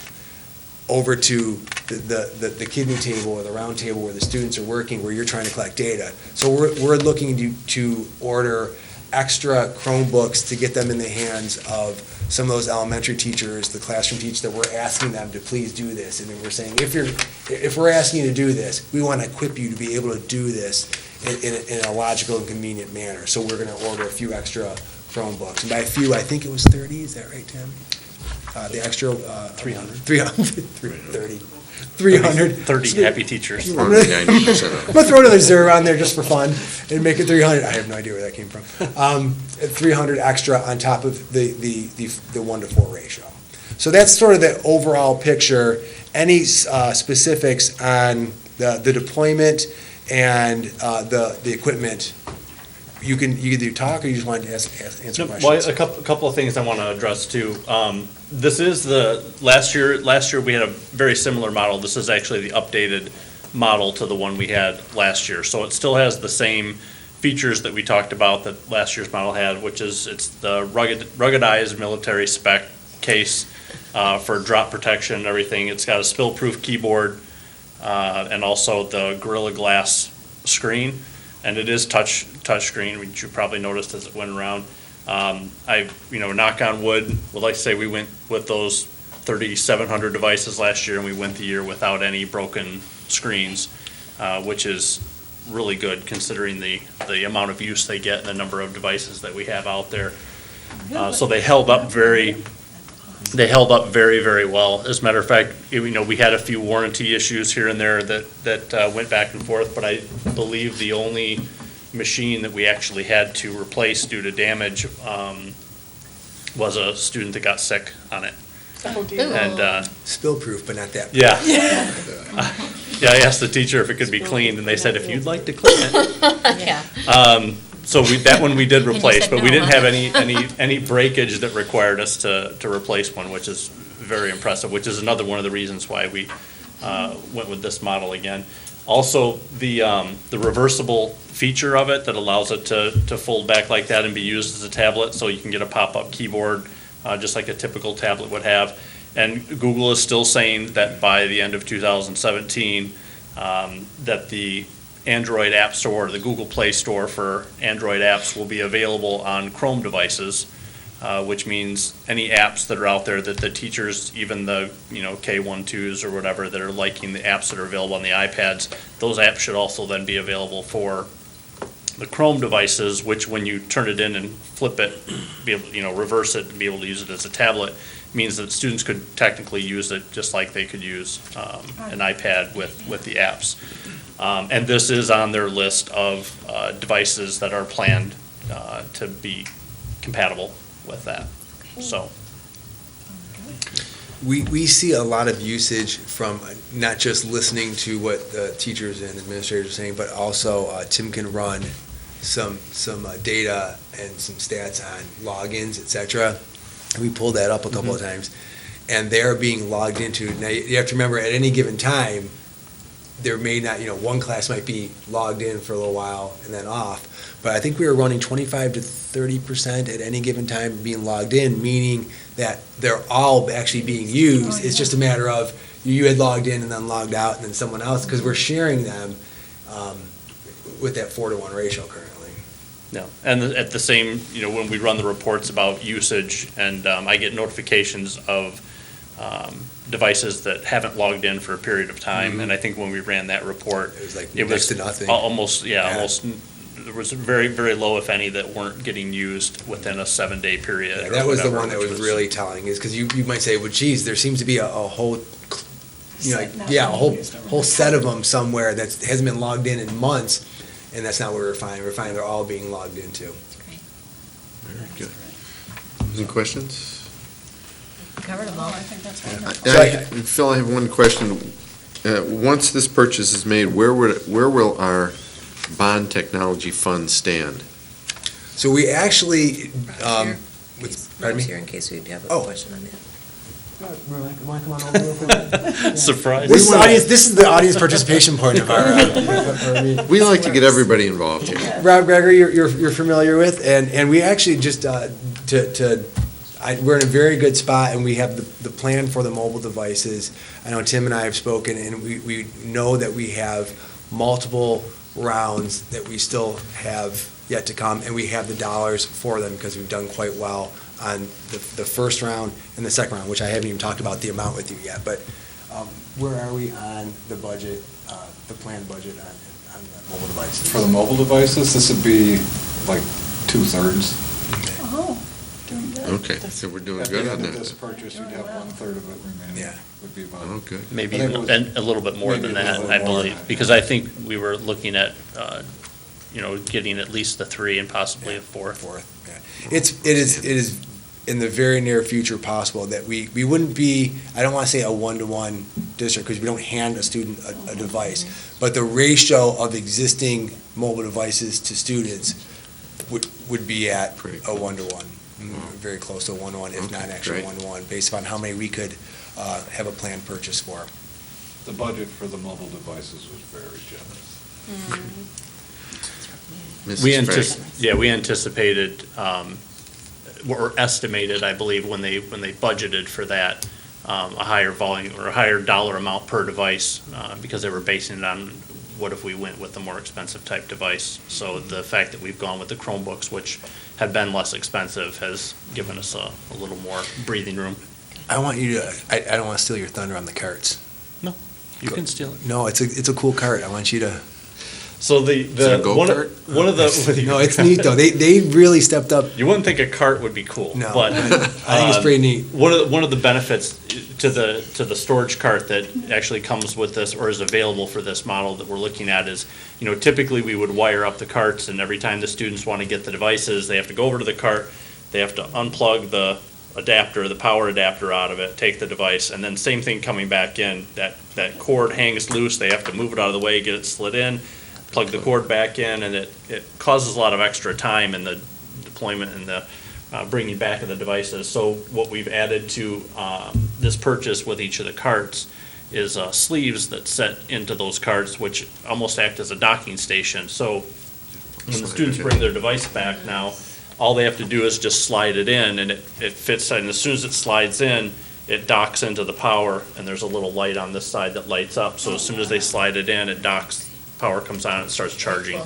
over to the kidney table or the round table where the students are working, where you're trying to collect data. So we're looking to order extra Chromebooks to get them in the hands of some of those elementary teachers, the classroom teachers, that we're asking them to please do this. And then we're saying, if we're asking you to do this, we want to equip you to be able to do this in a logical and convenient manner. So we're going to order a few extra Chromebooks. And by a few, I think it was 30, is that right, Tim? The extra 300. 30 happy teachers. I'm going to throw another zero on there just for fun and make it 300. I have no idea where that came from. 300 extra on top of the 1-to-4 ratio. So that's sort of the overall picture. Any specifics on the deployment and the equipment? You can either talk, or you just want to answer questions. Well, a couple of things I want to address too. This is last year we had a very similar model. This is actually the updated model to the one we had last year. So it still has the same features that we talked about that last year's model had, which is it's the ruggedized military spec case for drop protection and everything. It's got a spill-proof keyboard and also the Gorilla Glass screen. And it is touch screen, which you probably noticed as it went around. Knock on wood, would like to say we went with those 3,700 devices last year, and we went the year without any broken screens, which is really good considering the amount of use they get and the number of devices that we have out there. So they held up very, very well. As a matter of fact, we had a few warranty issues here and there that went back and forth, but I believe the only machine that we actually had to replace due to damage was a student that got sick on it. Oh, dear. And Spill-proof, but not that. yeah. Yeah, I asked the teacher if it could be cleaned, and they said, if you'd like to clean it. Yeah. So that one we did you replace, said but we no, didn't huh? have any breakage that required us to replace one, which is very impressive, which is another one of the reasons why we went with this model again. Also, the reversible feature of it that allows it to fold back like that and be used as a tablet, so you can get a pop-up keyboard just like a typical tablet would have. And Google is still saying that by the end of 2017, that the Android App Store, the Google Play Store for Android apps, will be available on Chrome devices, which means any apps that are out there that the teachers, even the K12s or whatever, that are liking the apps that are available on the iPads, those apps should also then be available for the Chrome devices, which when you turn it in and flip it, be able, reverse it and be able to use it as a tablet, means that students could technically use it just like they could use an iPad with the apps. And this is on their list of devices that are planned to be compatible with that. So, We see a lot of usage from not just listening to what the teachers and administrators are saying, but also Tim can run some data and some stats on logins, et cetera. And we pulled that up a couple of times, and they're being logged into. Now, you have to remember, at any given time, there may not, one class might be logged in for a little while and then off. But I think we were running 25 to 30% at any given time being logged in, meaning that they're all actually being used. It's just a matter of you had logged in and then logged out and then someone else, because we're sharing them with that 4-to-1 ratio currently. no. And at the same, when we run the reports about usage, and I get notifications of devices that haven't logged in for a period of time, and I think when we ran that report, It was like it next was to nothing. almost, there was very, very low, if any, that weren't getting used within a 7-day period. Yeah, or that was the whatever, one that which was really telling, is because you might say, well, geez, there seems to be a whole, a whole set of them somewhere that hasn't been logged in months, and that's not what we're finding. We're finding they're all being logged into. Very good. Any questions? Covered them all. I think that's wonderful. Phil, I have one question. Once this purchase is made, where will our bond technology fund stand? So we actually, Pardon me? here in case we have a Oh. question on that. Want to come on over real quick? Surprise. This is the audience participation point of our meeting. We like to get everybody involved here. Rob Gregory, you're familiar with, and we actually just, we're in a very good spot, and we have the plan for the mobile devices. I know Tim and I have spoken, and we know that we have multiple rounds that we still have yet to come, and we have the dollars for them because we've done quite well on the first round and the second round, which I haven't even talked about the amount with you yet. But where are we on the budget, the planned budget on the mobile devices? For the mobile devices, this would be like 2/3. Oh, doing good. Okay, so we're doing At good the on end of this that. purchase, you'd have 1/3 of it remaining. Yeah. Would be about. Oh, good. Maybe I think it was- and a little bit more maybe than a that, little I more. believe, because I think we were looking at, getting at least the 3 and possibly a 4th. Fourth, yeah. It is in the very near future possible that we wouldn't be, I don't want to say a one-to-one district, because we don't hand a student a device, but the ratio of existing mobile devices to students would be at Pretty a one-to-one, very close to a one-to-one, if not Okay, actually great. one-to-one, based upon how many we could have a planned purchase for. The budget for the mobile devices was very generous. Mrs. We Frank. we anticipated, or estimated, I believe, when they budgeted for that, a higher volume or a higher dollar amount per device, because they were basing it on what if we went with the more expensive type device. So the fact that we've gone with the Chromebooks, which have been less expensive, has given us a little more breathing room. I want you to, I don't want to steal your thunder on the carts. You can steal it. No, it's a cool cart. I want you to. So it a one go-kart? of the. No, it's neat though. They really stepped up. You wouldn't think a cart would be cool, No, but I think it's pretty neat. one of the benefits to the storage cart that actually comes with this or is available for this model that we're looking at is, typically we would wire up the carts, and every time the students want to get the devices, they have to go over to the cart, they have to unplug the power adapter out of it, take the device, and then same thing coming back in. That cord hangs loose, they have to move it out of the way, get it slid in, plug the cord back in, and it causes a lot of extra time in the deployment and the bringing back of the devices. So what we've added to this purchase with each of the carts is sleeves that set into those carts, which almost act as a docking station. So when the students bring their device back now, all they have to do is just slide it in, and it fits, and as soon as it slides in, it docks into the power, and there's a little light on this side that lights up. So as soon as they slide it in, it docks, power comes on, and starts charging.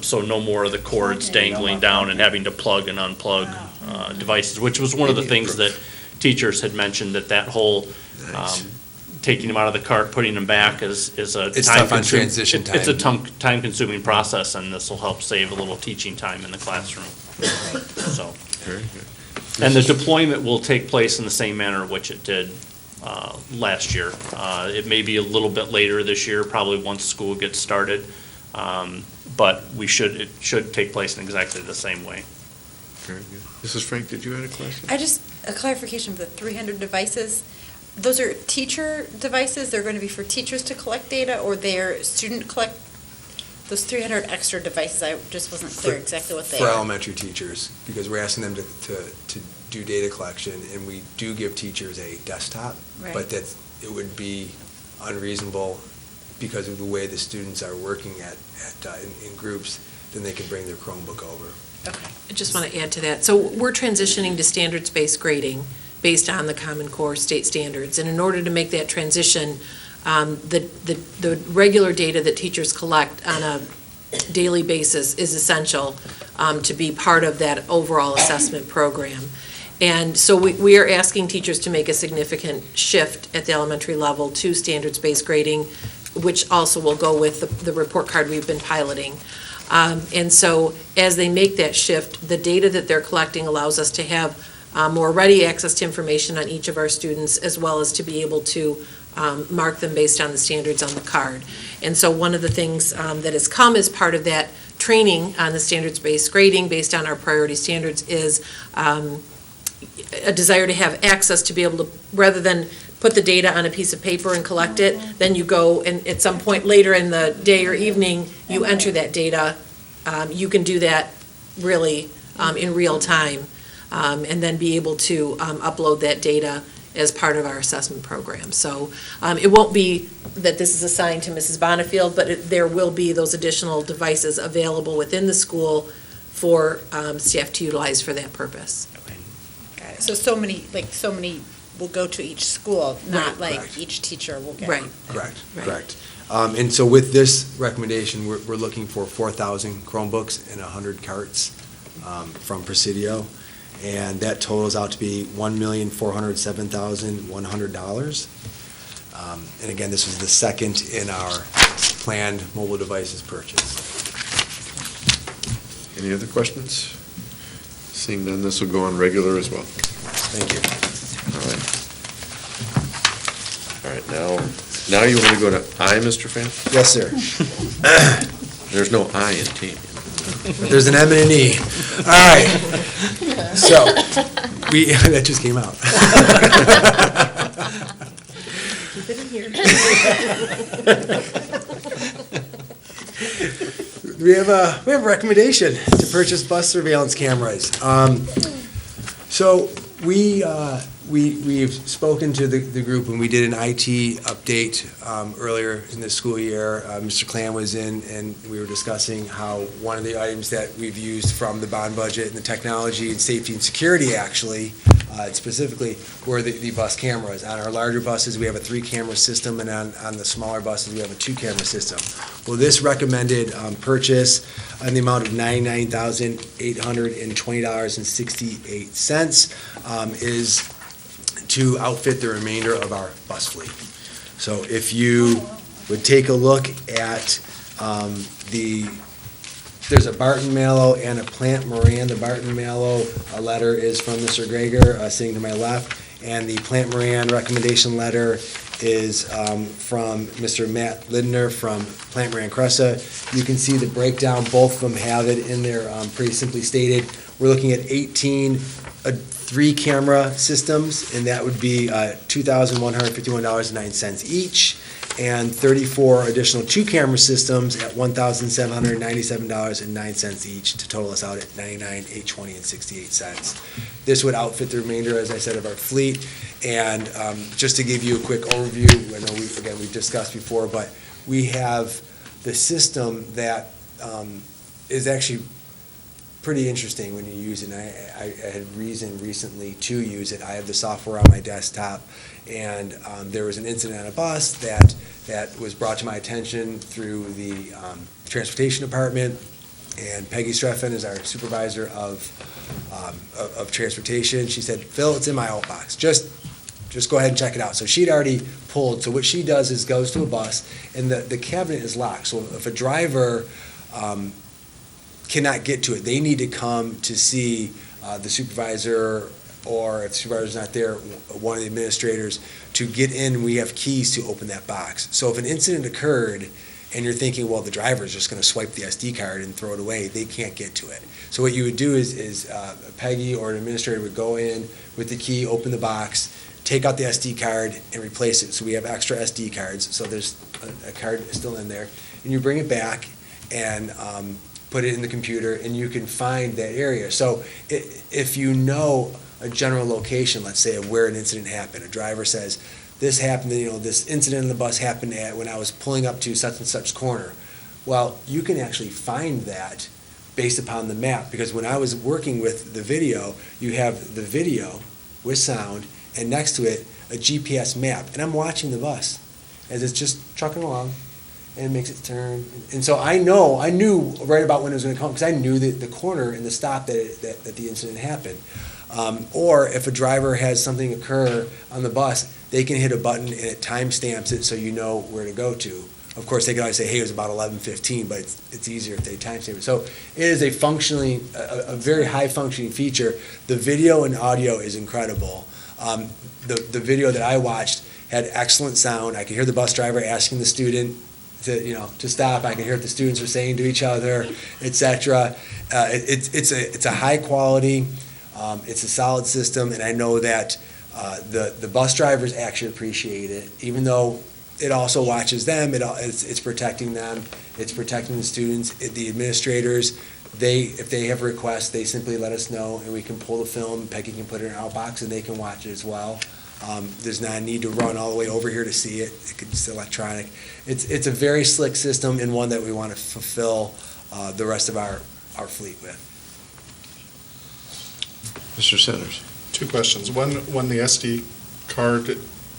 So no more of the cords dangling down and having to plug and unplug devices, which was one of the things that teachers had mentioned, that whole taking them out of the cart, putting them back is a It's tough on transition time. It's a time-consuming process, and this will help save a little teaching time in the classroom. So, Very good. and the deployment will take place in the same manner in which it did last year. It may be a little bit later this year, probably once school gets started, but it should take place in exactly the same way. Very good. Mrs. Frank, did you have a question? A clarification of the 300 devices. Those are teacher devices? They're going to be for teachers to collect data, or they're student collect? Those 300 extra devices, I just wasn't clear exactly what they For are. elementary teachers, because we're asking them to do data collection, and we do give teachers a desktop, Right. but that it would be unreasonable because of the way the students are working in groups, then they can bring their Chromebook over. I just want to add to that. So we're transitioning to standards-based grading based on the Common Core state standards. And in order to make that transition, the regular data that teachers collect on a daily basis is essential to be part of that overall assessment program. And so we are asking teachers to make a significant shift at the elementary level to standards-based grading, which also will go with the report card we've been piloting. And so as they make that shift, the data that they're collecting allows us to have more ready access to information on each of our students, as well as to be able to mark them based on the standards on the card. And so one of the things that has come as part of that training on the standards-based grading based on our priority standards is a desire to have access to be able to, rather than put the data on a piece of paper and collect it, then you go and at some point later in the day or evening, you enter that data. You can do that really in real time, and then be able to upload that data as part of our assessment program. So it won't be that this is assigned to Mrs. Bonifield, but there will be those additional devices available within the school for staff to utilize for that purpose. Got it. So many will go to each school, not like Correct. each teacher will get Right. one. Correct. And so with this recommendation, we're looking for 4,000 Chromebooks and 100 carts from Presidio, and that totals out to be $1,407,100. And again, this was the second in our planned mobile devices purchase. Any other questions? Seeing none, this will go on regular as well. Thank you. All right, now you want to go to I, Mr. Fan? Yes, sir. There's no I in team. There's an M and an E. All right. So, that just came out. Keep it in here. We have a recommendation to purchase bus surveillance cameras. So we've spoken to the group, and we did an IT update earlier in the school year. Mr. Clam was in, and we were discussing how one of the items that we've used from the bond budget and the technology and safety and security, actually, specifically, were the bus cameras. On our larger buses, we have a 3-camera system, and on the smaller buses, we have a 2-camera system. Well, this recommended purchase in the amount of $99,820.68 is to outfit the remainder of our bus fleet. So if you would take a look at there's a Barton Mallow and a Plant Moran. The Barton Mallow letter is from Mr. Greger, sitting to my left, and the Plant Moran recommendation letter is from Mr. Matt Lindner from Plant Moran Cressa. You can see the breakdown. Both of them have it in there pretty simply stated. We're looking at 18 3-camera systems, and that would be $2,151.09 each, and 34 additional 2-camera systems at $1,797.09 each, to total us out at $99,820.68. This would outfit the remainder, as I said, of our fleet. And just to give you a quick overview, I know we've discussed before, but we have the system that is actually pretty interesting when you use it. And I had reason recently to use it. I have the software on my desktop, and there was an incident on a bus that was brought to my attention through the transportation department, and Peggy Streffen is our supervisor of transportation. She said, "Phil, it's in my outbox. Just go ahead and check it out." So she'd already pulled. So what she does is goes to a bus, and the cabinet is locked. So if a driver cannot get to it, they need to come to see the supervisor, or if the supervisor's not there, one of the administrators, to get in. We have keys to open that box. So if an incident occurred and you're thinking, well, the driver's just going to swipe the SD card and throw it away. They can't get to it. So what you would do is Peggy or an administrator would go in with the key, open the box, take out the SD card and replace it. So we have extra SD cards. So there's a card still in there. And you bring it back and put it in the computer, and you can find that area. So if you know a general location, let's say, of where an incident happened, a driver says, this happened, this incident on the bus happened when I was pulling up to such and such corner. Well, you can actually find that based upon the map, because when I was working with the video, you have the video with sound, and next to it, a GPS map. And I'm watching the bus as it's just trucking along, and it makes it turn. And so I knew right about when it was going to come, because I knew the corner and the stop that the incident happened. Or if a driver has something occur on the bus, they can hit a button and it timestamps it so you know where to go to. Of course, they can always say, hey, it was about 11:15, but it's easier if they timestamp it. So it is a very high-functioning feature. The video and audio is incredible. The video that I watched had excellent sound. I could hear the bus driver asking the student to stop. I could hear what the students were saying to each other, etc. It's a high quality. It's a solid system, and I know that the bus drivers actually appreciate it, even though it also watches them. It's protecting them. It's protecting the students. The administrators, if they have requests, they simply let us know, and we can pull the film. Peggy can put it in our box, and they can watch it as well. There's not a need to run all the way over here to see it. It's electronic. It's a very slick system, and one that we want to fulfill the rest of our fleet with. Mr. Centers. Two questions. When the SD card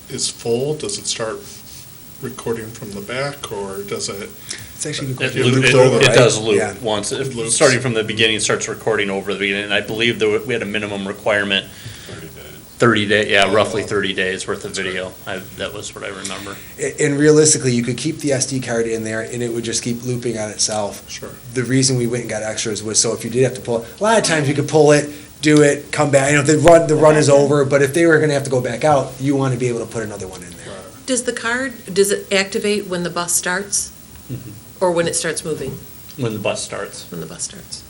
is full, does it start recording from the back, or does it? It's actually It does loop Yeah. once. It loops. Starting from the beginning, it starts recording over the beginning. And I believe we had a minimum requirement. 30 days, yeah, roughly 30 days worth of video. That was what I remember. And realistically, you could keep the SD card in there, and it would just keep looping on itself. Sure. The reason we went and got extras was so if you did have to pull, a lot of times you could pull it, do it, come back. If the run is over, but if they were going to have to go back out, you want to be able to put another one in there. Does it activate when the bus starts? Or when it starts moving? When the bus starts. When the bus starts.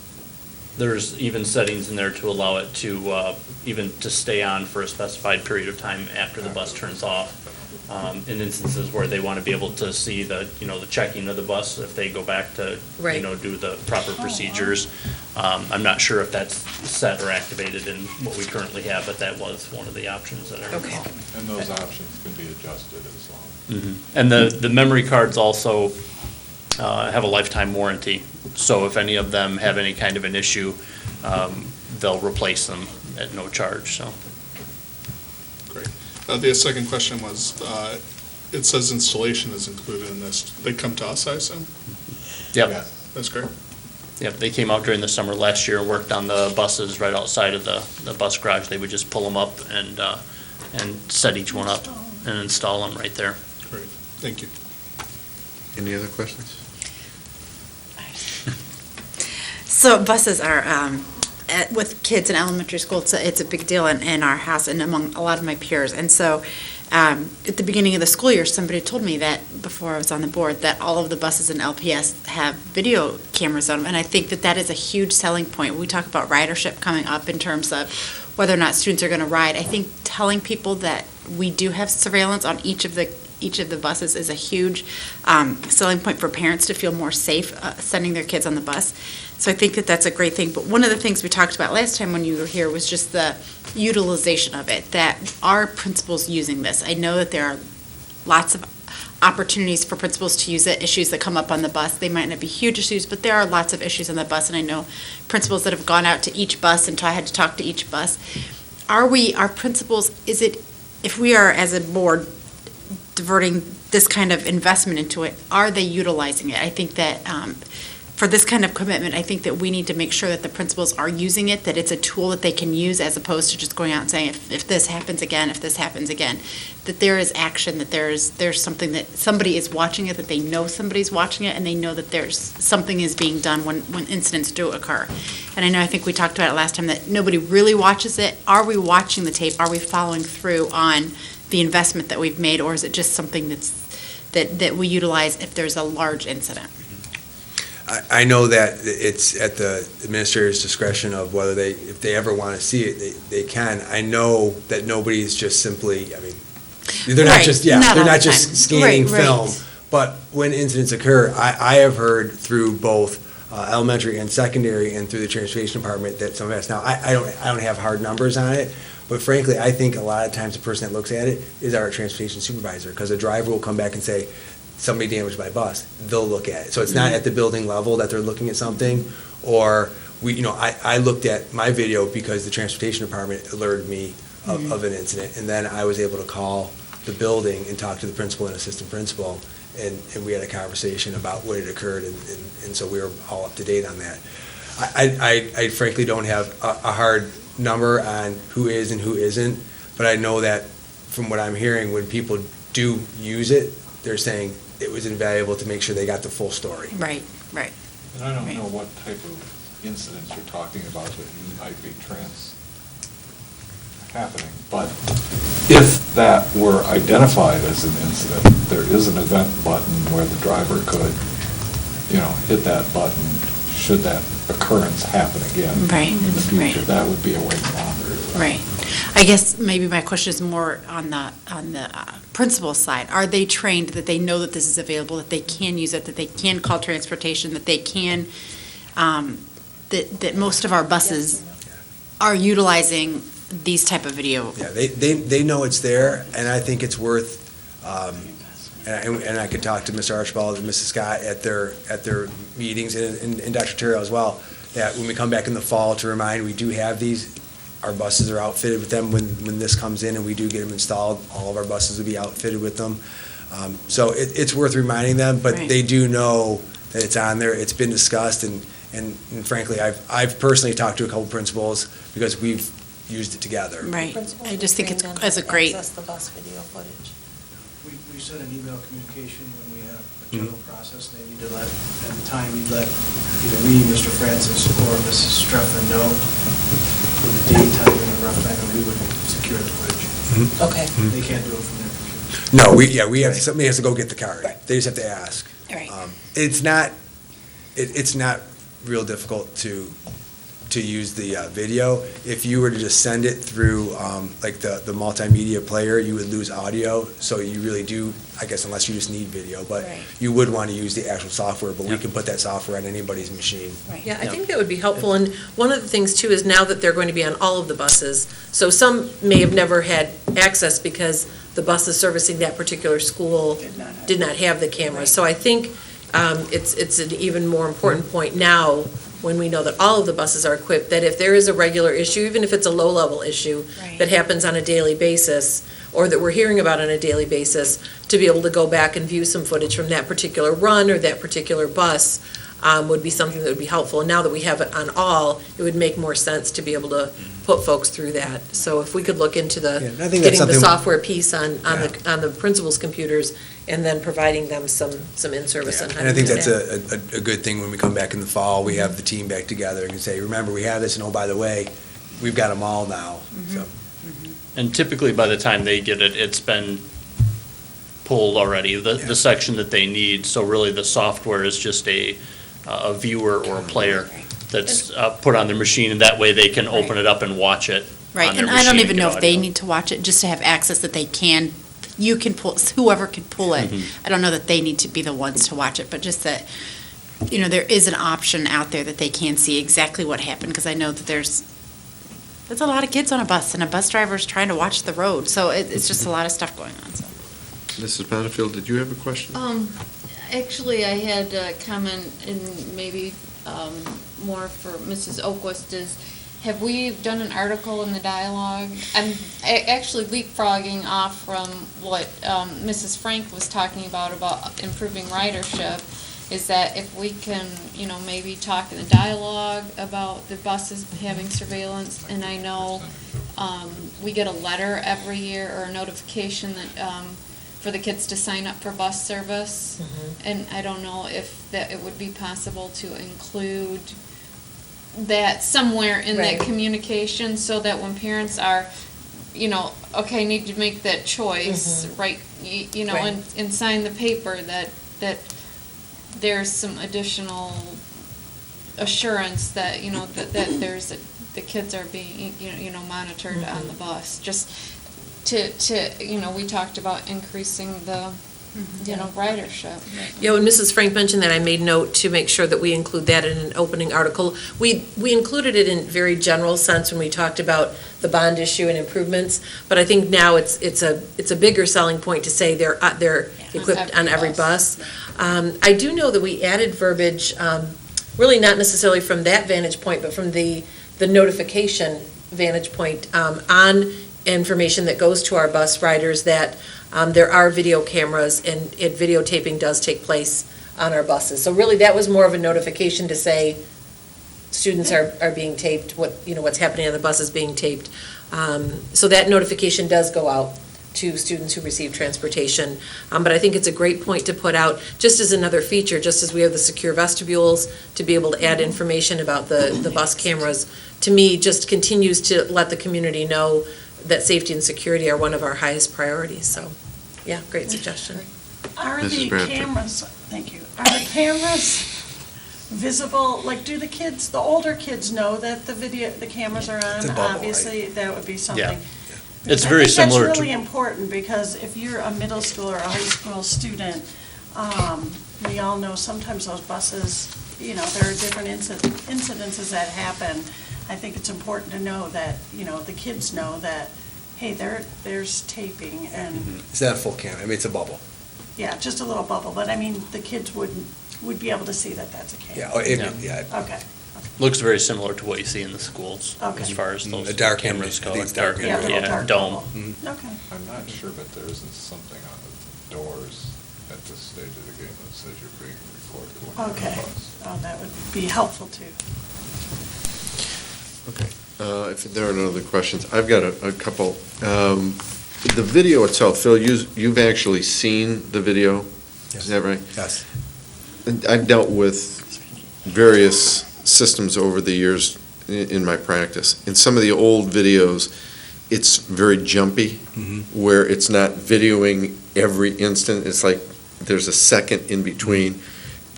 There's even settings in there to allow it to, even to stay on for a specified period of time after the bus turns off. In instances where they want to be able to see the checking of the bus, if they go back to, Right. do the proper procedures. I'm not sure if that's set or activated in what we currently have, but that was one of the options that I recall. Okay. And those options can be adjusted as long. And the memory cards also have a lifetime warranty. So if any of them have any kind of an issue, they'll replace them at no charge, so. Great. The second question was, it says installation is included in this. They come to us, I assume? Yep. That's great. Yep, they came out during the summer last year and worked on the buses right outside of the bus garage. They would just pull them up and set each one up and install them right there. Great. Thank you. Any other questions? So buses are, with kids in elementary school, it's a big deal in our house and among a lot of my peers. And so at the beginning of the school year, somebody told me that, before I was on the board, that all of the buses in LPS have video cameras on them. And I think that is a huge selling point. We talk about ridership coming up in terms of whether or not students are going to ride. I think telling people that we do have surveillance on each of the buses is a huge selling point for parents to feel more safe sending their kids on the bus. So I think that that's a great thing. But one of the things we talked about last time when you were here was just the utilization of it, that are principals using this? I know that there are lots of opportunities for principals to use it, issues that come up on the bus. They might not be huge issues, but there are lots of issues on the bus, and I know principals that have gone out to each bus and had to talk to each bus. Our principals, if we are as a board diverting this kind of investment into it, are they utilizing it? I think that for this kind of commitment, I think that we need to make sure that the principals are using it, that it's a tool that they can use as opposed to just going out and saying, if this happens again, that there is action, that there's something that somebody is watching it, that they know somebody's watching it, and they know that there's something is being done when incidents do occur. And I think we talked about it last time, that nobody really watches it. Are we watching the tape? Are we following through on the investment that we've made, or is it just something that's that we utilize if there's a large incident. I know that it's at the administrator's discretion of whether if they ever want to see it, they can. I know that nobody's just simply, I mean, they're not Right, just, not they're all not the just time. scanning Right, right. film. But when incidents occur, I have heard through both elementary and secondary and through the transportation department that some of us, now, I don't have hard numbers on it, but frankly, I think a lot of times the person that looks at it is our transportation supervisor, because a driver will come back and say, somebody damaged my bus, they'll look at it. So it's not at the building level that they're looking at something, or I looked at my video because the transportation department alerted me of an incident, and then I was able to call the building and talk to the principal and assistant principal, and we had a conversation about what had occurred, and so we were all up to date on that. I frankly don't have a hard number on who is and who isn't, but I know that from what I'm hearing, when people do use it, they're saying it was invaluable to make sure they got the full story. Right, right. And I don't know what type of incidents you're talking about that might be happening, but if that were identified as an incident, there is an event button where the driver could, hit that button should that occurrence happen again Right, in the future. right. That would be a way to monitor that. Right. I guess maybe my question is more on the principal side. Are they trained that they know that this is available, that they can use it, that they can call transportation, that they can, that most of our buses are utilizing these type of video? Yeah, they know it's there, and I think it's worth, and I could talk to Mr. Archibald and Mrs. Scott at their meetings, and Dr. Terrell as well, that when we come back in the fall to remind, we do have these, our buses are outfitted with them when this comes in, and we do get them installed. All of our buses will be outfitted with them. So it's worth reminding them, but Right. they do know that it's on there, it's been discussed, and frankly, I've personally talked to a couple principals because we've used it together. Right. I just think it's as a great, Access the bus video footage. We send an email communication when we have a general process, and they need to at the time, you let either me, Mr. Francis, or Mrs. Streffen know with the date, time, and a rough time, and we would secure the footage. Okay. They can't do it from their computer. No, we have, somebody has to go get the card. They just have to ask. right. It's not real difficult to use the video. If you were to just send it through, like the multimedia player, you would lose audio, so you really do, I guess, unless you just need video, but Right. you would want to use the actual software, but we can put that software on anybody's machine. Yeah, I think that would be helpful, and one of the things too is now that they're going to be on all of the buses, so some may have never had access because the buses servicing that particular school did not have the cameras. So I think it's an even more important point now, when we know that all of the buses are equipped, that if there is a regular issue, even if it's a low-level issue Right. that happens on a daily basis, or that we're hearing about on a daily basis, to be able to go back and view some footage from that particular run or that particular bus would be something that would be helpful. And now that we have it on all, it would make more sense to be able to put folks through that. So if we could look into Yeah, and I think that's getting the something- software piece on the principal's computers, and then providing them some in-service on how And to I think do that's that. a good thing when we come back in the fall, we have the team back together and can say, remember, we have this, and oh, by the way, we've got them all now, so. And typically, by the time they get it, it's been pulled already, the section that they need. So really, the software is just a viewer or a player that's put on their machine, and that way they can open it up and watch it Right, on their and I don't machine even and know get if they audio. need to watch it, just to have access that they can, you can pull, whoever can pull it. I don't know that they need to be the ones to watch it, but just that, there is an option out there that they can see exactly what happened, because I know that there's a lot of kids on a bus, and a bus driver's trying to watch the road, so it's just a lot of stuff going on, so. Mrs. Penfield, did you have a question? Actually, I had a comment, and maybe more for Mrs. Oquist, is, have we done an article in the dialogue? I'm actually leapfrogging off from what Mrs. Frank was talking about improving ridership, is that if we can, maybe talk in the dialogue about the buses having surveillance, and I know we get a letter every year or a notification that for the kids to sign up for bus service, and I don't know if that it would be possible to include that somewhere in Right. that communication, so that when parents are, okay, I need to make that choice, right? Right. And sign the paper that there's some additional assurance that, that there's, the kids are being, monitored on the bus. Just to, we talked about increasing the, ridership. Yeah, when Mrs. Frank mentioned that, I made note to make sure that we include that in an opening article. We included it in very general sense when we talked about the bond issue and improvements, but I think now it's a bigger selling point to say they're equipped on every bus. I do know that we added verbiage, really not necessarily from that vantage point, but from the notification vantage point, on information that goes to our bus riders that there are video cameras and videotaping does take place on our buses. So really, that was more of a notification to say students are being taped, what's happening on the bus is being taped. So that notification does go out to students who receive transportation. But I think it's a great point to put out, just as another feature, just as we have the secure vestibules, to be able to add information about the bus cameras, to me, just continues to let the community know that safety and security are one of our highest priorities. So, yeah, great suggestion. Are Mrs. the Bradford. cameras, thank you, are the cameras visible, like, do the older kids know that the cameras are on? It's a bubble, right? Obviously, that would be something. It's very similar That's to. really important, because if you're a middle school or a high school student, we all know sometimes those buses, there are different incidences that happen. I think it's important to know that, the kids know that, hey, there's taping, and, It's not a full camera, I mean, it's a bubble. yeah, just a little bubble, but I mean, the kids would be able to see that that's a camera. Yeah. Okay, Looks very similar to what you see in the schools, Okay. as far as those A dark cameras image. go. I think it's dark yeah, a little dark dome. bubble. Okay. I'm not sure, but there isn't something on the doors at this stage of the game that says you're being recorded when you're on the Okay, bus. oh, that would be helpful too. Okay. If there are no other questions, I've got a couple. The video itself, Phil, you've actually seen the video? Yes. Is that right? Yes. And I've dealt with various systems over the years in my practice. In some of the old videos, it's very jumpy, where it's not videoing every instant. It's like there's a second in between.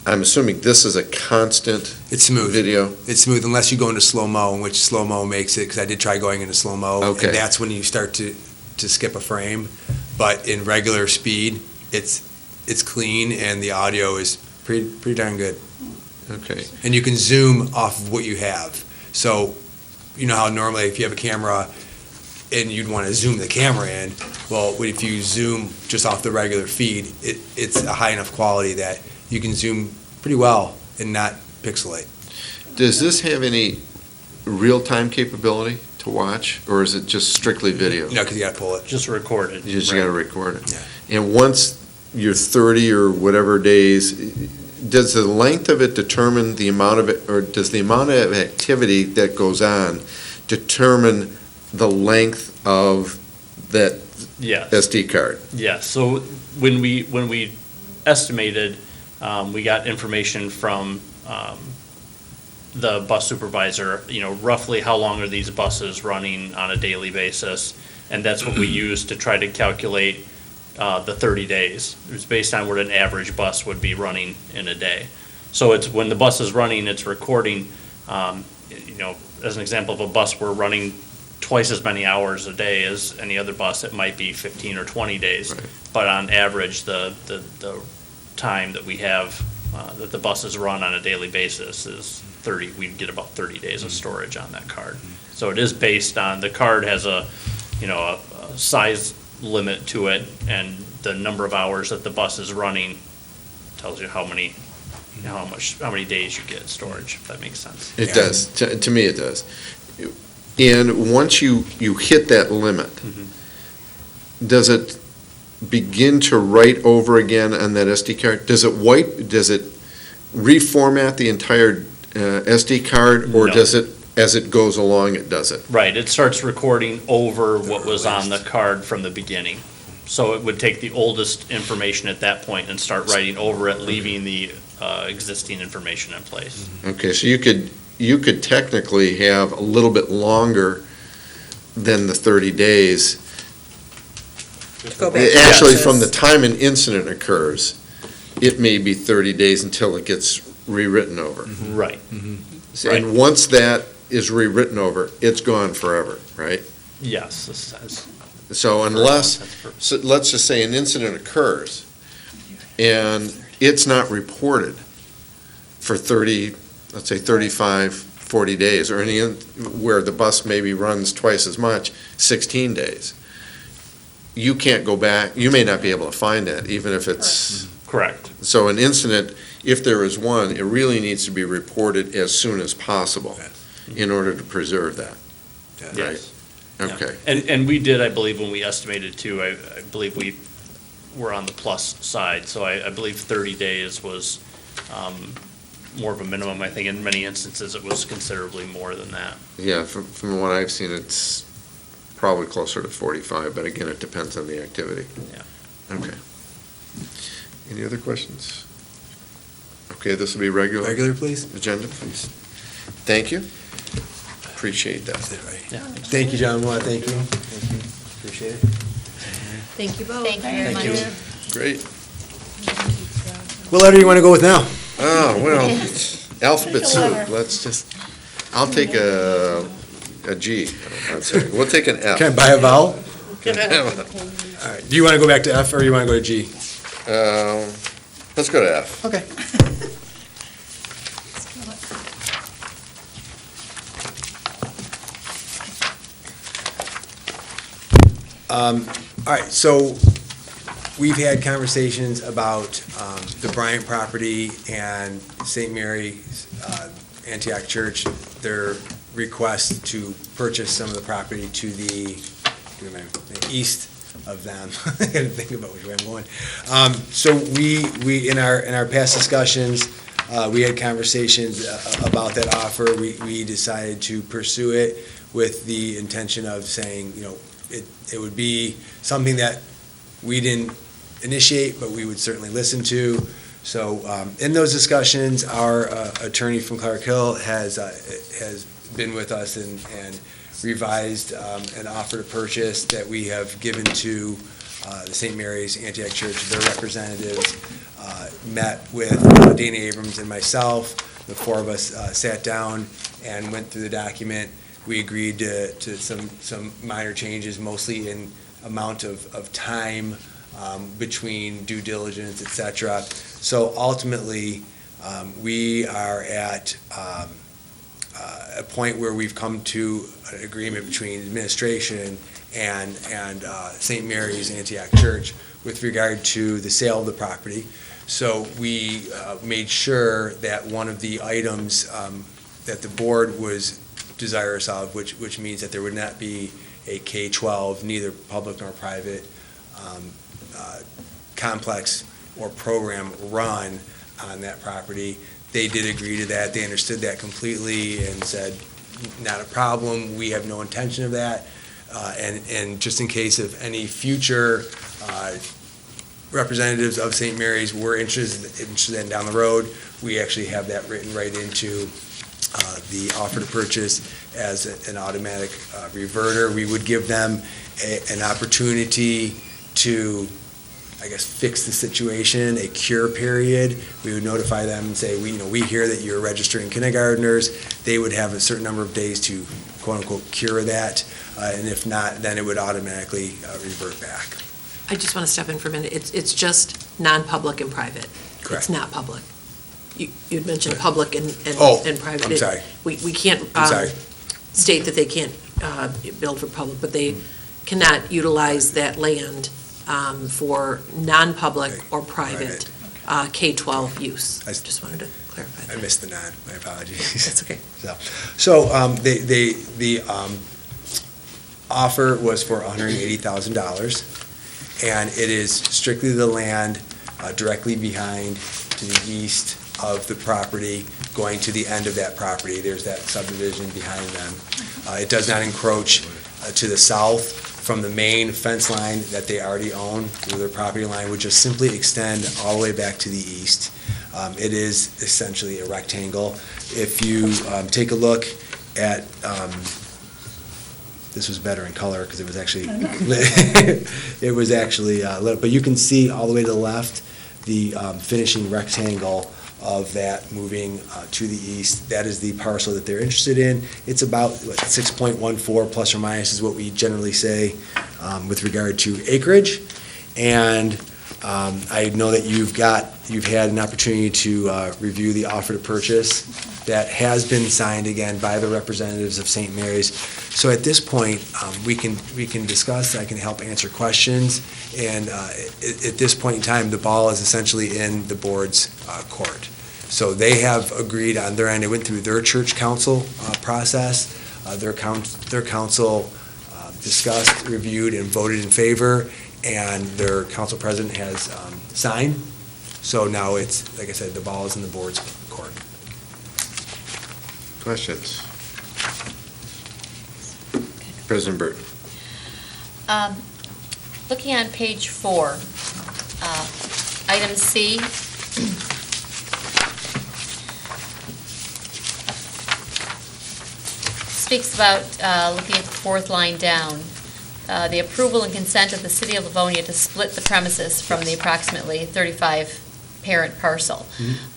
I'm assuming this is a constant It's smooth. video? It's smooth unless you go into slow-mo, in which slow-mo makes it, because I did try going into slow-mo. Okay. And that's when you start to skip a frame. But in regular speed, it's clean, and the audio is pretty darn good. Okay. And you can zoom off of what you have. So, you know how normally if you have a camera and you'd want to zoom the camera in, well, if you zoom just off the regular feed, it's a high enough quality that you can zoom pretty well and not pixelate. Does this have any real-time capability to watch, or is it just strictly video? No, because you got to pull it. Just recorded. You just right. got to record it. Yeah. And once you're 30 or whatever days, does the length of it determine the amount of it, or does the amount of activity that goes on determine the length of that Yes. SD card? Yes, so when we estimated, we got information from the bus supervisor, roughly how long are these buses running on a daily basis? And that's what we used to try to calculate the 30 days. It was based on what an average bus would be running in a day. So it's, when the bus is running, it's recording, as an example of a bus, we're running twice as many hours a day as any other bus, it might be 15 or 20 days. Right. But on average, the time that we have, that the buses run on a daily basis is 30, we get about 30 days of storage on that card. So it is based on, the card has a size limit to it, and the number of hours that the bus is running tells you how many days you get storage, if that makes sense. It does. To me, it does. And once you hit that limit, does it begin to write over again on that SD card? Does it reformat the entire SD card, or No. does it, as it goes along, it does it? Right, it starts recording over what was on the card from the beginning. So it would take the oldest information at that point and start writing over it, leaving the existing information in place. Okay, so you could technically have a little bit longer then the 30 days. Go back to Actually, Texas. from the time an incident occurs, it may be 30 days until it gets rewritten over. Right. And once that is rewritten over, it's gone forever, right? Yes, this has. So unless, so let's just say an incident occurs, and it's not reported for 30, let's say 35, 40 days, or any, where the bus maybe runs twice as much, 16 days. You can't go back, you may not be able to find that, even if it's. Correct. So an incident, if there is one, it really needs to be reported as soon as possible in order to preserve that. Yes. Okay. And we did, I believe, when we estimated too, I believe we were on the plus side. So I believe 30 days was more of a minimum. I think in many instances it was considerably more than that. Yeah, from what I've seen, it's probably closer to 45, but again, it depends on the activity. Yeah. Okay. Any other questions? Okay, this will be regular. Regular, please. Agenda, please. Thank you. Appreciate that. Yeah. Thank you, John. Want to thank you. Thank you. Appreciate it. Thank you both. Thank you very Thank much. you. Great. What letter do you want to go with now? Oh, well, alphabet soup. Let's just, I'll take a G. I'm sorry. We'll take an F. Can I buy a vowel? All right. Do you want to go back to F or you want to go to G? Let's go to F. Okay. All right, so we've had conversations about the Bryant property and St. Mary's Antioch Church, their request to purchase some of the property to the east of them. I gotta think about which way I'm going. So we in our past discussions, we had conversations about that offer. We decided to pursue it with the intention of saying, it would be something that we didn't initiate, but we would certainly listen to. So in those discussions, our attorney from Clark Hill has been with us and revised an offer to purchase that we have given to the St. Mary's Antioch Church. Their representatives met with Dana Abrams and myself. The four of us sat down and went through the document. We agreed to some minor changes, mostly in amount of time between due diligence, et cetera. So ultimately, we are at a point where we've come to an agreement between administration and St. Mary's Antioch Church with regard to the sale of the property. So we made sure that one of the items that the board was desirous of, which means that there would not be a K-12, neither public nor private, complex or program run on that property. They did agree to that. They understood that completely and said, not a problem. We have no intention of that. And just in case of any future representatives of St. Mary's were interested in down the road, we actually have that written right into the offer to purchase as an automatic reverter. We would give them an opportunity to, I guess, fix the situation, a cure period. We would notify them and say, we hear that you're registering kindergartners. They would have a certain number of days to, quote unquote, cure that. And if not, then it would automatically revert back. I just want to step in for a minute. It's just non-public and private. Correct. It's not public. You'd mentioned public and private. I'm sorry. We can't I'm sorry. state that they can't build for public, but they cannot utilize that land for non-public or private K-12 use. I Just wanted to clarify that. I missed the non, my apologies. That's okay. So the offer was for $180,000, and it is strictly the land directly behind to the east of the property, going to the end of that property. There's that subdivision behind them. It does not encroach to the south from the main fence line that they already own. Their property line would just simply extend all the way back to the east. It is essentially a rectangle. If you take a look at this was better in color because it was actually, it was actually lit. But you can see all the way to the left, the finishing rectangle of that moving to the east. That is the parcel that they're interested in. It's about 6.14 plus or minus is what we generally say with regard to acreage. And I know that you've had an opportunity to review the offer to purchase that has been signed again by the representatives of St. Mary's. So at this point, we can discuss, I can help answer questions, and at this point in time, the ball is essentially in the board's court. So they have agreed on their end. It went through their church council process. Their council discussed, reviewed, and voted in favor, and their council president has signed. So now it's, like I said, the ball is in the board's court. Questions? President Burton. Looking on page 4, item C, speaks about, looking at the fourth line down, the approval and consent of the city of Livonia to split the premises from the approximately 35 parent parcel.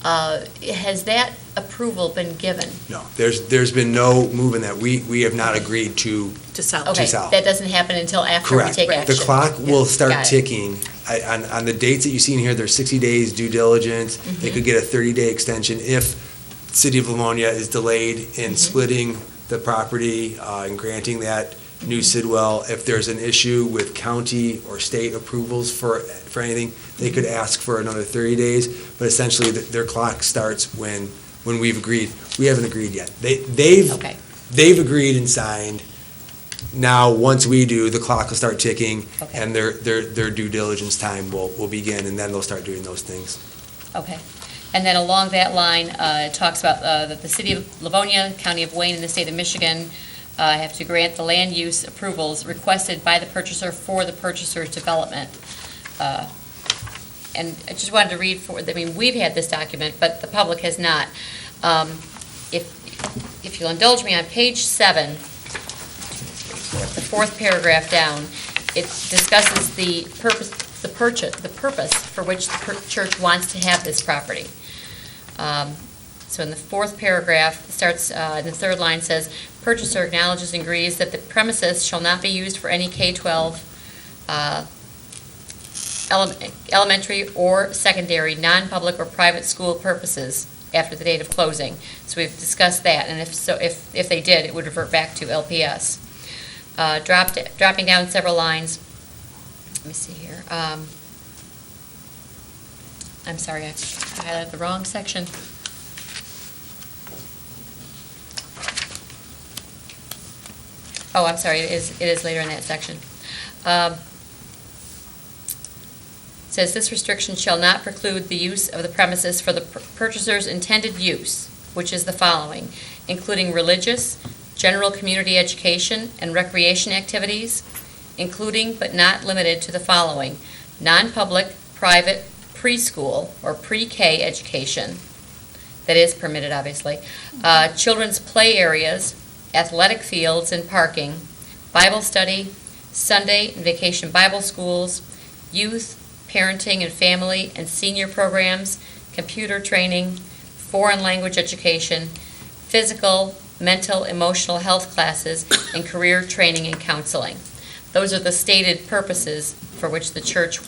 Has that approval been given? No, there's been no move in that. We have not agreed to sell. Okay, sell. that doesn't happen until after we Correct. take action. The clock will start Got it. ticking. On the dates that you see in here, there's 60 days due diligence. They could get a 30-day extension if City of Livonia is delayed in splitting the property and granting that new Sidwell. If there's an issue with county or state approvals for anything, they could ask for another 30 days. But essentially, their clock starts when we've agreed. We haven't agreed yet. They've agreed and signed. Now, once we do, the clock will start ticking, and their due diligence time will begin, and then they'll start doing those things. Okay. And then along that line, it talks about that the city of Livonia, county of Wayne, and the state of Michigan have to grant the land use approvals requested by the purchaser for the purchaser's development. And I just wanted to read we've had this document, but the public has not. If you'll indulge me, on page 7, the fourth paragraph down, it discusses the purpose for which the church wants to have this property. So in the fourth paragraph, starts in the third line, says, purchaser acknowledges and agrees that the premises shall not be used for any K-12 elementary or secondary, non-public or private school purposes after the date of closing. So we've discussed that, and if they did, it would revert back to LPS. Dropping down several lines, let me see here. I'm sorry, I highlighted the wrong section. Oh, I'm sorry, it is later in that section. It says, this restriction shall not preclude the use of the premises for the purchaser's intended use, which is the following, including religious, general community education, and recreation activities, including but not limited to the following, non-public, private, preschool, or pre-K education, that is permitted, obviously, children's play areas, athletic fields and parking, Bible study, Sunday and vacation Bible schools, youth, parenting and family and senior programs, computer training, foreign language education, physical, mental, emotional health classes, and career training and counseling. Those are the stated purposes for which the church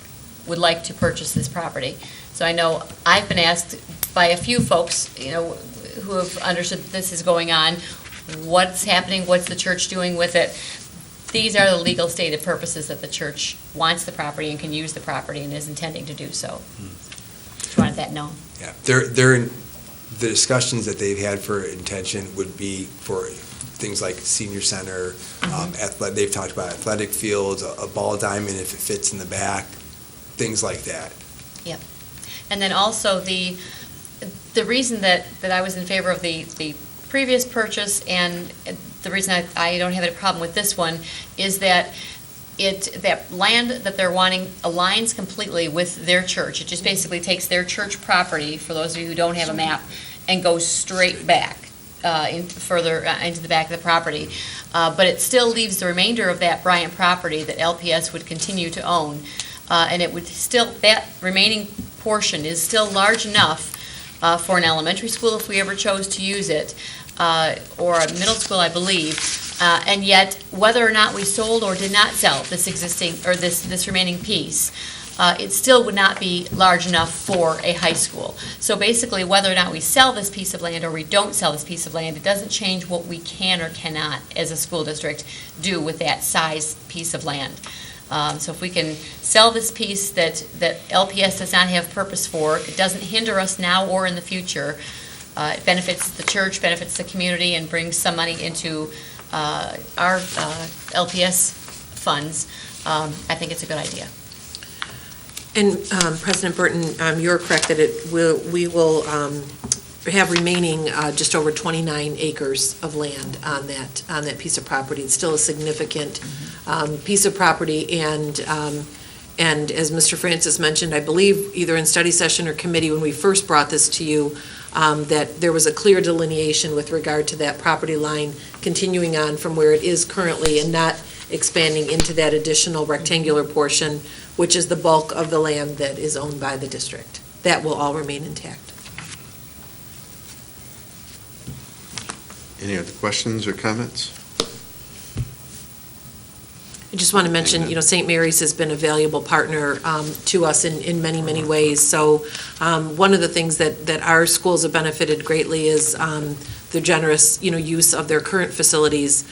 would like to purchase this property. So I know I've been asked by a few folks, who have understood that this is going on, what's happening, what's the church doing with it. These are the legal stated purposes that the church wants the property and can use the property and is intending to do so. Just wanted that known. Yeah, the discussions that they've had for intention would be for things like senior center, they've talked about athletic fields, a ball diamond if it fits in the back, things like that. Yep. And then also the reason that I was in favor of the previous purchase and the reason I don't have a problem with this one is that that land that they're wanting aligns completely with their church. It just basically takes their church property, for those of you who don't have a map, and goes straight back further into the back of the property. But it still leaves the remainder of that Bryant property that LPS would continue to own. And it would still, that remaining portion is still large enough for an elementary school if we ever chose to use it, or a middle school, I believe. And yet, whether or not we sold or did not sell this existing, or this remaining piece, it still would not be large enough for a high school. So basically, whether or not we sell this piece of land or we don't sell this piece of land, it doesn't change what we can or cannot, as a school district, do with that size piece of land. So if we can sell this piece that LPS does not have purpose for, it doesn't hinder us now or in the future. It benefits the church, benefits the community, and brings some money into our LPS funds. I think it's a good idea. And President Burton, you're correct that we will have remaining just over 29 acres of land on that piece of property. It's still a significant piece of property, and as Mr. Francis mentioned, I believe either in study session or committee when we first brought this to you, that there was a clear delineation with regard to that property line continuing on from where it is currently and not expanding into that additional rectangular portion, which is the bulk of the land that is owned by the district. That will all remain intact. Any other questions or comments? I just want to mention, St. Mary's has been a valuable partner to us in many, many ways. So one of the things that our schools have benefited greatly is the generous, use of their current facilities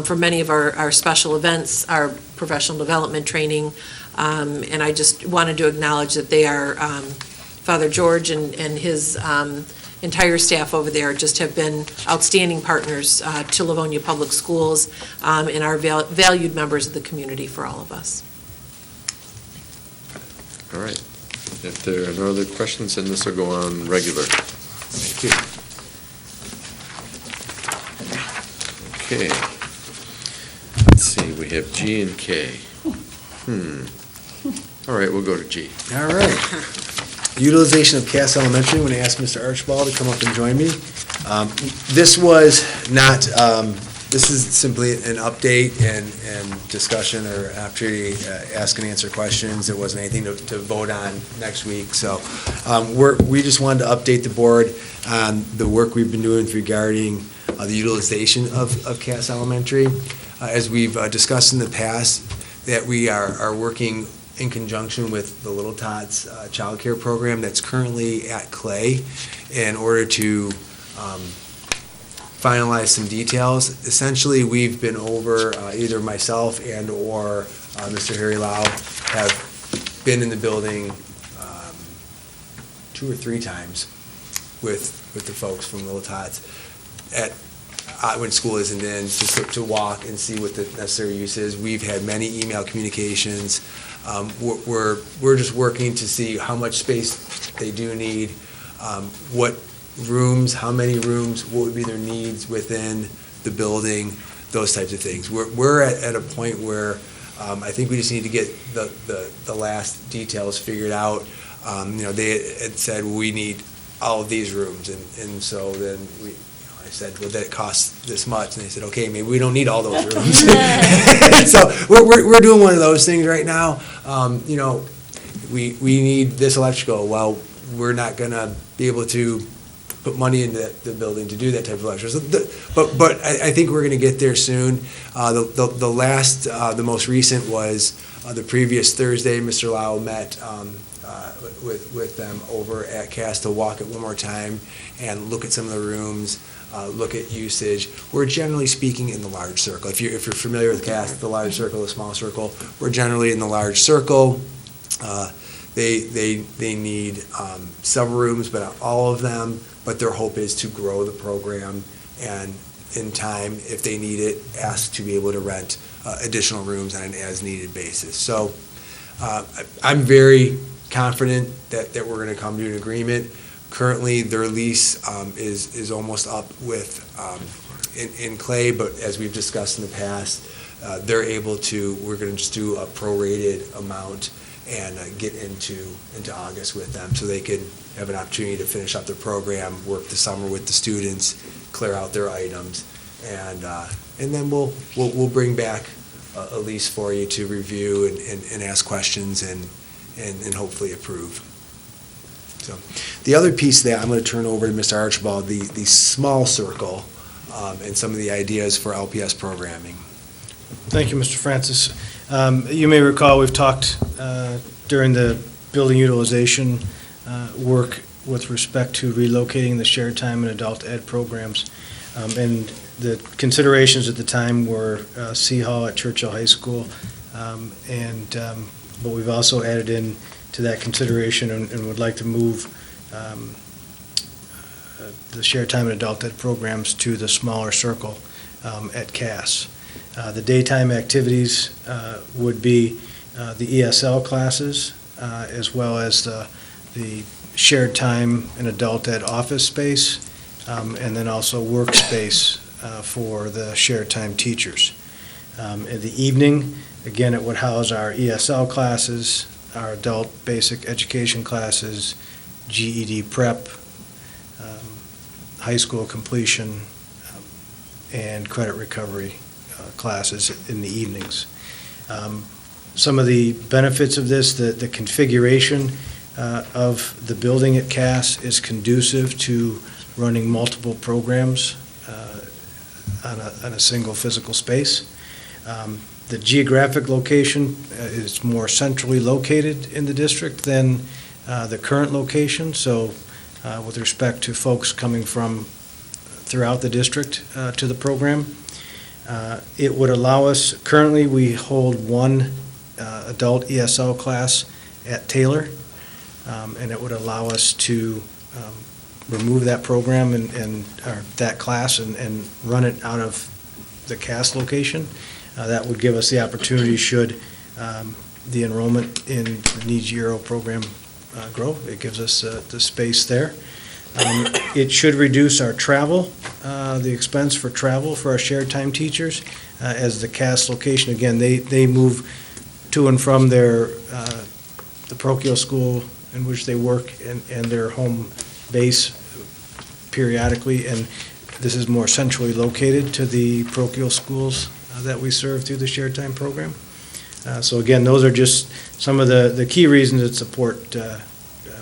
for many of our special events, our professional development training. And I just wanted to acknowledge that they are, Father George and his entire staff over there just have been outstanding partners to Livonia Public Schools and are valued members of the community for all of us. All right. If there are no other questions, then this will go on regular. Thank you. Okay. Let's see, we have G and K. All right, we'll go to G. All right. Utilization of Cass Elementary. I'm going to ask Mr. Archibald to come up and join me. This was not, this is simply an update and discussion or opportunity to ask and answer questions. There wasn't anything to vote on next week. So we just wanted to update the board on the work we've been doing regarding the utilization of Cass Elementary. As we've discussed in the past, that we are working in conjunction with the Little Tots Child Care Program that's currently at Clay in order to finalize some details. Essentially, we've been over, either myself and or Mr. Harry Lau have been in the building 2 or 3 times with the folks from Little Tots when school isn't in, to walk and see what the necessary use is. We've had many email communications. We're just working to see how much space they do need, what rooms, how many rooms, what would be their needs within the building, those types of things. We're at a point where I think we just need to get the last details figured out. They had said, well, we need all of these rooms, and so then I said, well, that costs this much, and they said, okay, maybe we don't need all those rooms. So we're doing one of those things right now. We need this electrical. Well, we're not going to be able to put money into the building to do that type of electrical. But I think we're going to get there soon. The most recent was the previous Thursday. Mr. Lau met with them over at Cass to walk it one more time and look at some of the rooms. Look at usage. We're generally speaking in the large circle. If you're familiar with Cass, the large circle, the small circle, we're generally in the large circle. They need several rooms, but not all of them. But their hope is to grow the program and, in time, if they need it, ask to be able to rent additional rooms on an as-needed basis. So I'm very confident that we're going to come to an agreement. Currently, their lease is almost up with in Clay, but as we've discussed in the past, we're going to just do a prorated amount and get into August with them so they can have an opportunity to finish up their program, work the summer with the students, clear out their items. And then we'll bring back a lease for you to review and ask questions and hopefully approve. So, the other piece that I'm going to turn over to Mr. Archibald, the small circle, and some of the ideas for LPS programming. Thank you, Mr. Francis. You may recall we've talked during the building utilization work with respect to relocating the shared time and adult ed programs. And the considerations at the time were C Hall at Churchill High School. But we've also added in to that consideration and would like to move the shared time and adult ed programs to the smaller circle at Cass. The daytime activities would be the ESL classes as well as the shared time and adult ed office space and then also workspace for the shared time teachers. In the evening, again, it would house our ESL classes, our adult basic education classes, GED prep, high school completion, and credit recovery classes in the evenings. Some of the benefits of this, the configuration of the building at Cass is conducive to running multiple programs on a single physical space. The geographic location is more centrally located in the district than the current location, so with respect to folks coming from throughout the district to the program. It would allow us, currently we hold one adult ESL class at Taylor, and it would allow us to remove that program or that class and run it out of the Cass location. That would give us the opportunity, should the enrollment in the Needs Euro program grow. It gives us the space there. It should reduce our travel, the expense for travel for our shared time teachers, as the Cass location, again, they move to and from the parochial school in which they work and their home base periodically, and this is more centrally located to the parochial schools that we serve through the shared time program. So again, those are just some of the key reasons that support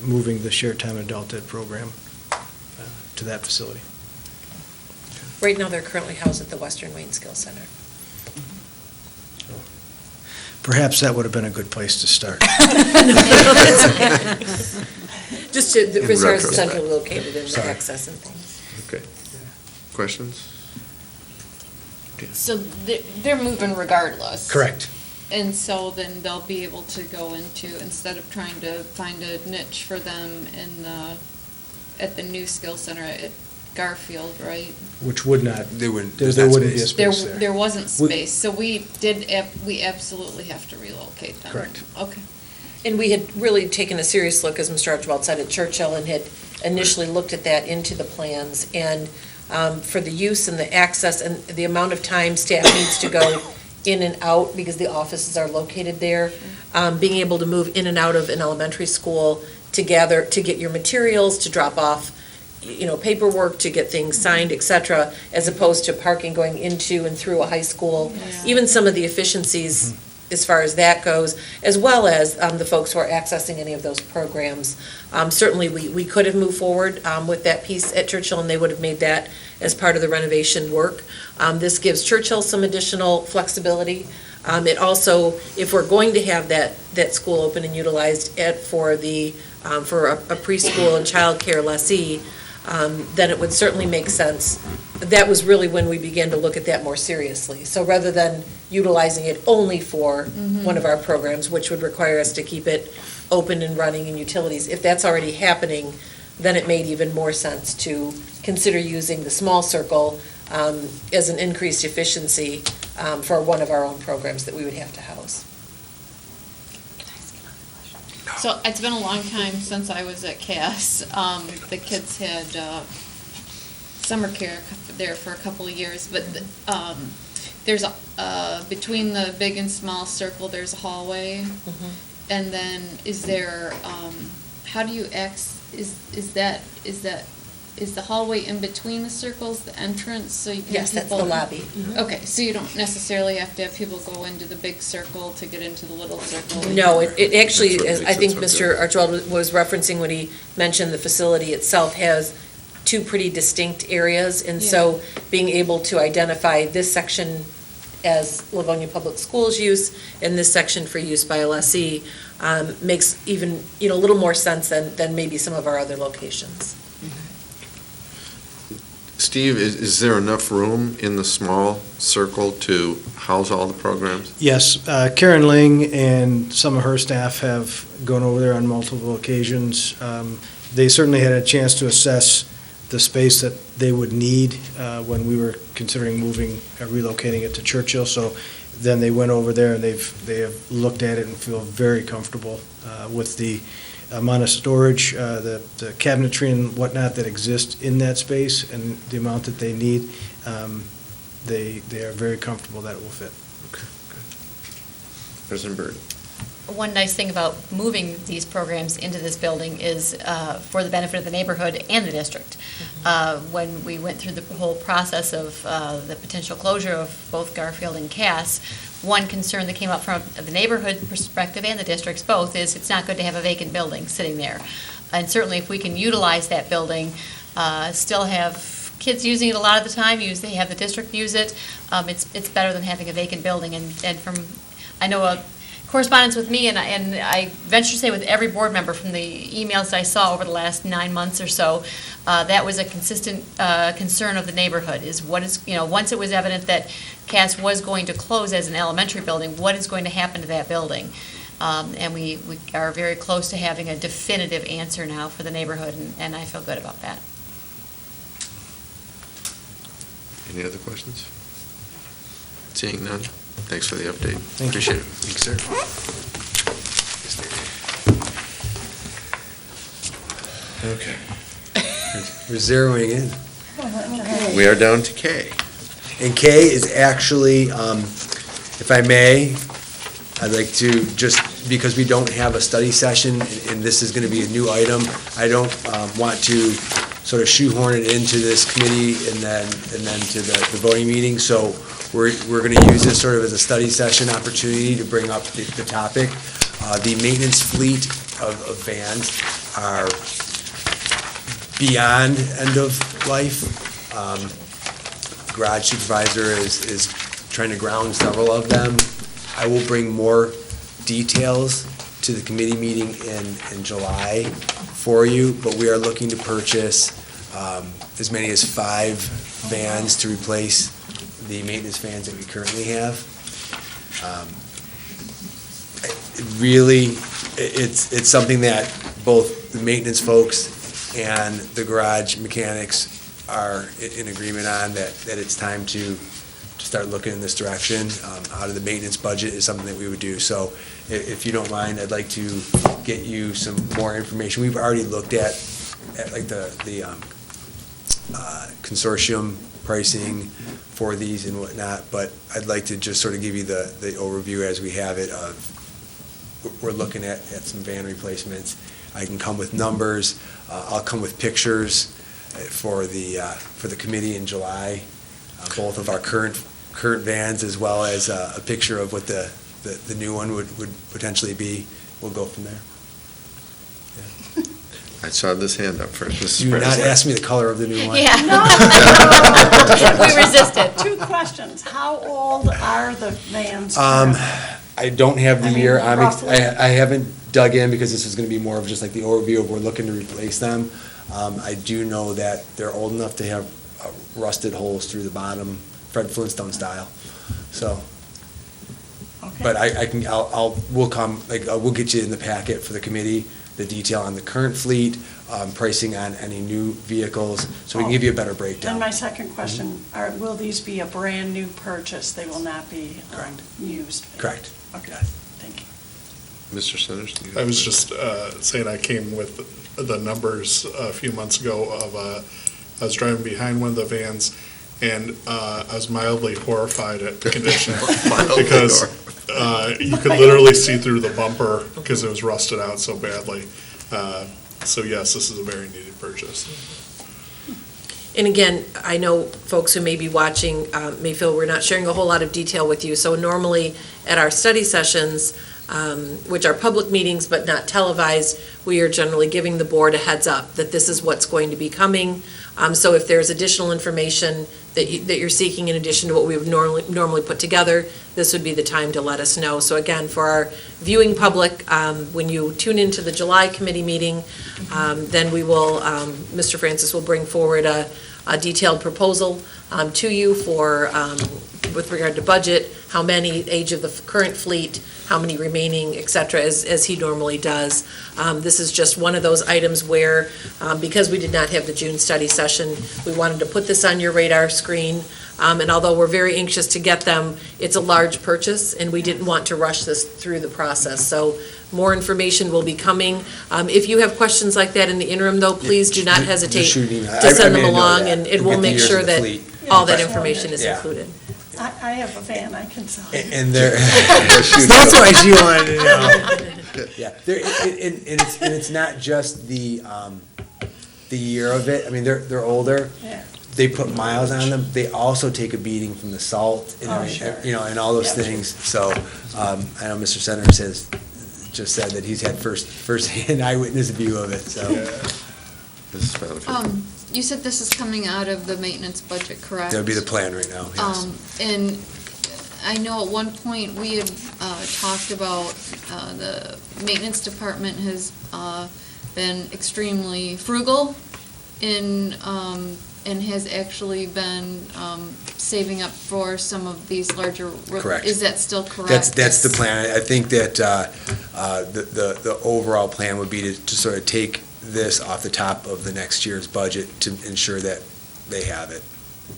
moving the shared time adult ed program to that facility. Right now, they're currently housed at the Western Wayne Skills Center. Perhaps that would have been a good place to start. Just to, the reserves retrospect. centrally located in the Sorry. access and things. Okay. Questions? So they're moving regardless. Correct. And so then they'll be able to go into, instead of trying to find a niche for them at the new skills center at Garfield, right? Which would not, They wouldn't, there there's not wouldn't be a space. space there. There wasn't We- space, so we absolutely have to relocate them. Correct. Okay. And we had really taken a serious look, as Mr. Archibald said, at Churchill, and had initially looked at that into the plans. And for the use and the access and the amount of time staff needs to go in and out, because the offices are located there, being able to move in and out of an elementary school to get your materials, to drop off, paperwork, to get things signed, et cetera, as opposed to parking going into and through a high school. Yeah. Even some of the efficiencies as far as that goes, as well as the folks who are accessing any of those programs. Certainly, we could have moved forward with that piece at Churchill, and they would have made that as part of the renovation work. This gives Churchill some additional flexibility. It also, if we're going to have that school open and utilized for a preschool and childcare lessee, then it would certainly make sense. That was really when we began to look at that more seriously. So rather than utilizing it only for one of our programs, which would require us to keep it open and running in utilities, if that's already happening, then it made even more sense to consider using the small circle as an increased efficiency for one of our own programs that we would have to house. So it's been a long time since I was at Cass. The kids had summer care there for a couple of years, but there's between the big and small circle, there's a hallway, and then is there? How do you is that is the hallway in between the circles, the entrance, so you can Yes, that's the people- lobby. Okay, so you don't necessarily have to have people go into the big circle to get into the little circle? No, it actually, That's what as makes I think it so Mr. Archibald was referencing when he mentioned the facility itself has two pretty distinct areas, and so being able to identify this section as Livonia Public Schools use and this section for use by LSE makes even, a little more sense than maybe some of our other locations. Steve, is there enough room in the small circle to house all the programs? Yes, Karen Ling and some of her staff have gone over there on multiple occasions. They certainly had a chance to assess the space that they would need when we were considering relocating it to Churchill. So then they went over there and they have looked at it and feel very comfortable with the amount of storage, the cabinetry and whatnot that exists in that space and the amount that they need. They are very comfortable that it will fit. President Byrd? One nice thing about moving these programs into this building is for the benefit of the neighborhood and the district. When we went through the whole process of the potential closure of both Garfield and Cass, one concern that came up from the neighborhood perspective and the districts both is it's not good to have a vacant building sitting there. And certainly if we can utilize that building, still have kids using it a lot of the time, they have the district use it, it's better than having a vacant building. And from, I know a correspondence with me, and I venture to say with every board member from the emails that I saw over the last 9 months or so, that was a consistent concern of the neighborhood, is what is, once it was evident that Cass was going to close as an elementary building, what is going to happen to that building? And we are very close to having a definitive answer now for the neighborhood, and I feel good about that. Any other questions? Seeing none? Thanks for the update. Thank you. Appreciate it. Thanks, sir. Okay. We're zeroing in. We are down to K. And K is actually, if I may, I'd like to, just because we don't have a study session, and this is going to be a new item, I don't want to sort of shoehorn it into this committee and then to the voting meeting. So we're going to use this sort of as a study session opportunity to bring up the topic. The maintenance fleet of vans are beyond end of life. Garage supervisor is trying to ground several of them. I will bring more details to the committee meeting in July for you, but we are looking to purchase as many as 5 vans to replace the maintenance vans that we currently have. It's something that both the maintenance folks and the garage mechanics are in agreement on, that it's time to start looking in this direction. Out of the maintenance budget is something that we would do. So if you don't mind, I'd like to get you some more information. We've already looked at like the consortium pricing for these and whatnot, but I'd like to just sort of give you the overview as we have it of, we're looking at some van replacements. I can come with numbers, I'll come with pictures for the committee in July, both of our current vans as well as a picture of what the new one would potentially be. We'll go from there. I saw this hand up first, Mrs. Do not President. ask me the color of the new one. Yeah. No. We resisted. 2 questions. How old are the vans? I don't have the I mean, year. roughly. I haven't dug in because this is going to be more of just like the overview of we're looking to replace them. I do know that they're old enough to have rusted holes through the bottom, Fred Flintstone style. So, Okay. but we'll get you in the packet for the committee, the detail on the current fleet, pricing on any new vehicles, so we can give you a better Then breakdown. my second question, will these be a brand-new purchase? They will not be Correct. used? Correct. Okay, thank you. Mr. Centers? do you I was have- just saying, I came with the numbers a few months ago of, I was driving behind one of the vans, and I was mildly horrified at the condition. Mildly Because you could literally see through the bumper because it was rusted out so badly. So yes, this is a very needed purchase. And again, I know folks who may be watching may feel we're not sharing a whole lot of detail with you. So normally at our study sessions, which are public meetings but not televised, we are generally giving the board a heads up that this is what's going to be coming. So if there's additional information that you're seeking in addition to what we would normally put together, this would be the time to let us know. So again, for our viewing public, when you tune into the July committee meeting, then we will, Mr. Francis will bring forward a detailed proposal to you for, with regard to budget, how many, age of the current fleet, how many remaining, et cetera, as he normally does. This is just one of those items where, because we did not have the June study session, we wanted to put this on your radar screen. And although we're very anxious to get them, it's a large purchase, and we didn't want to rush this through the process. So more information will be coming. If you have questions like that in the interim, though, please do not hesitate to send them along, and we'll make sure that all that information is included. I have a van, I can sell. And there, that's why she wanted to know. Yeah, and it's not just the year of it. I mean, they're older. Yeah. They put miles on them. They also take a beating from the salt, and and all those things. So I know Mr. Centers has just said that he's had first-hand eyewitness view of it. So. Mrs. Fowler. You said this is coming out of the maintenance budget, correct? That would be the plan right now, yes. And I know at one point we had talked about the maintenance department has been extremely frugal and has actually been saving up for some of these larger. Correct. Is that still correct? That's the plan. I think that the overall plan would be to sort of take this off the top of the next year's budget to ensure that they have it.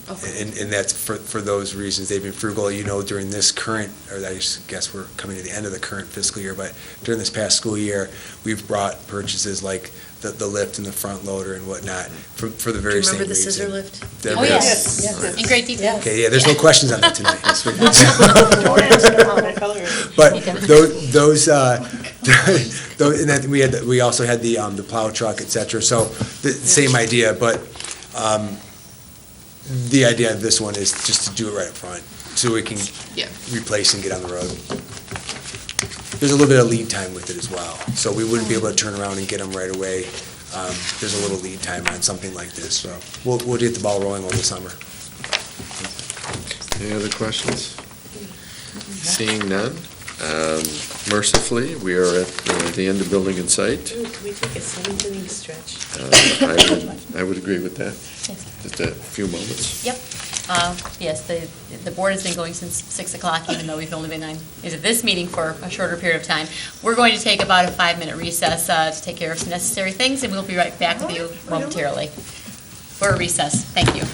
Okay. And that's for those reasons. They've been frugal, during this current, or I guess we're coming to the end of the current fiscal year, but during this past school year, we've brought purchases like the lift and the front loader and whatnot for the very same reason. Remember the scissor lift? Oh, yes. In great detail. Okay, yeah, there's no questions on that tonight. But and then we also had the plow truck, et cetera, so the same idea, but the idea of this one is just to do it right up front, so we can replace and get on the road. There's a little bit of lead time with it as well, so we wouldn't be able to turn around and get them right away. There's a little lead time on something like this, so we'll get the ball rolling over the summer. Any other questions? Seeing none, mercifully, we are at the end of building and site. Ooh, can we take a 7-inning stretch? I would agree with that. Just a few moments. Yep. Yes, the board has been going since 6 o'clock, even though we've only been at this meeting for a shorter period of time. We're going to take about a 5-minute recess to take care of some necessary things, and we'll be right back with you momentarily. For a recess. Thank you.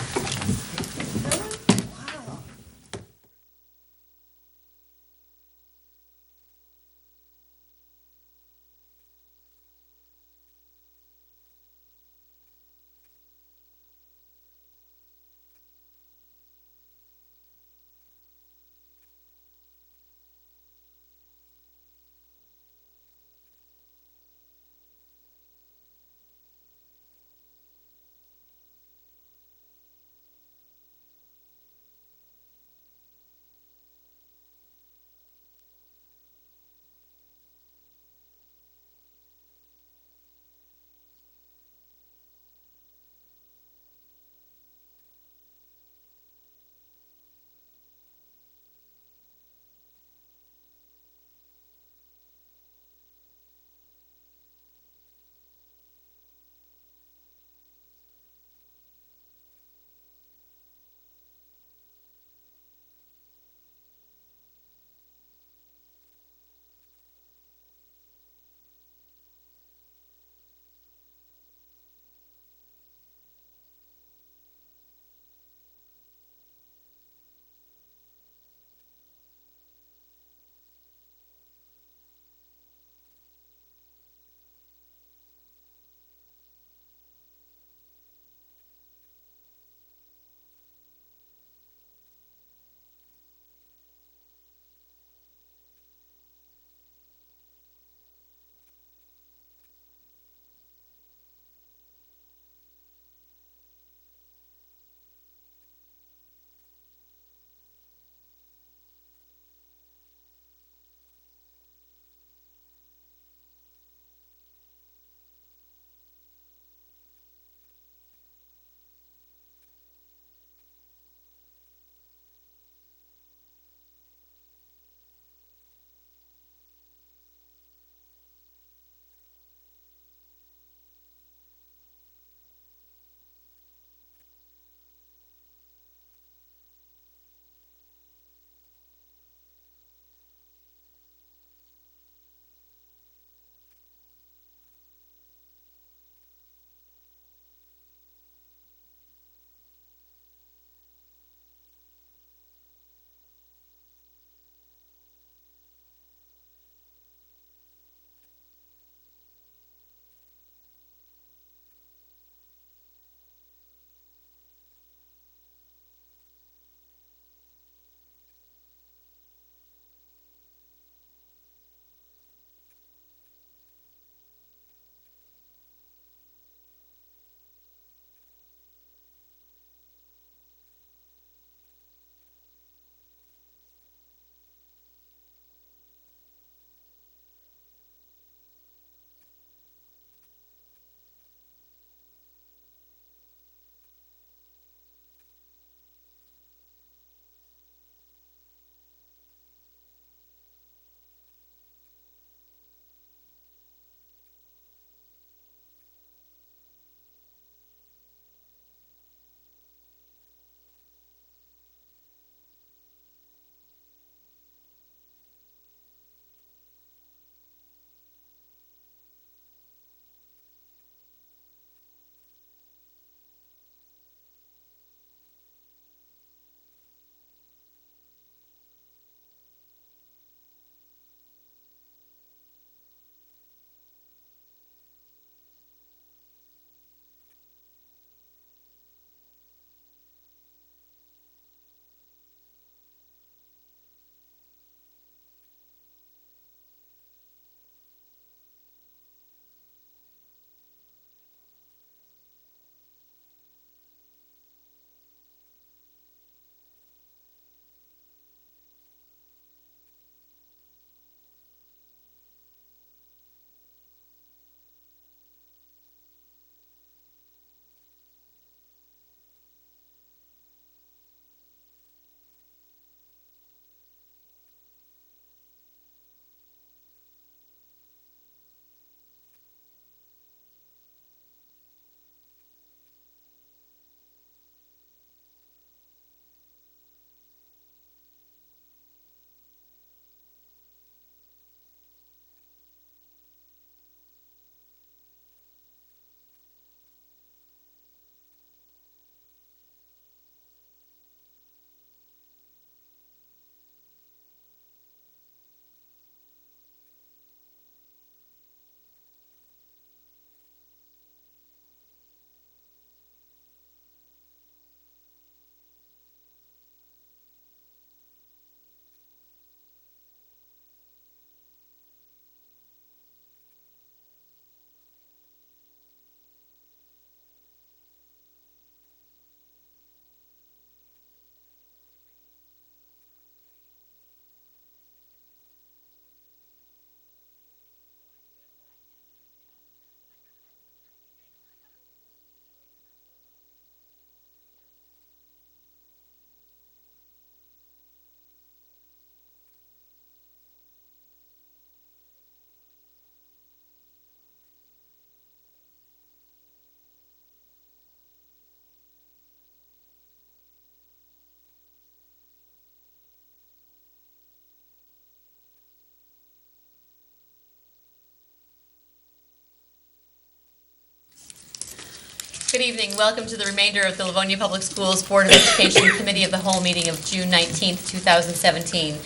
Good evening. Welcome to the remainder of the Livonia Public Schools Board of Education Committee of the Whole meeting of June 19th, 2017.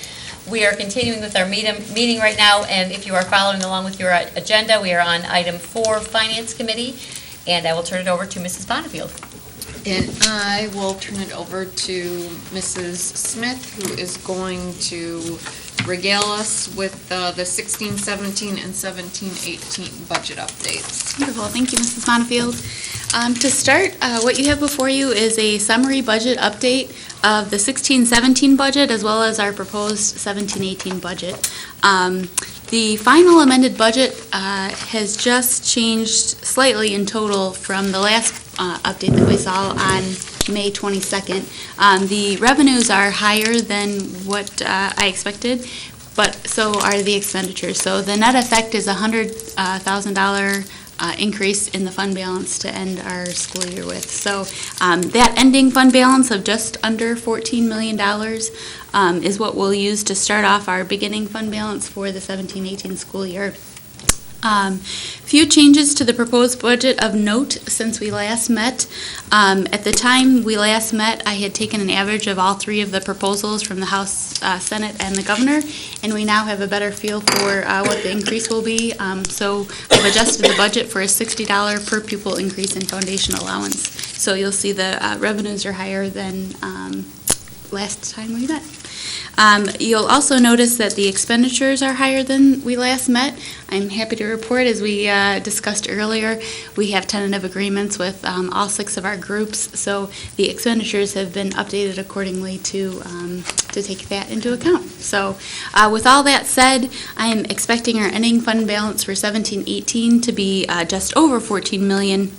We are continuing with our meeting right now, and if you are following along with your agenda, we are on item 4, Finance Committee, and I will turn it over to Mrs. Bonnefield. And I will turn it over to Mrs. Smith, who is going to regale us with the 16-17 and 17-18 budget updates. Wonderful. Thank you, Mrs. Bonnefield. To start, what you have before you is a summary budget update of the 16-17 budget as well as our proposed 17-18 budget. The final amended budget has just changed slightly in total from the last update that we saw on May 22nd. The revenues are higher than what I expected, but so are the expenditures. So the net effect is $100,000 increase in the fund balance to end our school year with. So that ending fund balance of just under $14 million is what we'll use to start off our beginning fund balance for the 17-18 school year. Few changes to the proposed budget of note since we last met. At the time we last met, I had taken an average of all three of the proposals from the House, Senate, and the Governor, and we now have a better feel for what the increase will be. So I've adjusted the budget for a $60 per pupil increase in foundation allowance. So you'll see the revenues are higher than last time we met. You'll also notice that the expenditures are higher than we last met. I'm happy to report, as we discussed earlier, we have tentative agreements with all 6 of our groups, so the expenditures have been updated accordingly to take that into account. So with all that said, I am expecting our ending fund balance for 17-18 to be just over $14 million,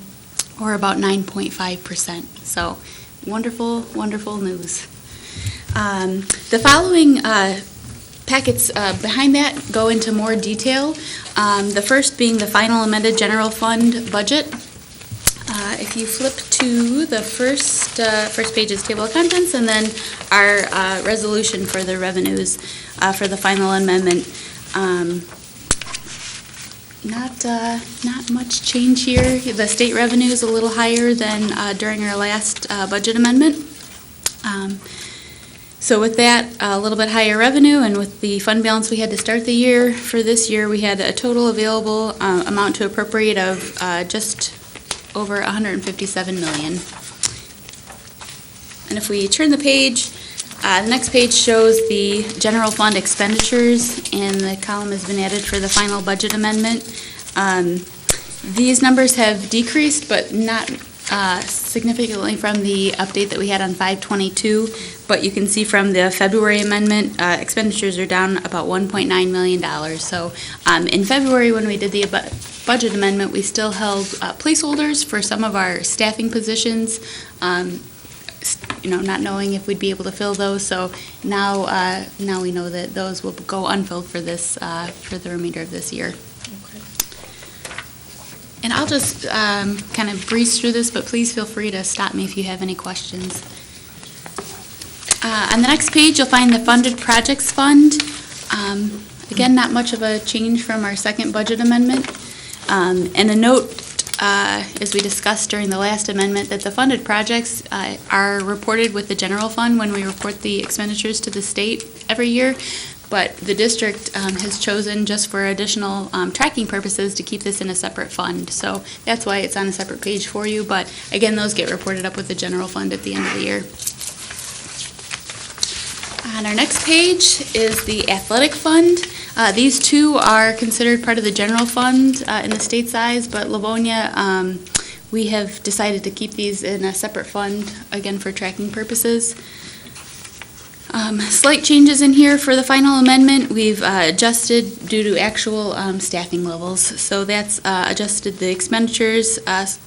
or about 9.5%. So wonderful, wonderful news. The following packets behind that go into more detail. The first being the final amended general fund budget. If you flip to the first page is table of contents, and then our resolution for the revenues for the final amendment. Not much change here. The state revenue is a little higher than during our last budget amendment. So with that, a little bit higher revenue, and with the fund balance we had to start the year, for this year we had a total available amount to appropriate of just over $157 million. And if we turn the page, the next page shows the general fund expenditures, and the column has been added for the final budget amendment. These numbers have decreased, but not significantly from the update that we had on 5/22, but you can see from the February amendment, expenditures are down about $1.9 million. So in February, when we did the budget amendment, we still held placeholders for some of our staffing positions, not knowing if we'd be able to fill those. So now we know that those will go unfilled for this for the remainder of this year. And I'll just kind of breeze through this, but please feel free to stop me if you have any questions. On the next page, you'll find the funded projects fund. Again, not much of a change from our second budget amendment. And a note, as we discussed during the last amendment, that the funded projects are reported with the general fund when we report the expenditures to the state every year. But the district has chosen, just for additional tracking purposes, to keep this in a separate fund. So that's why it's on a separate page for you. But again, those get reported up with the general fund at the end of the year. On our next page is the athletic fund. These two are considered part of the general fund in the state size, but Livonia, we have decided to keep these in a separate fund, again, for tracking purposes. Slight changes in here for the final amendment. We've adjusted due to actual staffing levels. So that's adjusted the expenditures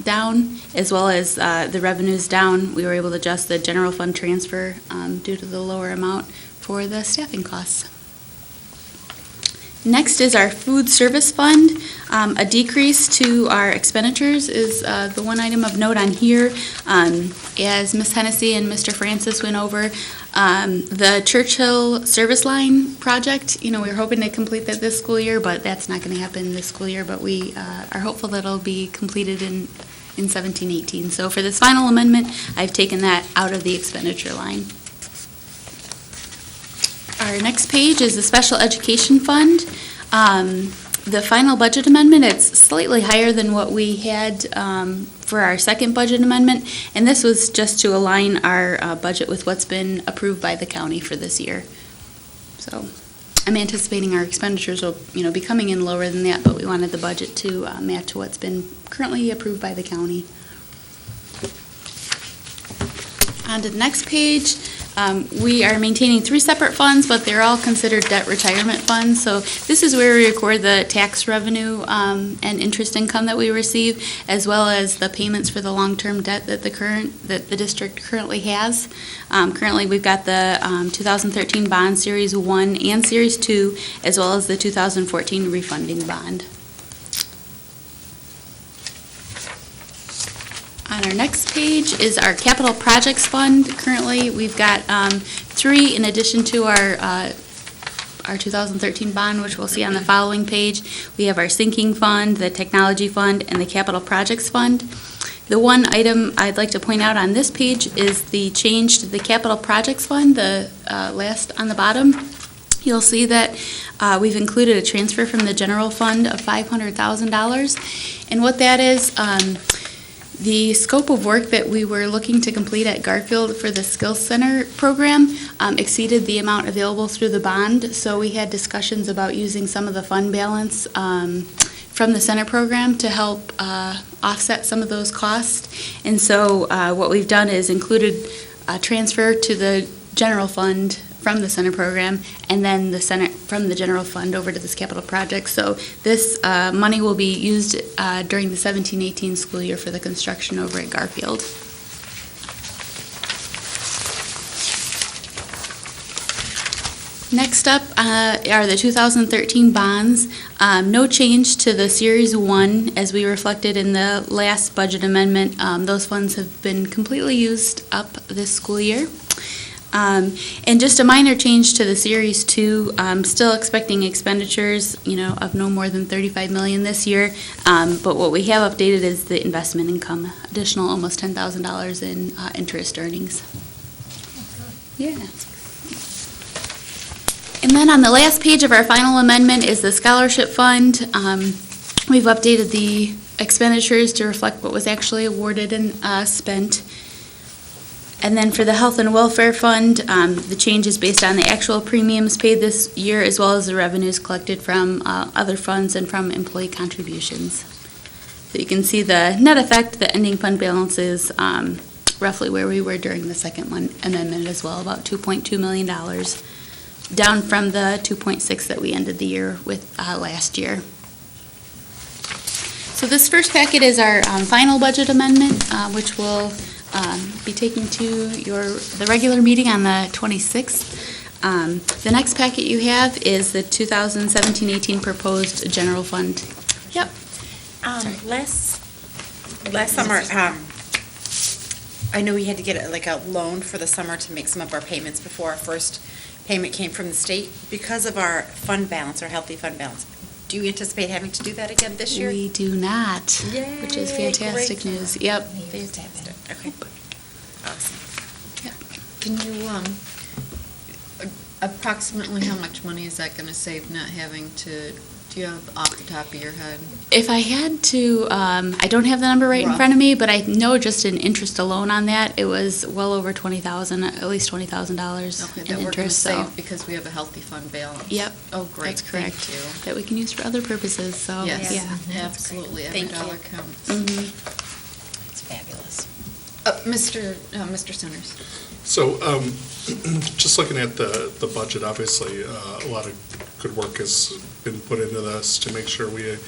down, as well as the revenues down. We were able to adjust the general fund transfer due to the lower amount for the staffing costs. Next is our food service fund. A decrease to our expenditures is the one item of note on here. As Ms. Hennessy and Mr. Francis went over, the Churchill service line project, we were hoping to complete that this school year, but that's not going to happen this school year. But we are hopeful that it'll be completed in in 17-18. So for this final amendment, I've taken that out of the expenditure line. Our next page is the special education fund. The final budget amendment, it's slightly higher than what we had for our second budget amendment, and this was just to align our budget with what's been approved by the county for this year. So I'm anticipating our expenditures will, be coming in lower than that, but we wanted the budget to match what's been currently approved by the county. On to the next page. We are maintaining 3 separate funds, but they're all considered debt retirement funds. So this is where we record the tax revenue and interest income that we receive, as well as the payments for the long-term debt that the district currently has. Currently, we've got the 2013 bond Series 1 and Series 2, as well as the 2014 refunding bond. On our next page is our capital projects fund. Currently, we've got 3 in addition to our 2013 bond, which we'll see on the following page. We have our sinking fund, the technology fund, and the capital projects fund. The one item I'd like to point out on this page is the change to the capital projects fund, the last on the bottom. You'll see that we've included a transfer from the general fund of $500,000. And what that is, the scope of work that we were looking to complete at Garfield for the Skills Center program exceeded the amount available through the bond, so we had discussions about using some of the fund balance from the center program to help offset some of those costs. And so what we've done is included a transfer to the general fund from the center program, and then the center from the general fund over to this capital project. So this money will be used during the 17-18 school year for the construction over at Garfield. Next up are the 2013 bonds. No change to the Series 1 as we reflected in the last budget amendment. Those funds have been completely used up this school year. And just a minor change to the Series 2, still expecting expenditures, of no more than $35 million this year. But what we have updated is the investment income, additional almost $10,000 in interest earnings. Yeah. And then on the last page of our final amendment is the scholarship fund. We've updated the expenditures to reflect what was actually awarded and spent. And then for the Health and Welfare Fund, the change is based on the actual premiums paid this year, as well as the revenues collected from other funds and from employee contributions. So you can see the net effect, the ending fund balance is roughly where we were during the second amendment as well, about $2.2 million, down from the 2.6 that we ended the year with last year. So this first packet is our final budget amendment, which will be taken to the regular meeting on the 26th. The next packet you have is the 2017-18 proposed general fund. Yep. Last summer, I know we had to get a loan for the summer to make some of our payments before our first payment came from the state. Because of our fund balance, our healthy fund balance, do you anticipate having to do that again this year? We do not, Yay, which is fantastic great. news. Yep. Fantastic. Okay. Awesome. Can you, approximately how much money is that gonna save not having to, do you have off the top of your head? If I had to, I don't have the number right in Rough. front of me, but I know just in interest alone on that, it was well over $20,000, at least $20,000 Okay, in that we're gonna interest. So, save because we have a healthy fund balance. yep, Oh, great, that's correct. thank you. That we can use for other purposes. So, Yes, yeah. absolutely, every Thank you. dollar counts. Mhm. It's fabulous. Mr. Centers. So, just looking at the budget, obviously, a lot of good work has been put into this to make sure we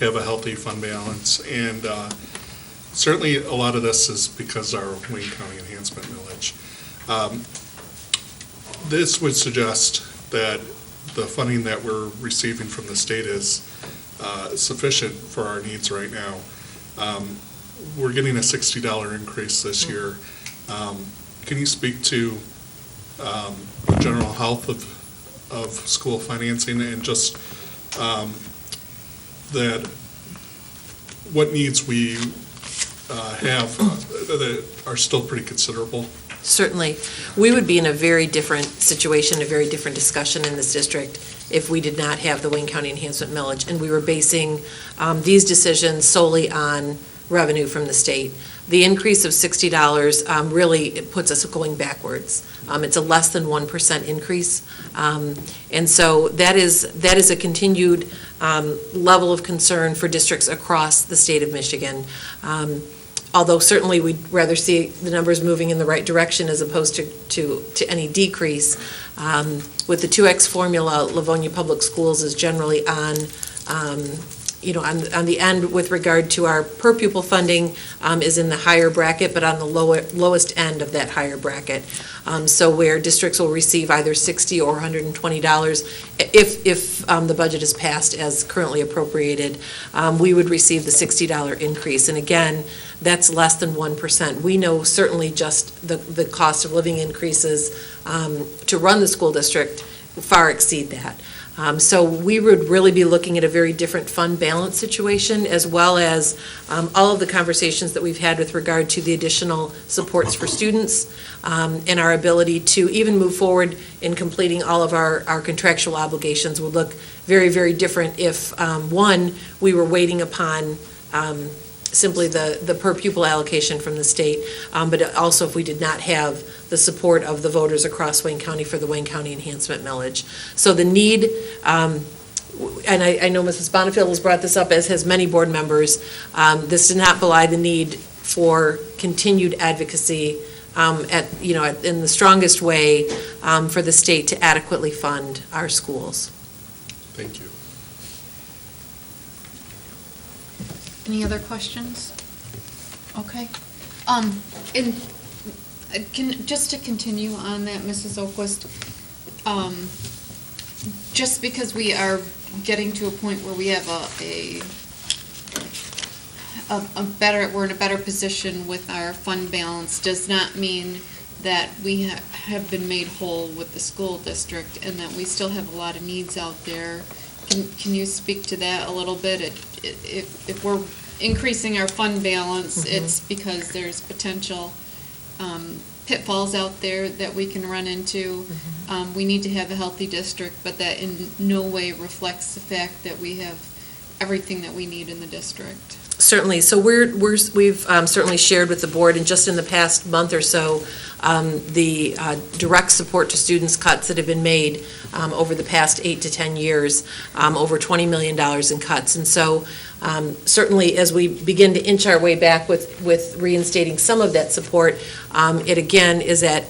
have a healthy fund balance. And certainly, a lot of this is because our Wayne County enhancement millage. This would suggest that the funding that we're receiving from the state is sufficient for our needs right now. We're getting a $60 increase this year. Can you speak to the general health of school financing and just that what needs we have that are still pretty considerable. Certainly. We would be in a very different situation, a very different discussion in this district if we did not have the Wayne County Enhancement Millage, and we were basing these decisions solely on revenue from the state. The increase of $60 really it puts us going backwards. It's a less than 1% increase. And so that is a continued level of concern for districts across the state of Michigan. Although certainly we'd rather see the numbers moving in the right direction as opposed to any decrease. With the 2X formula, Livonia Public Schools is generally on the end with regard to our per pupil funding is in the higher bracket, but on the lowest end of that higher bracket. So where districts will receive either $60 or $120 if the budget is passed as currently appropriated, we would receive the $60 increase. And again, that's less than 1%. We know certainly just the cost of living increases to run the school district far exceed that. So we would really be looking at a very different fund balance situation, as well as all of the conversations that we've had with regard to the additional supports for students and our ability to even move forward in completing all of our contractual obligations would look very, very different if, one, we were waiting upon simply the per pupil allocation from the state, but also if we did not have the support of the voters across Wayne County for the Wayne County Enhancement Millage. So the need, and I know Mrs. Bonifield has brought this up, as has many board members, this does not belie the need for continued advocacy in the strongest way for the state to adequately fund our schools. Thank you. Any other questions? Okay. Just to continue on that, Mrs. Oquist, just because we are getting to a point where we have we're in a better position with our fund balance does not mean that we have been made whole with the school district and that we still have a lot of needs out there. Can you speak to that a little bit? If we're increasing our fund balance, it's because there's potential pitfalls out there that we can run into. We need to have a healthy district, but that in no way reflects the fact that we have everything that we need in the district. Certainly. So we've certainly shared with the board, and just in the past month or so, the direct support to students cuts that have been made over the past 8 to 10 years, over $20 million in cuts. And so certainly as we begin to inch our way back with reinstating some of that support, it again is at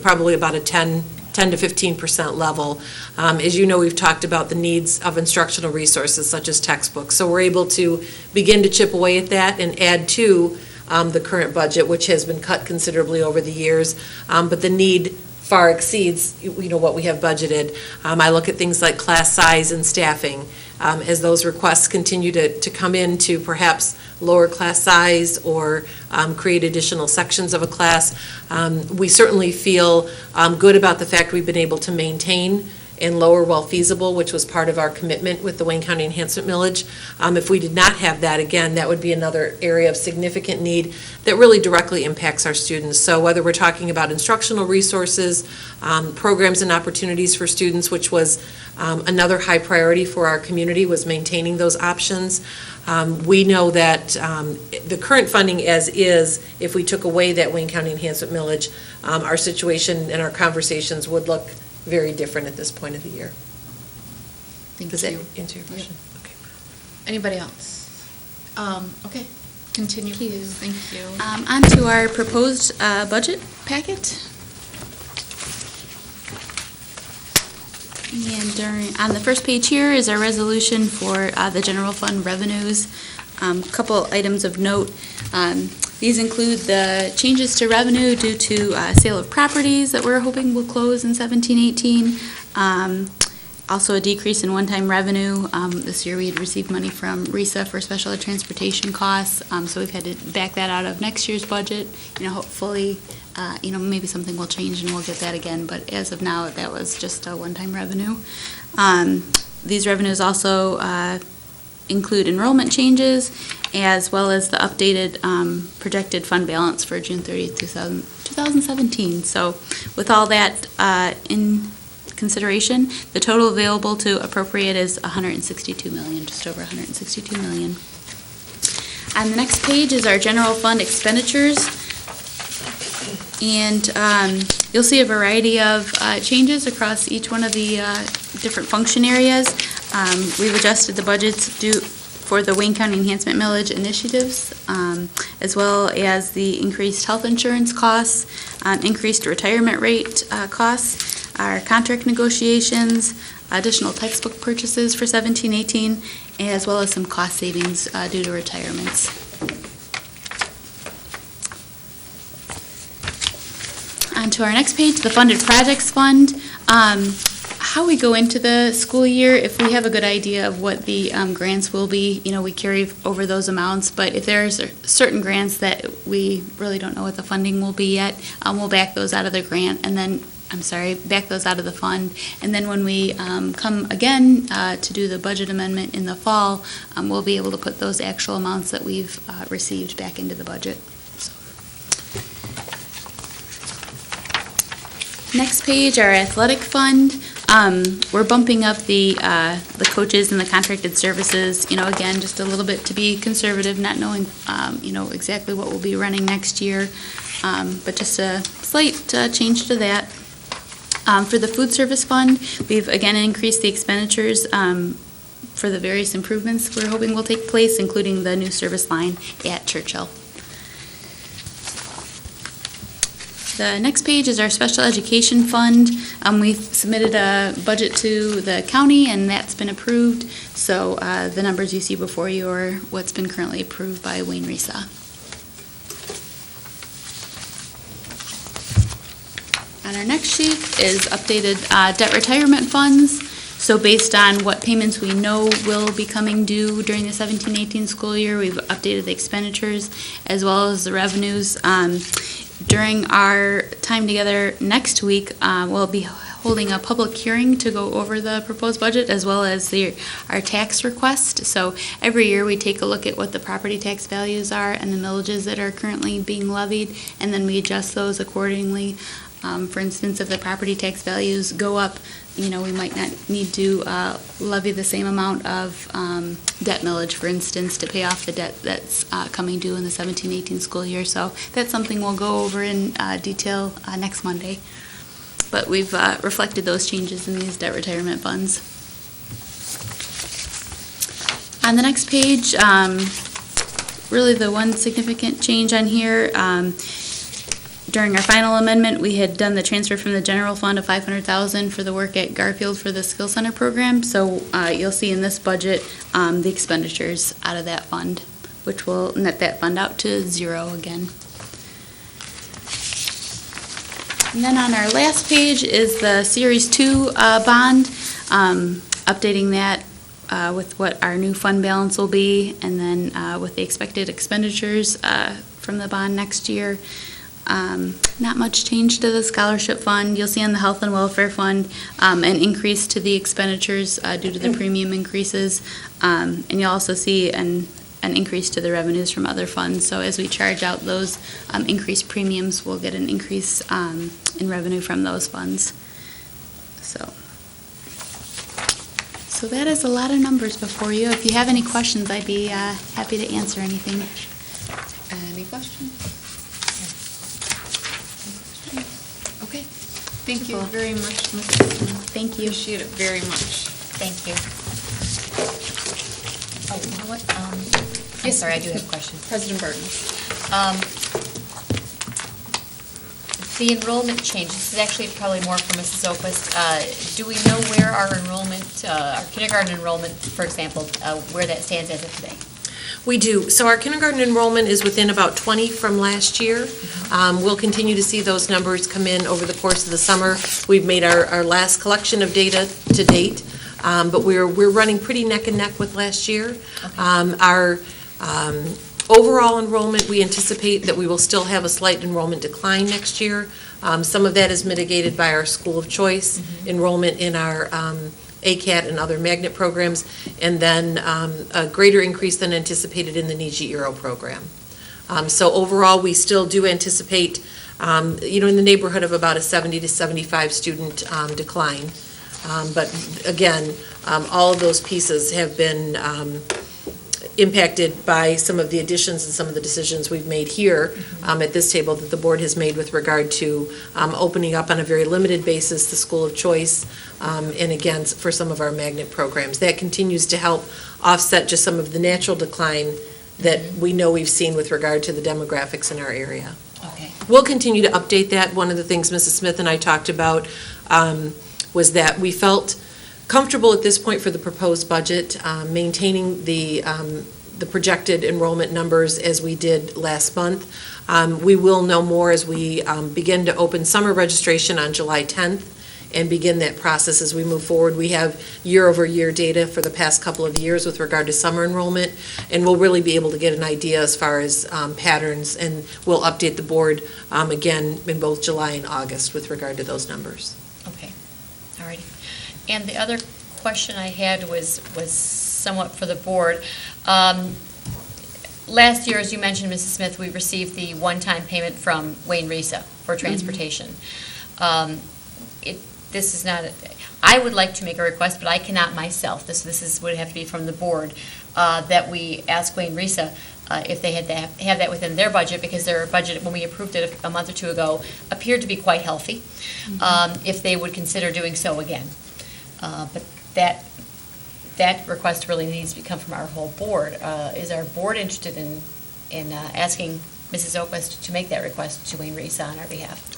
probably about a 10 to 15% level. As you know, we've talked about the needs of instructional resources such as textbooks. So we're able to begin to chip away at that and add to the current budget, which has been cut considerably over the years. But the need far exceeds what we have budgeted. I look at things like class size and staffing. As those requests continue to come in to perhaps lower class size or create additional sections of a class, we certainly feel good about the fact we've been able to maintain and lower while feasible, which was part of our commitment with the Wayne County Enhancement Millage. If we did not have that, again, that would be another area of significant need that really directly impacts our students. So whether we're talking about instructional resources, programs and opportunities for students, which was another high priority for our community, was maintaining those options. We know that the current funding as is, if we took away that Wayne County Enhancement Millage, our situation and our conversations would look very different at this point of the year. Does that answer your question? Yep. Okay. Anybody else? Okay, continue, please. Thank you. On to our proposed budget packet. And on the first page here is our resolution for the general fund revenues. Couple items of note. These include the changes to revenue due to sale of properties that we're hoping will close in 17-18. Also a decrease in one-time revenue. This year we had received money from RISA for special ed transportation costs, so we've had to back that out of next year's budget. Hopefully, maybe something will change and we'll get that again, but as of now, that was just a one-time revenue. These revenues also include enrollment changes, as well as the updated projected fund balance for June 30th, 2017. So with all that in consideration, the total available to appropriate is $162 million, just over $162 million. On the next page is our general fund expenditures. And you'll see a variety of changes across each one of the different function areas. We've adjusted the budgets for the Wayne County Enhancement Millage initiatives, as well as the increased health insurance costs, increased retirement rate costs, our contract negotiations, additional textbook purchases for 17-18, as well as some cost savings due to retirements. On to our next page, the funded projects fund. How we go into the school year, if we have a good idea of what the grants will be, we carry over those amounts. But if there's certain grants that we really don't know what the funding will be yet, we'll back those out of the grant and then, back those out of the fund. And then when we come again to do the budget amendment in the fall, we'll be able to put those actual amounts that we've received back into the budget. Next page, our athletic fund. We're bumping up the coaches and the contracted services, again, just a little bit to be conservative, not knowing, exactly what we'll be running next year, but just a slight change to that. For the food service fund, we've again increased the expenditures for the various improvements we're hoping will take place, including the new service line at Churchill. The next page is our special education fund. We've submitted a budget to the county, and that's been approved. So the numbers you see before you are what's been currently approved by Wayne Risa. On our next sheet is updated debt retirement funds. So based on what payments we know will be coming due during the 17-18 school year, we've updated the expenditures as well as the revenues. During our time together next week, we'll be holding a public hearing to go over the proposed budget as well as our tax request. So every year we take a look at what the property tax values are and the millages that are currently being levied, and then we adjust those accordingly. For instance, if the property tax values go up, we might not need to levy the same amount of debt millage, for instance, to pay off the debt that's coming due in the 17-18 school year. So that's something we'll go over in detail next Monday. But we've reflected those changes in these debt retirement funds. On the next page, really the one significant change on here, during our final amendment, we had done the transfer from the general fund of $500,000 for the work at Garfield for the Skill Center program. So you'll see in this budget the expenditures out of that fund, which will net that fund out to zero again. And then on our last page is the Series 2 bond, updating that with what our new fund balance will be, and then with the expected expenditures from the bond next year. Not much change to the scholarship fund. You'll see on the health and welfare fund an increase to the expenditures due to the premium increases, and you'll also see an increase to the revenues from other funds. So as we charge out those increased premiums, we'll get an increase in revenue from those funds. So that is a lot of numbers before you. If you have any questions, I'd be happy to answer anything. Any questions? Okay. Thank you very much, Mrs. Thank you. Appreciate it very much. Thank you. Oh, you know what? I'm sorry, I do have a question. President Burton. The enrollment change, this is actually probably more for Mrs. Oquist. Do we know where our enrollment, our kindergarten enrollment, for example, where that stands as of today? We do. So our kindergarten enrollment is within about 20 from last year. We'll continue to see those numbers come in over the course of the summer. We've made our last collection of data to date, but we're running pretty neck and neck with last year. Okay. Our overall enrollment, we anticipate that we will still have a slight enrollment decline next year. Some of that is mitigated by our school of choice enrollment in our ACAT and other magnet programs, and then a greater increase than anticipated in the NEJI Euro program. So overall, we still do anticipate, in the neighborhood of about a 70 to 75 student decline. But again, all of those pieces have been impacted by some of the additions and some of the decisions we've made here at this table that the board has made with regard to opening up on a very limited basis the school of choice, and again, for some of our magnet programs. That continues to help offset just some of the natural decline that we know we've seen with regard to the demographics in our area. Okay. We'll continue to update that. One of the things Mrs. Smith and I talked about was that we felt comfortable at this point for the proposed budget, maintaining the projected enrollment numbers as we did last month. We will know more as we begin to open summer registration on July 10th and begin that process as we move forward. We have year-over-year data for the past couple of years with regard to summer enrollment, and we'll really be able to get an idea as far as patterns, and we'll update the board again in both July and August with regard to those numbers. Okay, all righty. And the other question I had was somewhat for the board. Last year, as you mentioned, Mrs. Smith, we received the one-time payment from Wayne Risa for transportation. This is not, I would like to make a request, but I cannot myself. Would have to be from the board, that we ask Wayne Risa if they had to have that within their budget, because their budget, when we approved it a month or two ago, appeared to be quite healthy, if they would consider doing so again. But that request really needs to come from our whole board. Is our board interested in asking Mrs. Oquist to make that request to Wayne Risa on our behalf?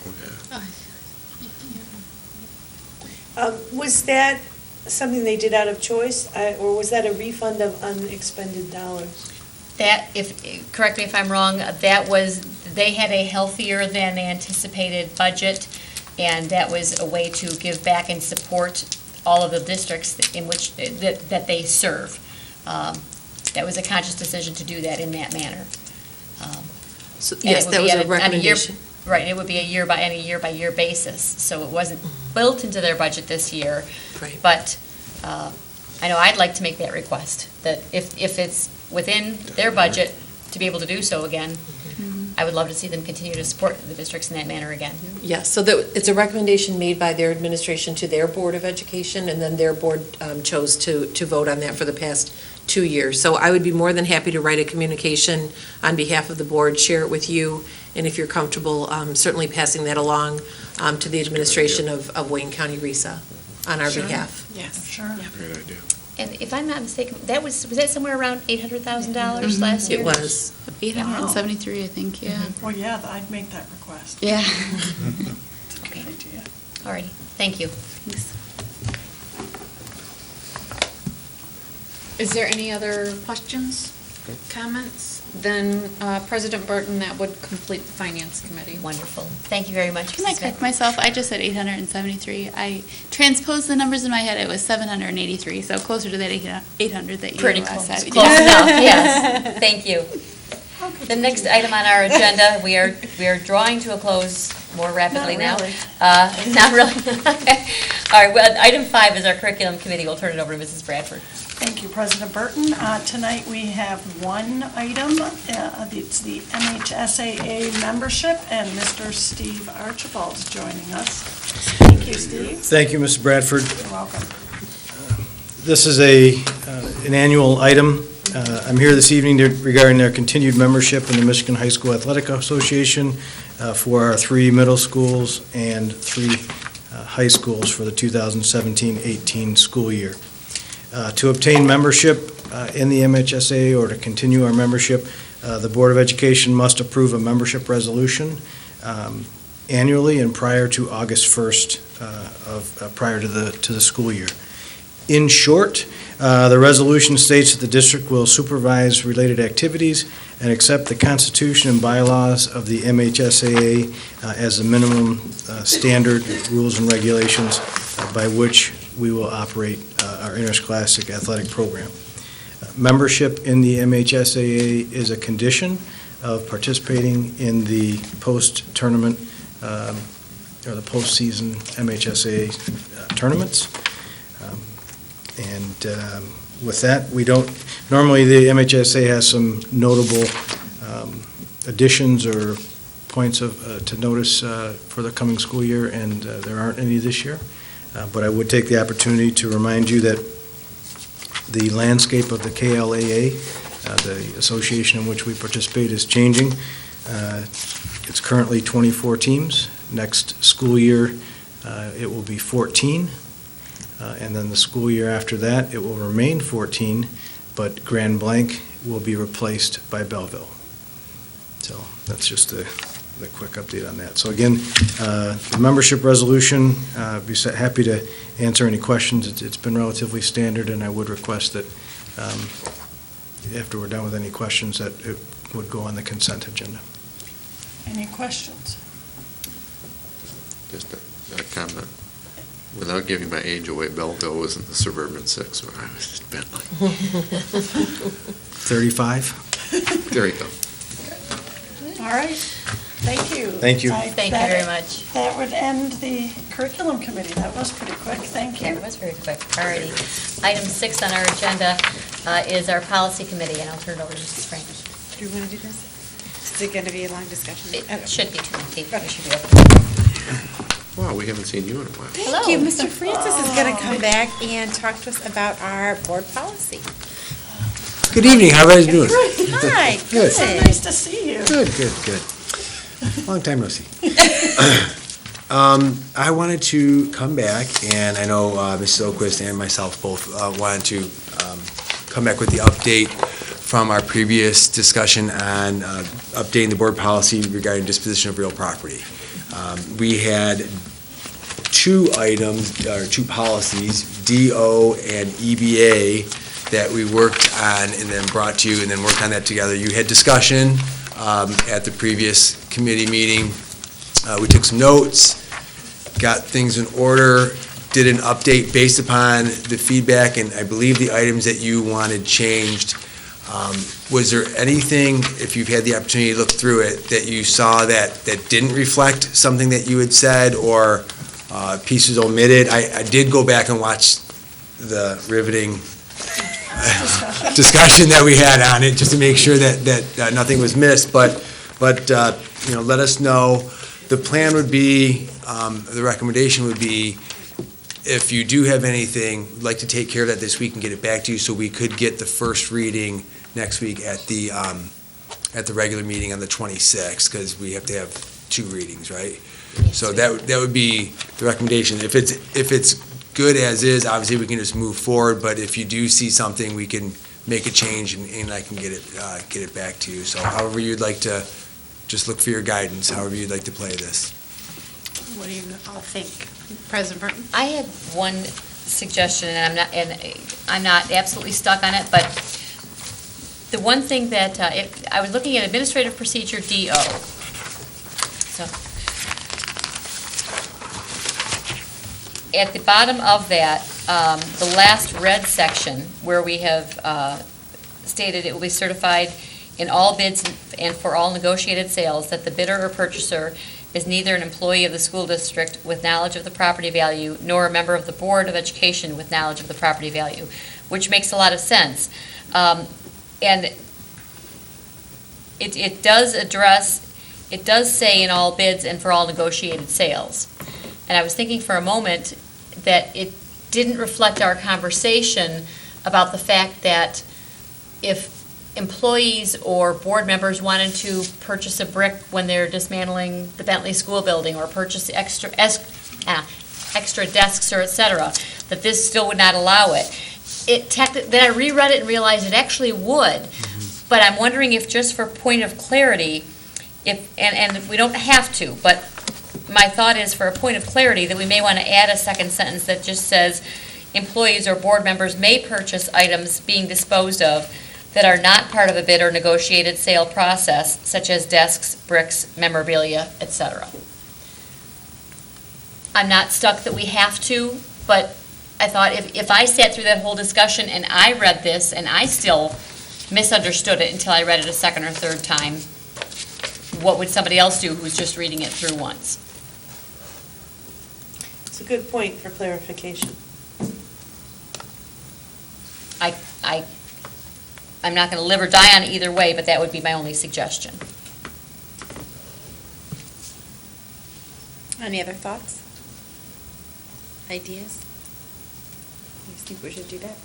Was that something they did out of choice, or was that a refund of unexpended dollars? That, correct me if I'm wrong, they had a healthier than anticipated budget, and that was a way to give back and support all of the districts in which, that they serve. That was a conscious decision to do that in that manner. Yes, that was a recommendation. Right, it would be a year-by-year basis, so it wasn't built into their budget this year. Right. But I know I'd like to make that request, that if it's within their budget to be able to do so again, I would love to see them continue to support the districts in that manner again. Yes, so it's a recommendation made by their administration to their Board of Education, and then their board chose to vote on that for the past 2 years. So I would be more than happy to write a communication on behalf of the board, share it with you, and if you're comfortable, certainly passing that along to the administration of Wayne County RESA on our behalf. Yes, sure. Great idea. And if I'm not mistaken, was that somewhere around $800,000 last year? It was. 873, I think, yeah. Well, yeah, I'd make that request. Yeah. It's a good idea. All righty, thank you. Is there any other questions, comments? Then, President Burton, that would complete the Finance Committee. Wonderful. Thank you very much. Can I correct myself? I just said 873. I transposed the numbers in my head. It was 783, so closer to that 800 that you Pretty said. close. Close enough, yes. Thank you. The next item on our agenda, we are drawing to a close more rapidly now. Not really. All right, well, item 5 is our Curriculum Committee. We'll turn it over to Mrs. Bradford. Thank you, President Burton. Tonight, we have one item. It's the MHSAA membership, and Mr. Steve Archibald is joining us. Thank you, Steve. Thank you, Mrs. Bradford. You're welcome. This is an annual item. I'm here this evening regarding their continued membership in the Michigan High School Athletic Association for our 3 middle schools and 3 high schools for the 2017-18 school year. To obtain membership in the MHSAA or to continue our membership, the Board of Education must approve a membership resolution annually and prior to August 1st prior to the school year. In short, the resolution states that the district will supervise related activities and accept the Constitution and bylaws of the MHSAA as the minimum standard rules and regulations by which we will operate our interscholastic athletic program. Membership in the MHSAA is a condition of participating in the post-tournament or the postseason MHSAA tournaments. And with that, we don't, normally the MHSA has some notable additions or points to notice for the coming school year, and there aren't any this year. But I would take the opportunity to remind you that the landscape of the KLAA, the association in which we participate, is changing. It's currently 24 teams. Next school year, it will be 14. And then the school year after that, it will remain 14, but Grand Blanc will be replaced by Belleville. So that's just the quick update on that. So again, the membership resolution, be happy to answer any questions. It's been relatively standard, and I would request that after we're done with any questions, that it would go on the consent agenda. Any questions? Just a comment. Without giving my age away, Belleville was in the Suburban 6 when I was at Bentley. 35? There you go. All right, thank you. Thank you. Thank you very much. That would end the curriculum committee. That was pretty quick, thank Yeah, you. it was very quick. All righty. Item 6 on our agenda is our policy committee, and I'll turn it over to Mrs. Frank. Do you want to do this? Is it going to be a long discussion? It should be too lengthy. We should be able Wow, we haven't seen you in a while. Thank you. Mr. Francis is going to come back and talk to us about our board policy. Good evening, how are you doing? Hi, Good. So nice to see you. Good. Long time no see. I wanted to come back, and I know Mrs. Oquist and myself both wanted to come back with the update from our previous discussion on updating the board policy regarding disposition of real property. We had two items, or two policies, DO and EBA, that we worked on and then brought to you and then worked on that together. You had discussion at the previous committee meeting. We took some notes, got things in order, did an update based upon the feedback and I believe the items that you wanted changed. Was there anything, if you've had the opportunity to look through it, that you saw that didn't reflect something that you had said or pieces omitted? I did go back and watch the riveting discussion that we had on it, just to make sure that nothing was missed, but let us know. The plan would be, the recommendation would be, if you do have anything, we'd like to take care of that this week and get it back to you, so we could get the first reading next week at the regular meeting on the 26th, because we have to have two readings, right? So that would be the recommendation. If it's good as is, obviously we can just move forward, but if you do see something, we can make a change and I can get it back to you. So however you'd like to, just look for your guidance, however you'd like to play this. What do you all think? President Burton? I had one suggestion, and I'm not absolutely stuck on it, but the one thing that, I was looking at Administrative Procedure DO. So, at the bottom of that, the last red section, where we have stated it will be certified in all bids and for all negotiated sales that the bidder or purchaser is neither an employee of the school district with knowledge of the property value nor a member of the Board of Education with knowledge of the property value, which makes a lot of sense. And it does address, it does say in all bids and for all negotiated sales. And I was thinking for a moment that it didn't reflect our conversation about the fact that if employees or board members wanted to purchase a brick when they're dismantling the Bentley School building or purchase extra desks or et cetera, that this still would not allow it. Then I reread it and realized it actually would. But I'm wondering if just for point of clarity, and we don't have to, but my thought is for a point of clarity that we may want to add a second sentence that just says employees or board members may purchase items being disposed of that are not part of a bid or negotiated sale process, such as desks, bricks, memorabilia, etc. I'm not stuck that we have to, but I thought if I sat through that whole discussion and I read this and I still misunderstood it until I read it a second or third time, what would somebody else do who's just reading it through once? It's a good point for clarification. I'm not going to live or die on it either way, but that would be my only suggestion. Any other thoughts? Ideas? You think we should do that?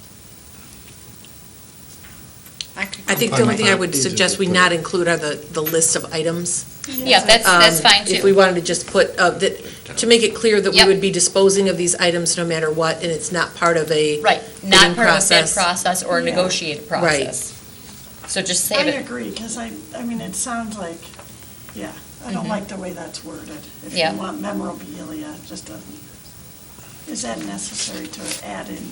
I think the only thing I would suggest we not include are the list of items. Yeah, that's fine too. If we wanted to just put, to make it clear that we Yep. would be disposing of these items no matter what, and it's not part of a Right, bidding not part of a bid process. process or a Yeah. negotiated Right. process. So just I save it. agree, because I mean, it sounds like, yeah, I don't like the way that's worded. If Yeah. you want memorabilia, it just doesn't, is that necessary to add in?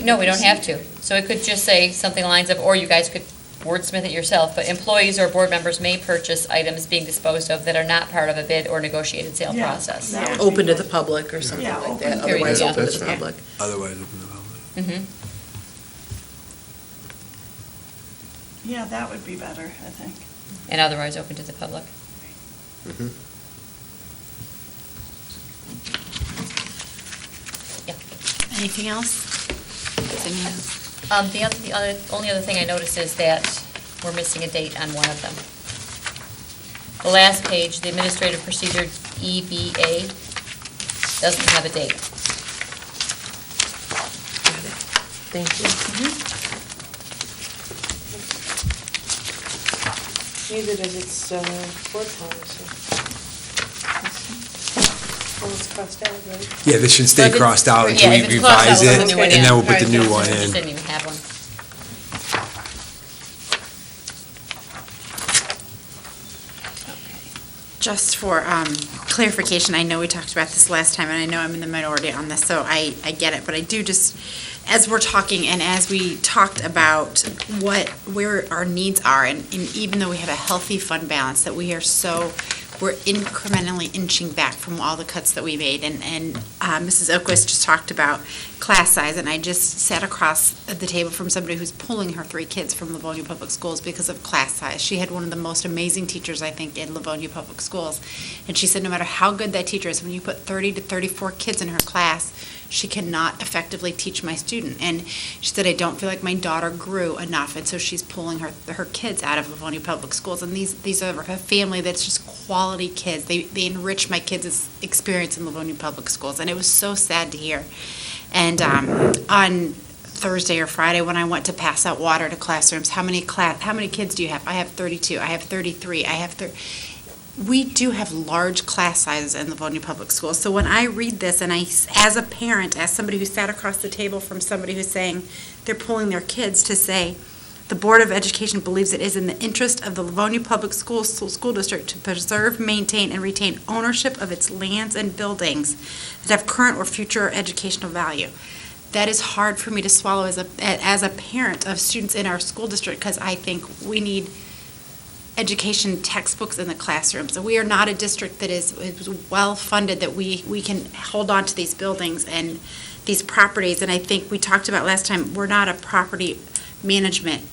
No, we don't have to. So it could just say something lines of, or you guys could wordsmith it yourself, but employees or board members may purchase items being disposed of that are not part of a bid or negotiated sale Yeah, process. that would be Open to good. the public or something Yeah, like open that, to the otherwise public. open to That's the right. public. Otherwise, open to the public. Mhm. Yeah, that would be better, I think. And otherwise open to the public. Mhm. Anything else? Anything else? Only other thing I noticed is that we're missing a date on one of them. The last page, the Administrative Procedure EBA, doesn't have a date. Thank you. Neither does its board policy. Well, it's crossed out, right? Yeah, this should stay But it's- crossed out until yeah, we if it's crossed out, revise we'll it, put the new one and in. then we'll put the Alright, new yeah, one I just in. didn't even have one. Just for clarification, I know we talked about this last time, and I know I'm in the minority on this, so I get it, but I do just, as we're talking and as we talked about where our needs are, and even though we have a healthy fund balance, that we're incrementally inching back from all the cuts that we made, and Mrs. Oquist just talked about class size, and I just sat across the table from somebody who's pulling her 3 kids from Livonia Public Schools because of class size. She had one of the most amazing teachers, I think, in Livonia Public Schools, and she said no matter how good that teacher is, when you put 30 to 34 kids in her class, she cannot effectively teach my student. And she said, I don't feel like my daughter grew enough, and so she's pulling her kids out of Livonia Public Schools. And these are a family that's just quality kids. They enrich my kids' experience in Livonia Public Schools, and it was so sad to hear. And on Thursday or Friday, when I went to pass out water to classrooms, how many kids do you have? I have 32. I have 33. We do have large class sizes in Livonia Public Schools. So when I read this, and as a parent, as somebody who sat across the table from somebody who's saying they're pulling their kids, to say, the Board of Education believes it is in the interest of the Livonia Public Schools School District to preserve, maintain, and retain ownership of its lands and buildings that have current or future educational value. That is hard for me to swallow as a parent of students in our school district, because I think we need education textbooks in the classrooms. We are not a district that is well-funded, that we can hold on to these buildings and these properties. And I think we talked about last time, we're not a property management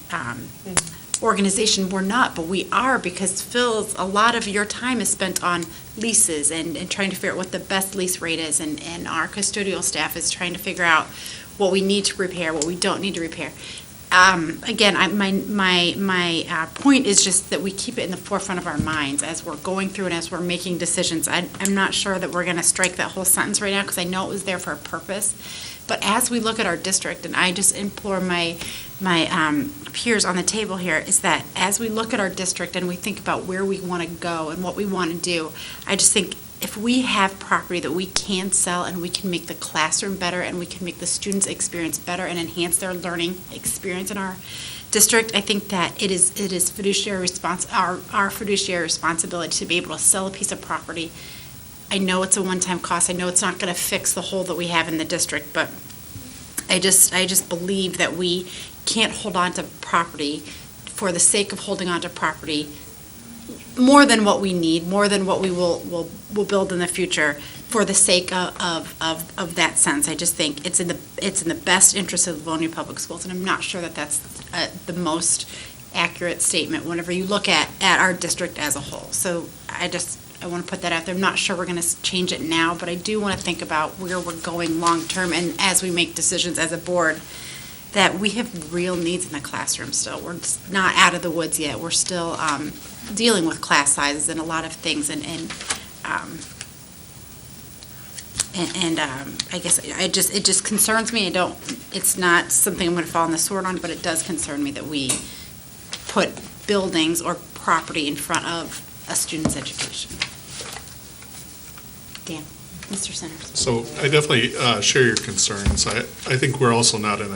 organization. We're not, but we are, because Phil, a lot of your time is spent on leases and trying to figure out what the best lease rate is, and our custodial staff is trying to figure out what we need to repair, what we don't need to repair. Again, my point is just that we keep it in the forefront of our minds as we're going through and as we're making decisions. I'm not sure that we're going to strike that whole sentence right now, because I know it was there for a purpose. But as we look at our district, and I just implore my peers on the table here, is that as we look at our district and we think about where we want to go and what we want to do, I just think if we have property that we can sell and we can make the classroom better and we can make the students' experience better and enhance their learning experience in our district, I think that it is our fiduciary responsibility to be able to sell a piece of property. I know it's a one-time cost. I know it's not going to fix the hole that we have in the district, but I just believe that we can't hold on to property for the sake of holding on to property more than what we need, more than what we will build in the future, for the sake of that sense. I just think it's in the best interest of Livonia Public Schools, and I'm not sure that that's the most accurate statement whenever you look at our district as a whole. So I want to put that out there. I'm not sure we're going to change it now, but I do want to think about where we're going long-term, and as we make decisions as a board, that we have real needs in the classroom still. We're just not out of the woods yet. We're still dealing with class sizes and a lot of things, and I guess it just concerns me. It's not something I'm going to fall on the sword on, but it does concern me that we put buildings or property in front of a student's education. Dan, Mr. Centers. So I definitely share your concerns. I think we're also not in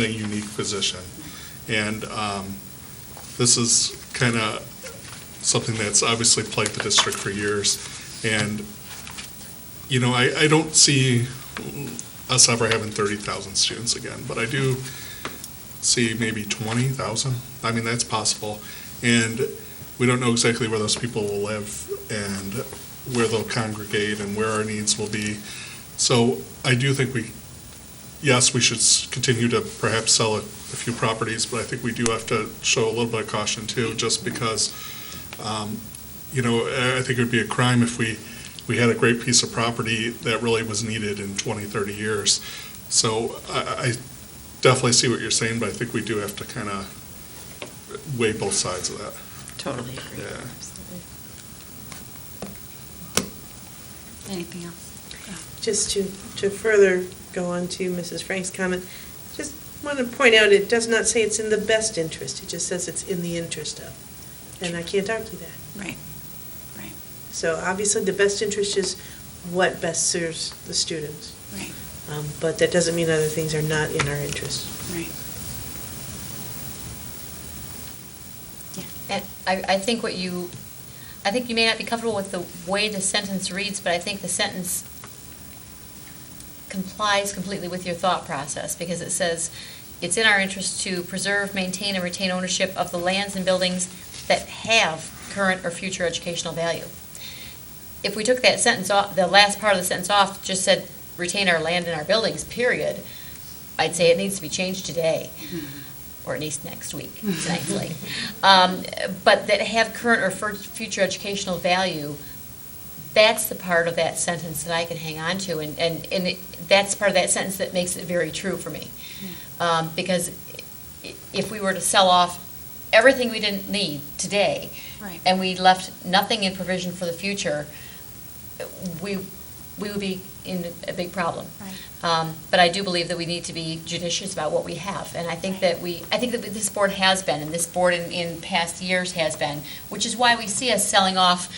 a unique position. And this is kind of something that's obviously plagued the district for years. And, you know, I don't see us ever having 30,000 students again, but I do see maybe 20,000. I mean, that's possible. And we don't know exactly where those people will live and where they'll congregate and where our needs will be. So I do think we should continue to perhaps sell a few properties, but I think we do have to show a little bit of caution too, just because, you know, I think it would be a crime if we had a great piece of property that really was needed in 20, 30 years. So I definitely see what you're saying, but I think we do have to kind of weigh both sides of that. Totally agree. Yeah. Absolutely. Anything else? Just to further go on to Mrs. Frank's comment, just want to point out, it does not say it's in the best interest, it just says it's in the interest of. And I can't argue that. Right. So obviously, the best interest is what best serves the students. Right. But that doesn't mean other things are not in our interest. Right. And I think you may not be comfortable with the way the sentence reads, but I think the sentence complies completely with your thought process, because it says, it's in our interest to preserve, maintain, and retain ownership of the lands and buildings that have current or future educational value. If we took that sentence off, the last part of the sentence off, just said, retain our land and our buildings, period, I'd say it needs to be changed today. Or at least next week, tonight's late. But that have current or future educational value, that's the part of that sentence that I can hang on to, and that's part of that sentence that makes it very true for me. Because if we were to sell off everything we didn't need today, Right. and we left nothing in provision for the future, we would be in a big problem. Right. But I do believe that we need to be judicious about what we have, and I think that this board has been, and this board in past years has been, which is why we see us selling off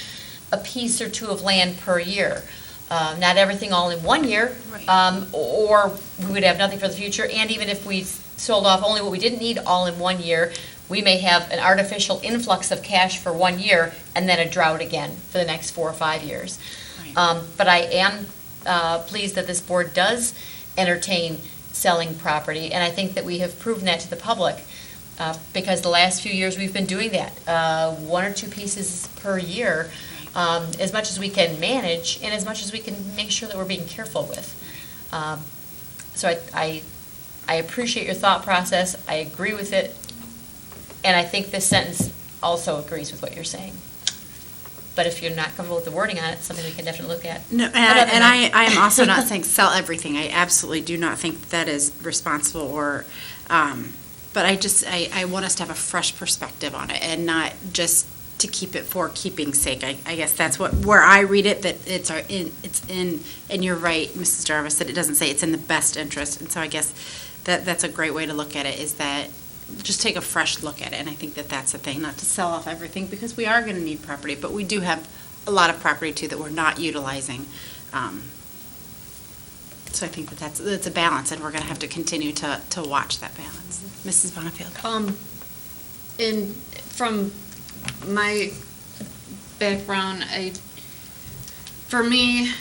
a piece or two of land per year. Not everything all in 1 year, Right. Or we would have nothing for the future, and even if we sold off only what we didn't need all in 1 year, we may have an artificial influx of cash for 1 year and then a drought again for the next 4 or 5 years. Right. But I am pleased that this board does entertain selling property, and I think that we have proven that to the public, because the last few years we've been doing that, 1 or 2 pieces per year, as much as we can manage and as much as we can make sure that we're being careful with. So I appreciate your thought process, I agree with it, and I think this sentence also agrees with what you're saying. But if you're not comfortable with the wording on it, it's something we can definitely look at. No, and I am also not saying sell everything. I absolutely do not think that is responsible or, but I want us to have a fresh perspective on it and not just to keep it for keeping's sake. I guess that's where I read it, that it's in, and you're right, Mrs. Jarvis, that it doesn't say it's in the best interest. And so I guess that's a great way to look at it, is that just take a fresh look at it, and I think that that's the thing, not to sell off everything, because we are going to need property, but we do have a lot of property, too, that we're not utilizing. So I think that's a balance, and we're going to have to continue to watch that balance. Mrs. Bonnefield? From my background, for me,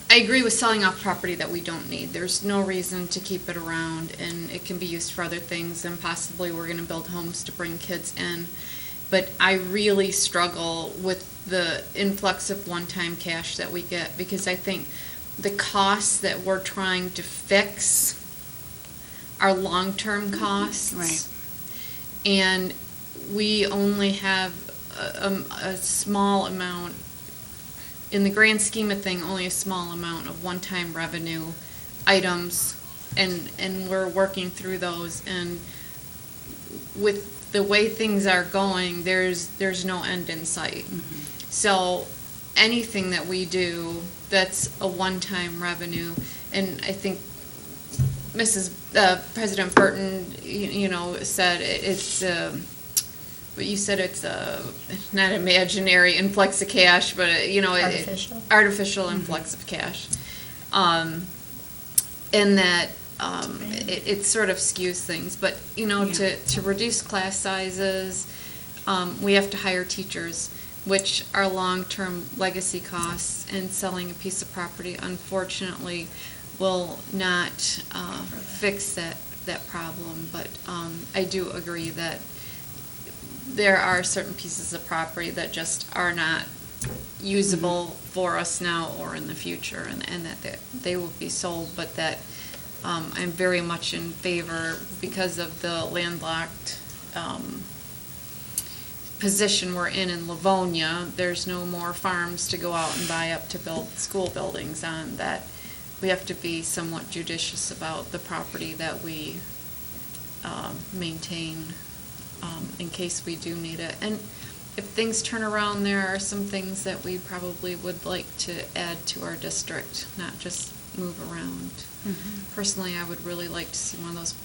I agree with selling off property that we don't need. There's no reason to keep it around, and it can be used for other things, and possibly we're going to build homes to bring kids in. But I really struggle with the influx of one-time cash that we get, because I think the costs that we're trying to fix are long-term costs. Right. And we only have a small amount, in the grand scheme of thing, only a small amount of one-time revenue items, and we're working through those, and with the way things are going, there's no end in sight. So anything that we do, that's a one-time revenue, and I think President Burton, you know, said it's, but you said it's not imaginary influx of cash, but, you know. Artificial influx of cash. And that it sort of skews things. But, you know, to reduce class sizes, we have to hire teachers, which are long-term legacy costs, and selling a piece of property, unfortunately, will not fix that problem. But I do agree that there are certain pieces of property that just are not usable for us now or in the future, and that they will be sold, but that I'm very much in favor, because of the landlocked position we're in Livonia. There's no more farms to go out and buy up to build school buildings on. That we have to be somewhat judicious about the property that we maintain, in case we do need it. And if things turn around, there are some things that we probably would like to add to our district, not just move around. Personally, I would really like to see one of those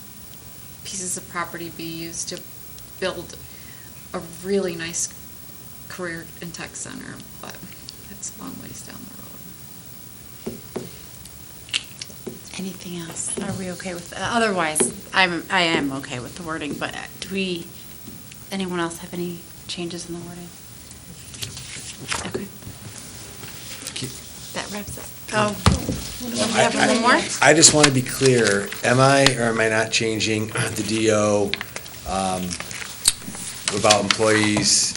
pieces of property be used to build a really nice career and tech center, but that's a long ways down the road. Anything else? Are we okay with, otherwise, I am okay with the wording, but anyone else have any changes in the wording? Okay. That wraps it. Oh, do we have one more? I just want to be clear, am I or am I not changing the DO about employees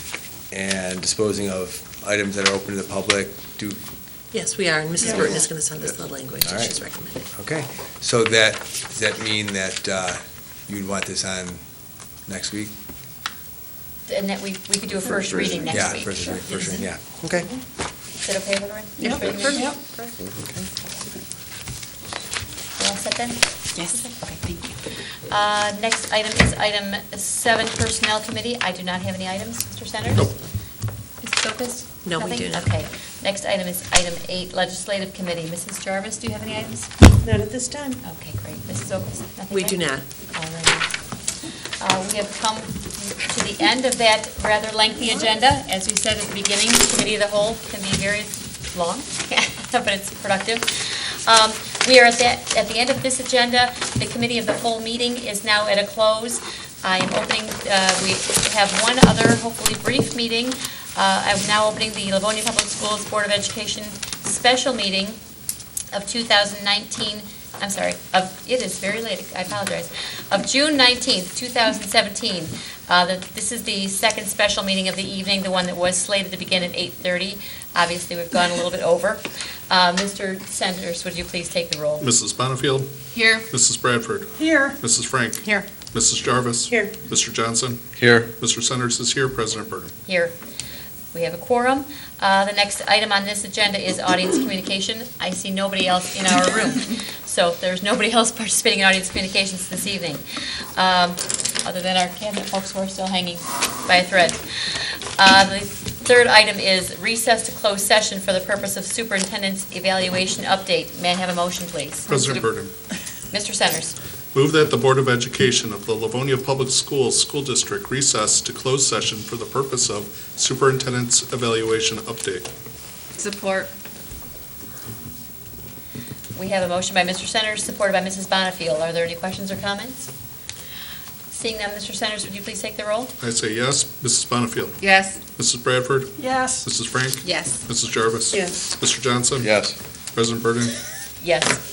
and disposing of items that are open to the public? Yes, we are, and Mrs. Burton is going to send us the language that she's recommending. Okay, so does that mean that you'd want this on next week? And that we could do a first reading next week. Yeah, first reading, yeah. Okay. Is that okay, everyone? Yep. Yep. You all set then? Yes. Okay, thank you. Next item is item 7, Personnel Committee. I do not have any items, Mr. Centers? Nope. Mrs. Sokus? No, we Nothing? do not. Okay. Next item is item 8, Legislative Committee. Mrs. Jarvis, do you have any items? Not at this time. Okay, great. Mrs. Sokus? Nothing? We there? do not. All right. We have come to the end of that rather lengthy agenda. As we said at the beginning, the Committee of the Whole can be very long, but it's productive. We are at the end of this agenda. The Committee of the Whole meeting is now at a close. I am opening, we have one other, hopefully brief meeting. I'm now opening the Livonia Public Schools Board of Education special meeting of 2019. I'm sorry, it is very late, I apologize, of June 19th, 2017. This is the second special meeting of the evening, the one that was slated to begin at 8:30. Obviously, we've gone a little bit over. Mr. Centers, would you please take the roll? Mrs. Bonnefield? Here. Mrs. Bradford? Here. Mrs. Frank? Here. Mrs. Jarvis? Here. Mr. Johnson? Here. Mr. Centers is here. President Burton? Here. We have a quorum. The next item on this agenda is audience communication. I see nobody else in our room. So there's nobody else participating in audience communications this evening, other than our cabinet folks who are still hanging by a thread. The third item is recess to close session for the purpose of superintendent's evaluation update. May I have a motion, please? President Burton? Mr. Centers. Move that the Board of Education of the Livonia Public Schools School District recess to close session for the purpose of superintendent's evaluation update. Support. We have a motion by Mr. Centers, supported by Mrs. Bonnefield. Are there any questions or comments? Seeing none, Mr. Centers, would you please take the roll? I say yes. Mrs. Bonnefield? Yes. Mrs. Bradford? Yes. Mrs. Frank? Yes. Mrs. Jarvis? Yes. Mr. Johnson? Yes. President Burton? Yes.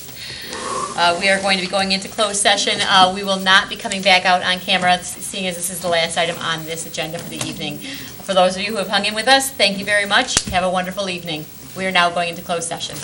We are going to be going into closed session. We will not be coming back out on camera, seeing as this is the last item on this agenda for the evening. For those of you who have hung in with us, thank you very much. Have a wonderful evening. We are now going into closed session.